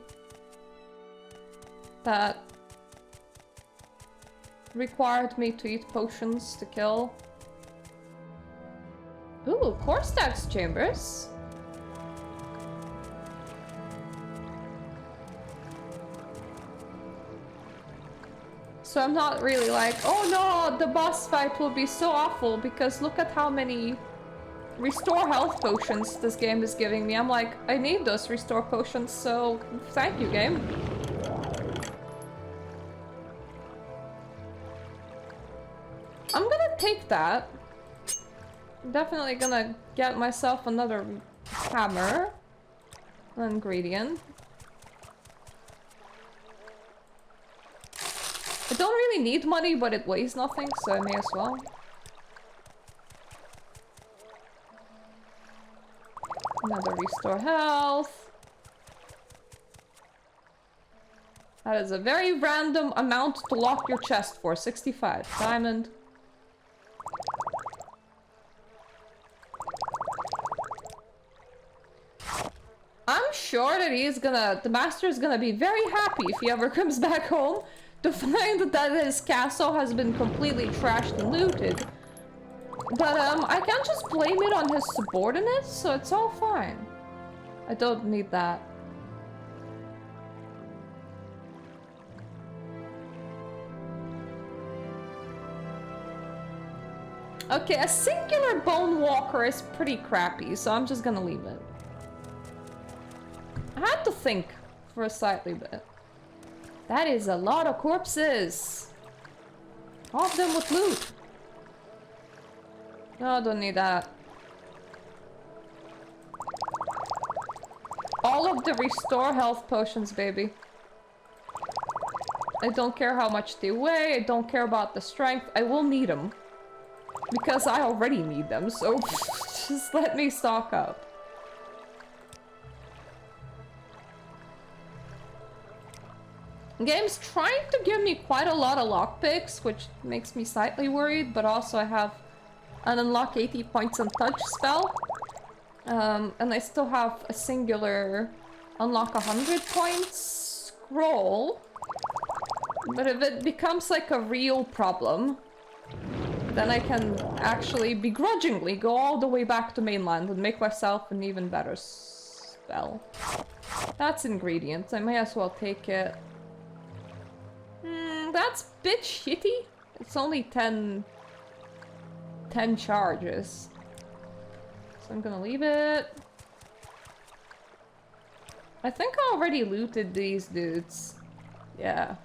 that required me to eat potions to kill. Ooh, core stacks chambers. So I'm not really like, oh no, the boss fight will be so awful because look at how many restore health potions this game is giving me. I'm like, I need those restore potions, so thank you, game. I'm gonna take that. I'm definitely gonna get myself another hammer. An ingredient. I don't really need money, but it weighs nothing, so I may as well. Another restore health. That is a very random amount to lock your chest for. 65. Diamond. I'm sure that the master is gonna be very happy if he ever comes back home to find that his castle has been completely trashed and looted. But I can't just blame it on his subordinates, so it's all fine. I don't need that. Okay, a singular bone walker is pretty crappy, so I'm just gonna leave it. I had to think for a slightly bit. That is a lot of corpses. All of them with loot. No, don't need that. All of the restore health potions, baby. I don't care how much they weigh, I don't care about the strength, I will need them. Because I already need them, so just let me stock up. The game's trying to give me quite a lot of lockpicks, which makes me slightly worried, but also I have an unlock 80 points on touch spell. And I still have a singular unlock 100 points scroll. But if it becomes like a real problem, then I can actually begrudgingly go all the way back to mainland and make myself an even better spell. That's ingredients, I may as well take it. That's a bit shitty. It's only 10 charges. So I'm gonna leave it. I think I already looted these dudes. Yeah.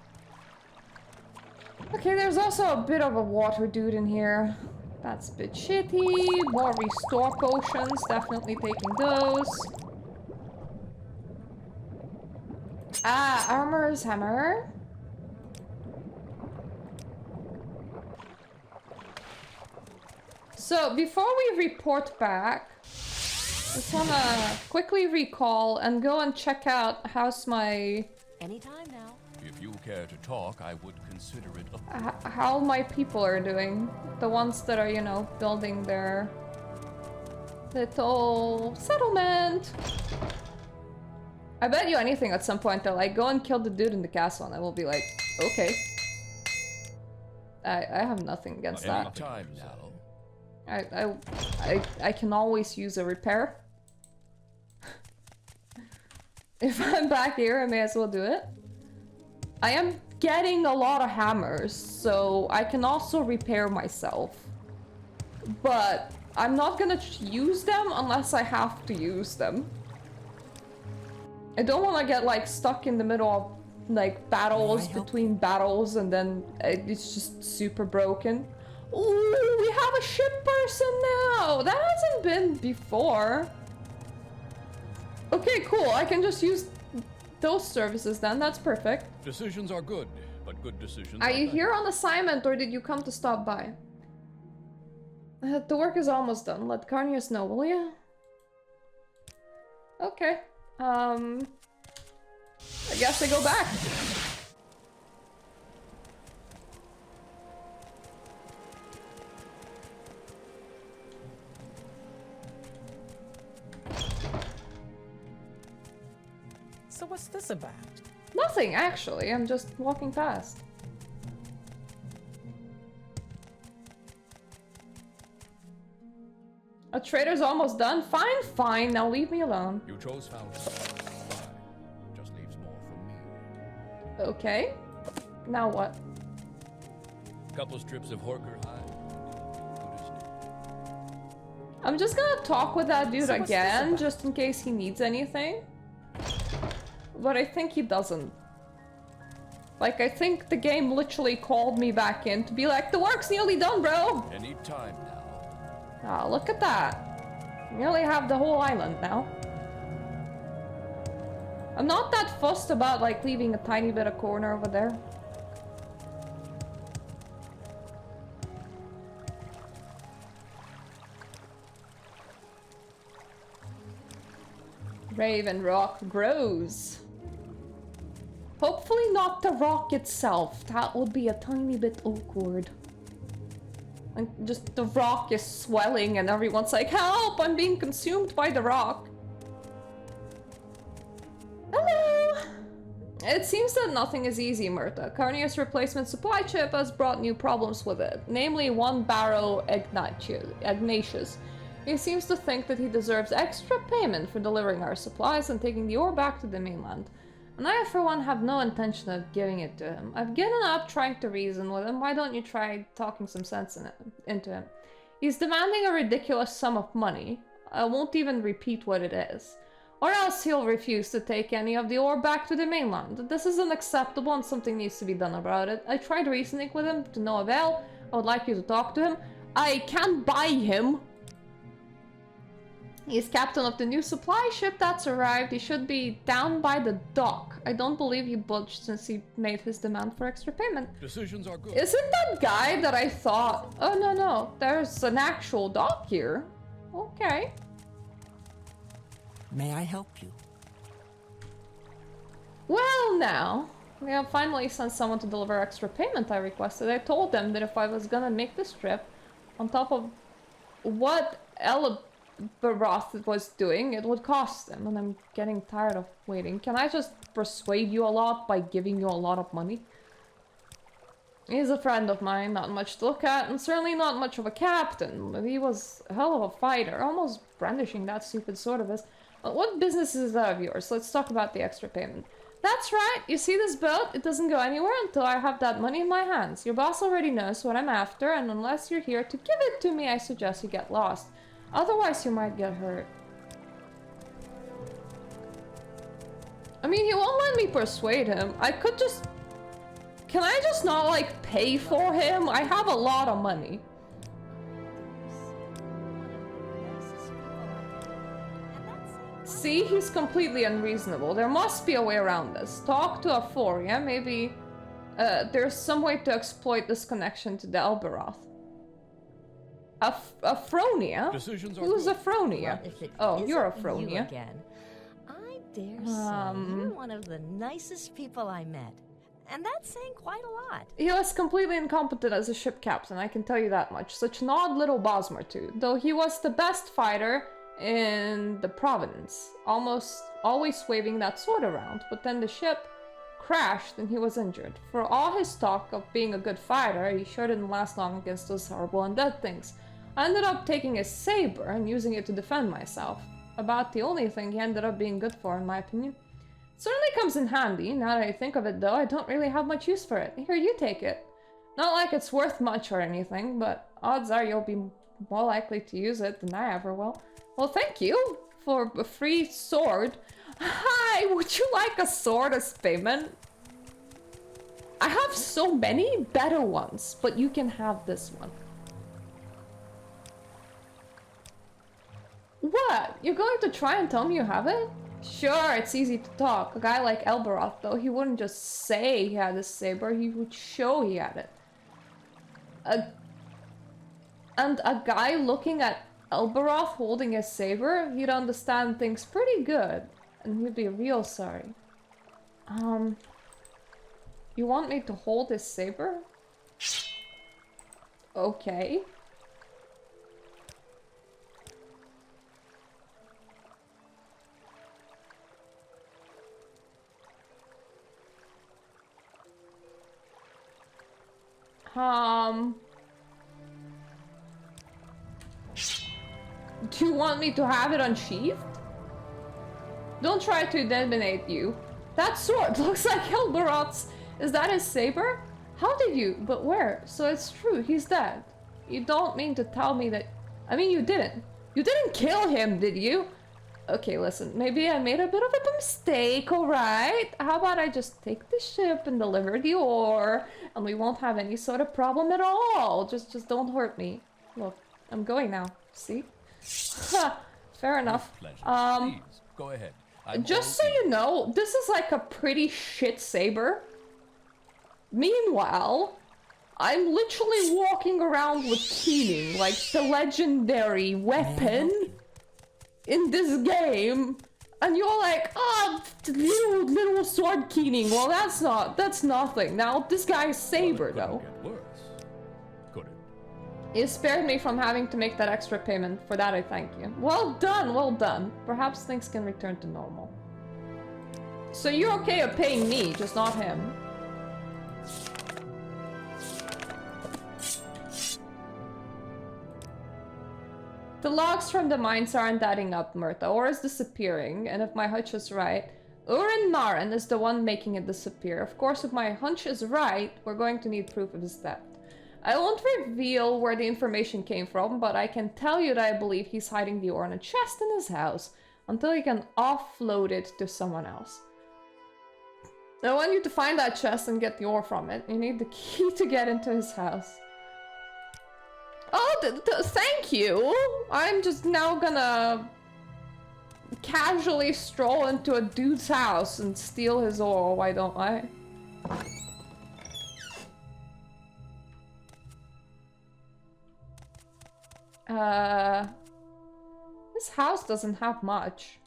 Okay, there's also a bit of a water dude in here. That's a bit shitty. More restore potions, definitely taking those. Ah, armor's hammer. So, before we report back, I just wanna quickly recall and go and check out how's my... Anytime now. If you care to talk, I would consider it a... how my people are doing. The ones that are, you know, building their little settlement. I bet you anything at some point they'll like, go and kill the dude in the castle, and I will be like, okay. I have nothing against that. Any time now. I can always use a repair. If I'm back here, I may as well do it. I am getting a lot of hammers, so I can also repair myself. But I'm not gonna use them unless I have to use them. I don't want to get like stuck in the middle of like battles between battles and then it's just super broken. Ooh, we have a ship person now! That hasn't been before. Okay, cool. I can just use those services then, that's perfect. Decisions are good, but good decisions Are you better. here on assignment or did you come to stop by? The work is almost done. Let Carnius know, will you? Okay. I guess I go back. So what's this about? Nothing, actually. I'm just walking past. A trader's almost done? Fine, fine. Now leave me alone. You chose Fountain. Fine. Just leaves more for me. Okay. Now what? Couple strips of Horker hide. Good as new. I'm just gonna talk with that dude So what's this again, about? just in case he needs anything. But I think he doesn't. Like, I think the game literally called me back in to be like, the work's nearly done, bro! Any time now. Ah, look at that. Nearly have the whole island now. I'm not that fussed about, like, leaving a tiny bit of corner over there. Raven rock grows. Hopefully not the rock itself. That would be a tiny bit awkward. And just the rock is swelling and everyone's like, help! I'm being consumed by the rock. Hello! It seems that nothing is easy, Myrta. Carnius' replacement supply chip has brought new problems with it, namely one Barrow Ignatius. He seems to think that he deserves extra payment for delivering our supplies and taking the ore back to the mainland. And I, for one, have no intention of giving it to him. I've given up trying to reason with him. Why don't you try talking some sense into him? He's demanding a ridiculous sum of money. I won't even repeat what it is. Or else he'll refuse to take any of the ore back to the mainland. This is unacceptable and something needs to be done about it. I tried reasoning with him to no avail. I would like you to talk to him. I can't buy him. He's captain of the new supply ship that's arrived. He should be down by the dock. I don't believe he budged since he made his demand for extra payment. Decisions are good. Is it that guy that I thought? Oh, no, no. There's an actual dock here. Okay. May I help you? Well, now. We have finally sent someone to deliver extra payment I requested. I told them that if I was gonna make this trip, on top of what Baroth was doing, it would cost them, and I'm getting tired of waiting. Can I just persuade you a lot by giving you a lot of money? He's a friend of mine, not much to look at, and certainly not much of a captain, but he was a hell of a fighter, almost brandishing that stupid sword of his. But what business is that of yours? Let's talk about the extra payment. That's right, you see this boat? It doesn't go anywhere until I have that money in my hands. Your boss already knows what I'm after, and unless you're here to give it to me, I suggest you get lost. Otherwise, you might get hurt. I mean, he won't let me persuade him. I could just... Can I just not, like, pay for him? I have a lot of money. See, he's completely unreasonable. There must be a way around this. Talk to Aphoria. Maybe there's some way to exploit this connection to the Elberoth. Aphronia? Decisions are Who's good. Aphronia? Well, if it Oh, you're isn't you Aphronia. again, I dare say you're one of the nicest people I met. And that's saying quite a lot. He was completely incompetent as a ship captain, I can tell you that much. Such an odd little Bosmer too. Though he was the best fighter in the province, almost always waving that sword around, but then the ship crashed and he was injured. For all his talk of being a good fighter, he sure didn't last long against those horrible undead things. I ended up taking his saber and using it to defend myself. About the only thing he ended up being good for, in my opinion. Certainly comes in handy. Now that I think of it though, I don't really have much use for it. Here, you take it. Not like it's worth much or anything, but odds are you'll be more likely to use it than I ever will. Well, thank you for a free sword. Hi, would you like a sword as payment? I have so many better ones, but you can have this one. What? You're going to try and tell me you have it? Sure, it's easy to talk. A guy like Elberoth, though, he wouldn't just say he had a saber, he would show he had it. And a guy looking at Elberoth holding his saber, he'd understand things pretty good. And he'd be real sorry. You want me to hold his saber? Okay. Do you want me to have it unsheathed? Don't try to eliminate you. That sword looks like Elberoth's. Is that his saber? How did you? But where? So it's true, he's dead. You don't mean to tell me that... I mean, you didn't. You didn't kill him, did you? Okay, listen, maybe I made a bit of a mistake, alright? How about I just take the ship and deliver the ore, and we won't have any sort of problem at all. Just don't hurt me. Look, I'm going now. See? Fair enough. Please, go ahead. Just so you know, this is like a pretty shit saber. Meanwhile, I'm literally walking around with Keening, like the legendary weapon in this game, and you're like, oh, little sword Keening. Well, that's nothing. Now this guy's saber, though. You spared me from having to make that extra payment. For that, I thank you. Well done, well done. Perhaps things can return to normal. So you're okay at paying me, just not him. The logs from the mines aren't adding up, Myrtha, or is disappearing, and if my hunch is right, Urin Maren is the one making it disappear. Of course, if my hunch is right, we're going to need proof of his theft. I won't reveal where the information came from, but I can tell you that I believe he's hiding the ore in a chest in his house until he can offload it to someone else. I want you to find that chest and get the ore from it. You need the key to get into his house. Oh, thank you! I'm just now gonna casually stroll into a dude's house and steal his ore, why don't I? This house doesn't have much.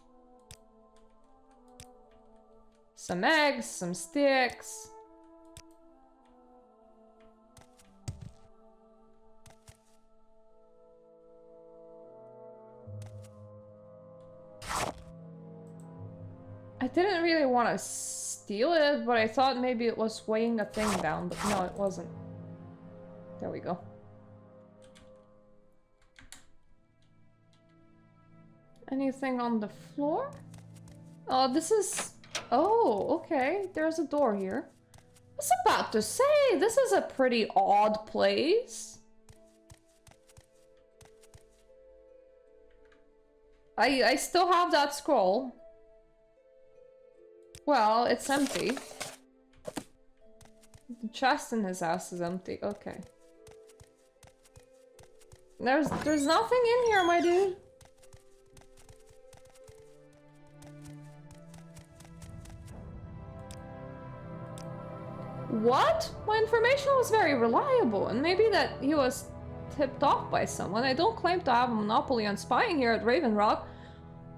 Some eggs, some sticks. I didn't really want to steal it, but I thought maybe it was weighing a thing down, but no, it wasn't. There we go. Anything on the floor? Oh, this is... Oh, okay. There's a door here. I was about to say, this is a pretty odd place. I still have that scroll. Well, it's empty. The chest in his house is empty. Okay. There's nothing in here, my dude. What? My information was very reliable, and maybe that he was tipped off by someone. I don't claim to have a monopoly on spying here at Raven Rock.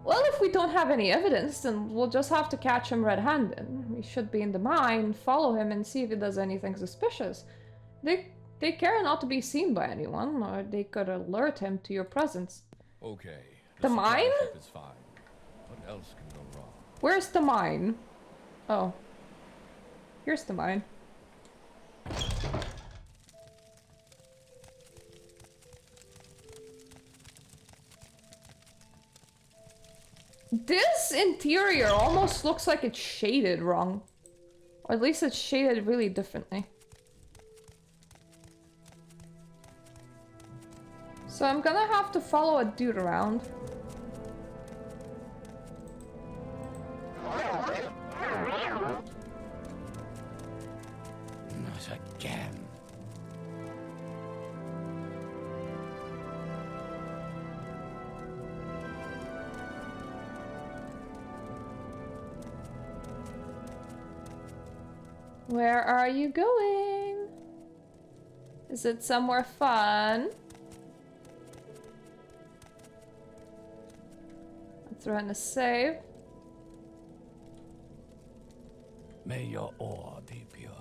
Well, if we don't have any evidence, then we'll just have to catch him red-handed. We should be in the mine, follow him, and see if he does anything suspicious. They care not to be seen by anyone, or they could alert him to your presence. Okay. The mine? Is fine. What else can go wrong? Where's the mine? Oh. Here's the mine. This interior almost looks like it's shaded wrong. Or at least it's shaded really differently. So I'm gonna have to follow a dude around. Not again. Where are you going? Is it somewhere fun? I'll throw in a save. May your ore be pure.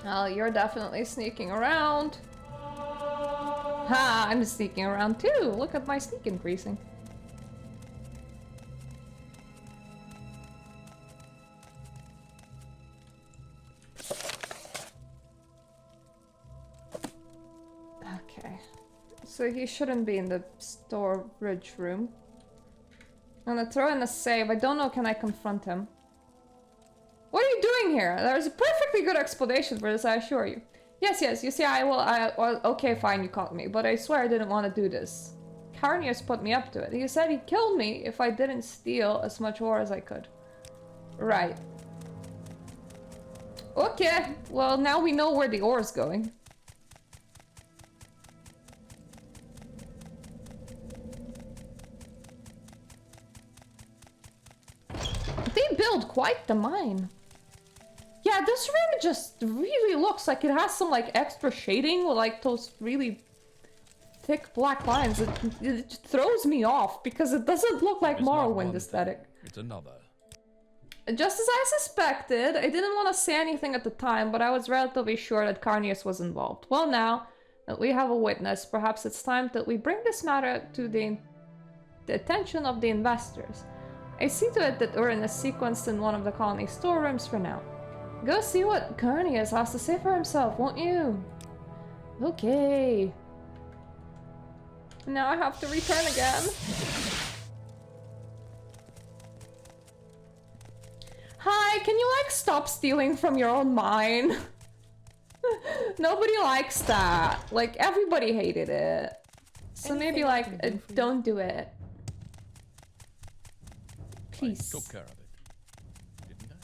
Oh, you're definitely sneaking around. Ha, I'm sneaking around too. Look at my sneak increasing. Okay. So he shouldn't be in the storage room. I'm gonna throw in a save. I don't know, can I confront him? What are you doing here? There's a perfectly good explanation for this, I assure you. Yes, you see, well, okay, fine, you caught me, but I swear I didn't want to do this. Carnius put me up to it. He said he'd kill me if I didn't steal as much ore as I could. Right. Okay, well, now we know where the ore is going. They build quite the mine. Yeah, this room just really looks like it has some like extra shading with like those really thick black lines. It throws me off because it doesn't look like Morrowind aesthetic. It's another. Just as I suspected, I didn't want to say anything at the time, but I was relatively sure that Carnius was involved. Well, now that we have a witness, perhaps it's time that we bring this matter to the attention of the investors. I see to it that we're in a sequence in one of the colony storerooms for now. Go see what Carnius has to say for himself, won't you? Okay. Now I have to return again. Hi, can you like stop stealing from your own mine? Nobody likes that. Like everybody hated it. So maybe like don't do it. Please. I took care of it. Didn't I?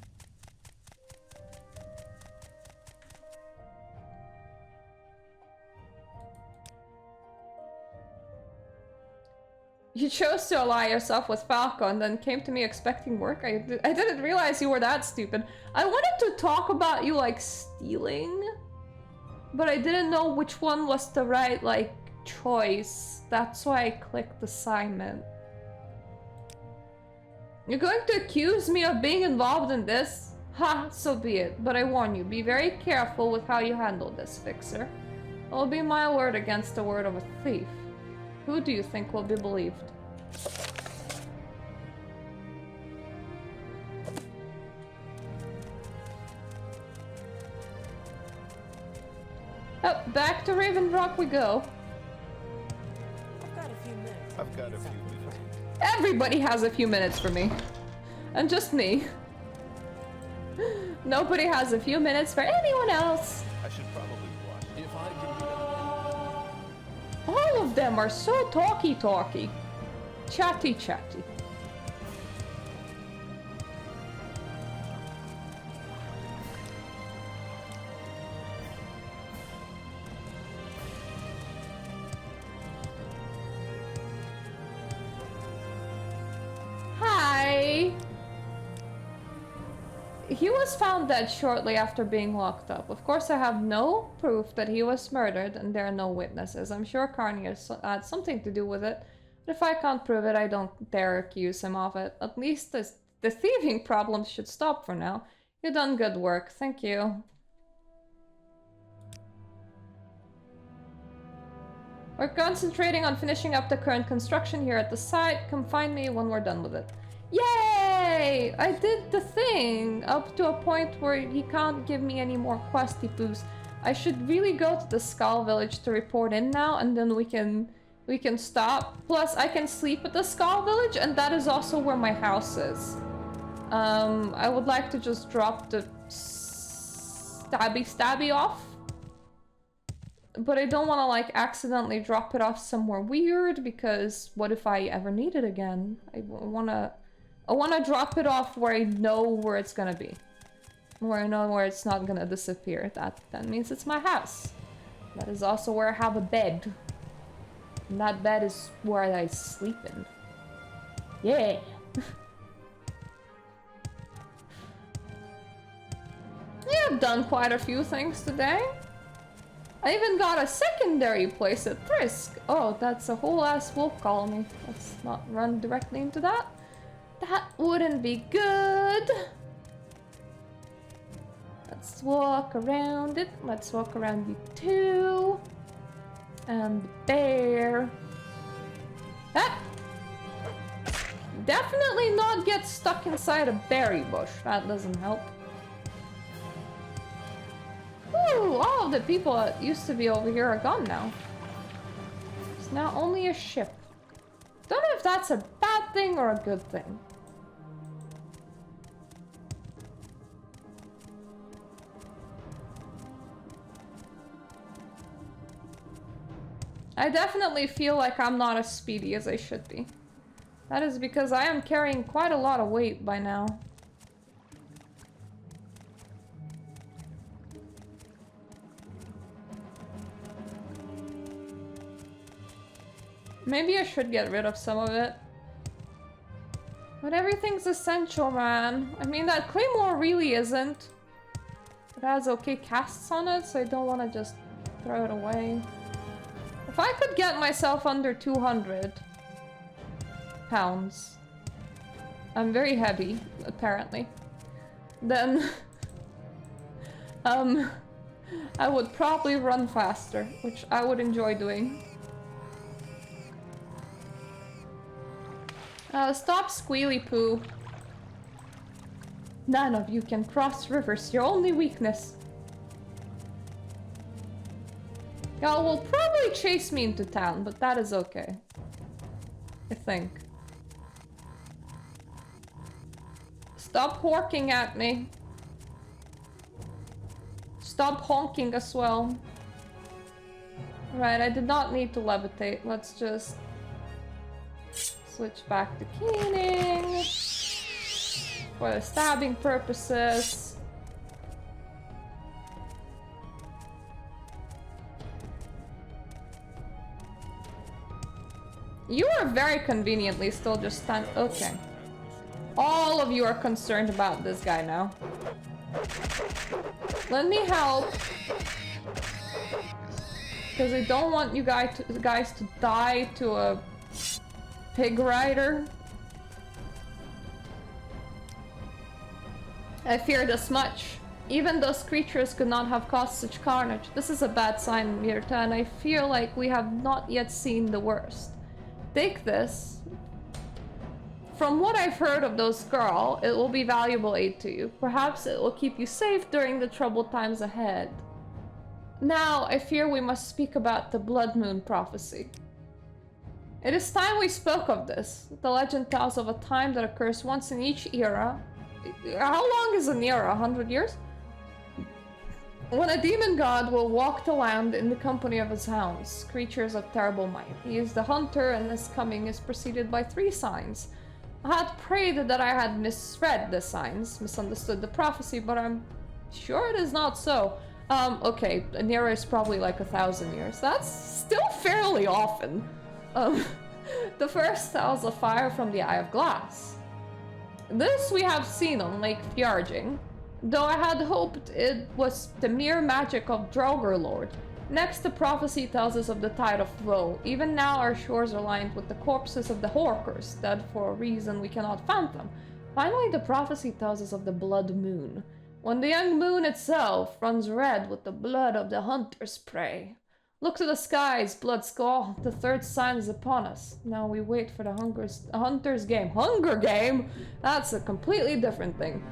You chose to ally yourself with Falco and then came to me expecting work. I didn't realize you were that stupid. I wanted to talk about you like stealing, but I didn't know which one was the right like choice. That's why I clicked assignment. You're going to accuse me of being involved in this? Ha, so be it. But I warn you, be very careful with how you handle this, Fixer. It will be my word against the word of a thief. Who do you think will be believed? Oh, back to Raven Rock we go. I've got a few minutes. I've got a few minutes. Everybody has a few minutes for me. And just me. Nobody has a few minutes for anyone else. I should probably watch. If I can... All of them are so talky. Chatty. Hi! He was found dead shortly after being locked up. Of course, I have no proof that he was murdered, and there are no witnesses. I'm sure Carnius had something to do with it, but if I can't prove it, I don't dare accuse him of it. At least the thieving problem should stop for now. You've done good work. Thank you. We're concentrating on finishing up the current construction here at the site. Come find me when we're done with it. Yay! I did the thing up to a point where he can't give me any more questy poos. I should really go to the Skull Village to report in now, and then we can stop. Plus, I can sleep at the Skull Village, and that is also where my house is. I would like to just drop the stabby off. But I don't want to like accidentally drop it off somewhere weird, because what if I ever need it again? I want to drop it off where I know where it's gonna be. Where I know where it's not gonna disappear. That means it's my house. That is also where I have a bed. And that bed is where I sleep in. Yeah. Yeah, I've done quite a few things today. I even got a secondary place at Thrisk. Oh, that's a whole ass wolf colony. Let's not run directly into that. That wouldn't be good. Let's walk around it. Let's walk around you too. And the bear. Ah! Definitely not get stuck inside a berry bush. That doesn't help. Ooh, all of the people that used to be over here are gone now. It's now only a ship. Don't know if that's a bad thing or a good thing. I definitely feel like I'm not as speedy as I should be. That is because I am carrying quite a lot of weight by now. Maybe I should get rid of some of it. But everything's essential, man. I mean, that claymore really isn't. It has okay casts on it, so I don't want to just throw it away. If I could get myself under 200 pounds, I'm very heavy, apparently, then I would probably run faster, which I would enjoy doing. Stop, squealy poo. None of you can cross rivers, your only weakness. Y'all will probably chase me into town, but that is okay. I think. Stop horking at me. Stop honking as well. Right, I did not need to levitate. Let's just switch back to keening for the stabbing purposes. You are very conveniently still just stand. Okay. All of you are concerned about this guy now. Let me help. Because I don't want you guys to die to a pig rider. I feared as much. Even those creatures could not have caused such carnage. This is a bad sign, Mirta, and I feel like we have not yet seen the worst. Take this. From what I've heard of those girl, it will be valuable aid to you. Perhaps it will keep you safe during the troubled times ahead. Now, I fear we must speak about the Bloodmoon prophecy. It is time we spoke of this. The legend tells of a time that occurs once in each era. How long is an era? 100 years? When a demon god will walk the land in the company of his hounds, creatures of terrible might. He is the hunter, and his coming is preceded by 3 signs. I had prayed that I had misread the signs, misunderstood the prophecy, but I'm sure it is not so. Okay, an era is probably like 1,000 years. That's still fairly often. The first tells of fire from the Eye of Glass. This we have seen on Lake Fjarging, though I had hoped it was the mere magic of Draugr. Next, the prophecy tells us of the tide of woe. Even now our shores are lined with the corpses of the Horkers, dead for a reason we cannot fathom. Finally, the prophecy tells us of the blood moon, when the young moon itself runs red with the blood of the hunter's prey. Look to the skies, blood skull. The 3rd sign is upon us. Now we wait for the hunter's game. Hunger game? That's a completely different thing.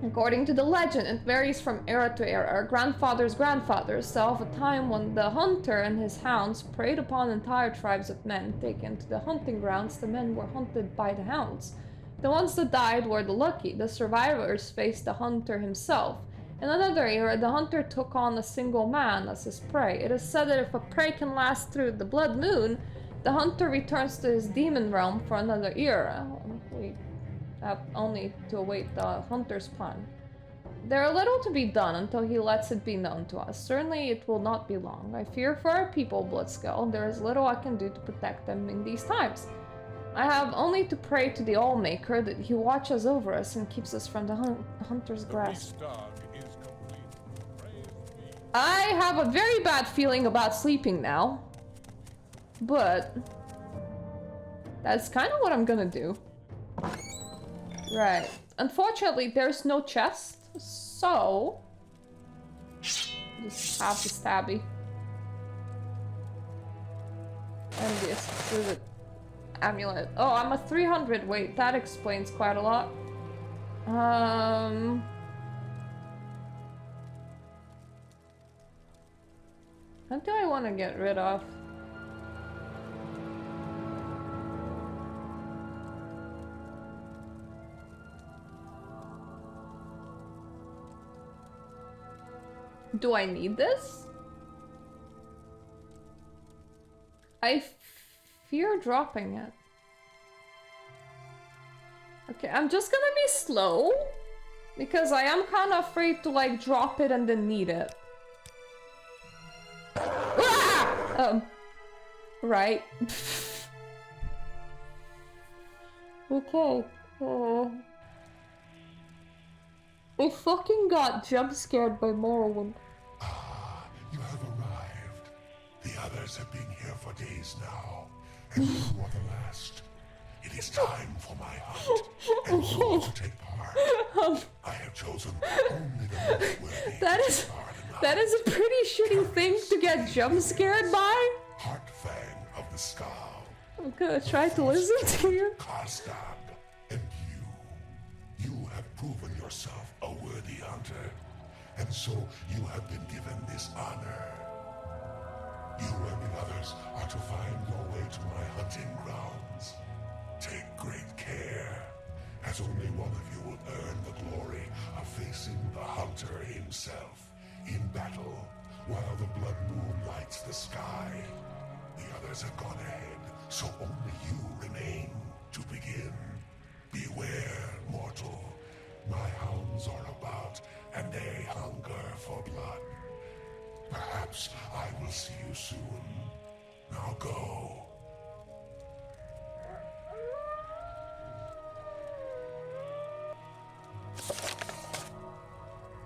According to the legend, it varies from era to era. Our grandfathers' grandfathers tell of a time when the hunter and his hounds preyed upon entire tribes of men. Taken to the hunting grounds, the men were hunted by the hounds. The ones that died were the lucky. The survivors faced the hunter himself. In another era, the hunter took on a single man as his prey. It is said that if a prey can last through the blood moon, the hunter returns to his demon realm for another era. We have only to await the hunter's plan. There are little to be done until he lets it be known to us. Certainly it will not be long. I fear for our people, Bloodskull. There is little I can do to protect them in these times. I have only to pray to the Allmaker that he watches over us and keeps us from the hunter's grasp. I have a very bad feeling about sleeping now. But that's kind of what I'm gonna do. Right. Unfortunately, there's no chest, so just have the stabby. And this is an amulet. Oh, I'm a 300 weight. That explains quite a lot. What do I want to get rid of? Do I need this? I fear dropping it. Okay, I'm just gonna be slow because I am kind of afraid to like drop it and then need it. Ah! Right. Okay. I fucking got jump scared by Morrowind. Ah, you have arrived. The others have been here for days now, and you are the last. It is time for my hunt, and you all to take part. I have chosen only the most worthy. That is a pretty shitty thing to get jump scared by. Heartfang of the Skull. I'm gonna try to listen to you. Karstag, and you have proven yourself a worthy hunter, and so you have been given this honor. You and the others are to find your way to my hunting grounds. Take great care, as only one of you will earn the glory of facing the hunter himself in battle while the Bloodmoon lights the sky. The others have gone ahead, so only you remain to begin. Beware, mortal. My hounds are about, and they hunger for blood. Perhaps I will see you soon. Now go.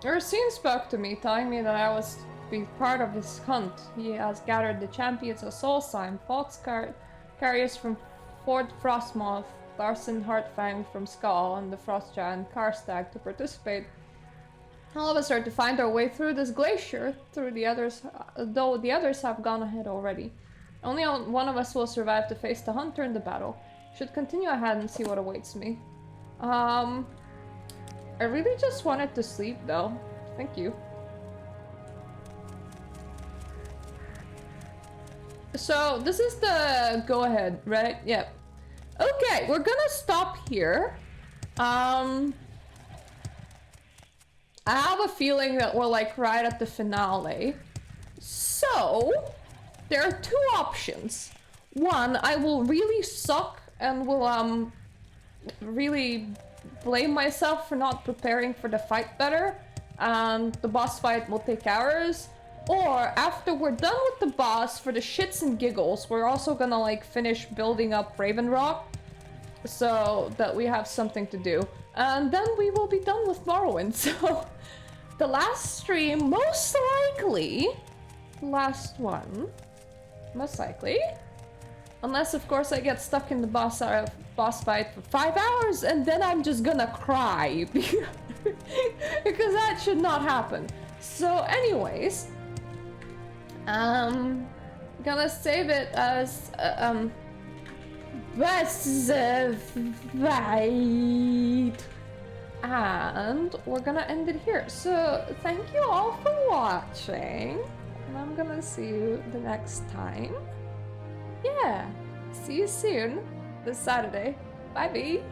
Ursine spoke to me, telling me that I was to be part of his hunt. He has gathered the champions of Soulsheim, Fox carriers from Fort Frostmoth, Larson Heartfang from Skull, and the Frost Giant Karstag to participate. All of us are to find our way through this glacier, though the others have gone ahead already. Only one of us will survive to face the hunter in the battle. Should continue ahead and see what awaits me. I really just wanted to sleep though. Thank you. So this is the go ahead, right? Yep. Okay, we're gonna stop here. I have a feeling that we're like right at the finale. So there are two options. One, I will really suck and will really blame myself for not preparing for the fight better, and the boss fight will take hours. Or after we're done with the boss, for the shits and giggles, we're also gonna like finish building up Raven Rock so that we have something to do. And then we will be done with Morrowind. So the last stream, most likely, last one, most likely, unless of course I get stuck in the boss fight for 5 hours and then I'm just gonna cry because that should not happen. So anyways, gonna save it as best fight, and we're gonna end it here. So thank you all for watching, and I'm gonna see you the next time. Yeah, see you soon this Saturday. Bye bye.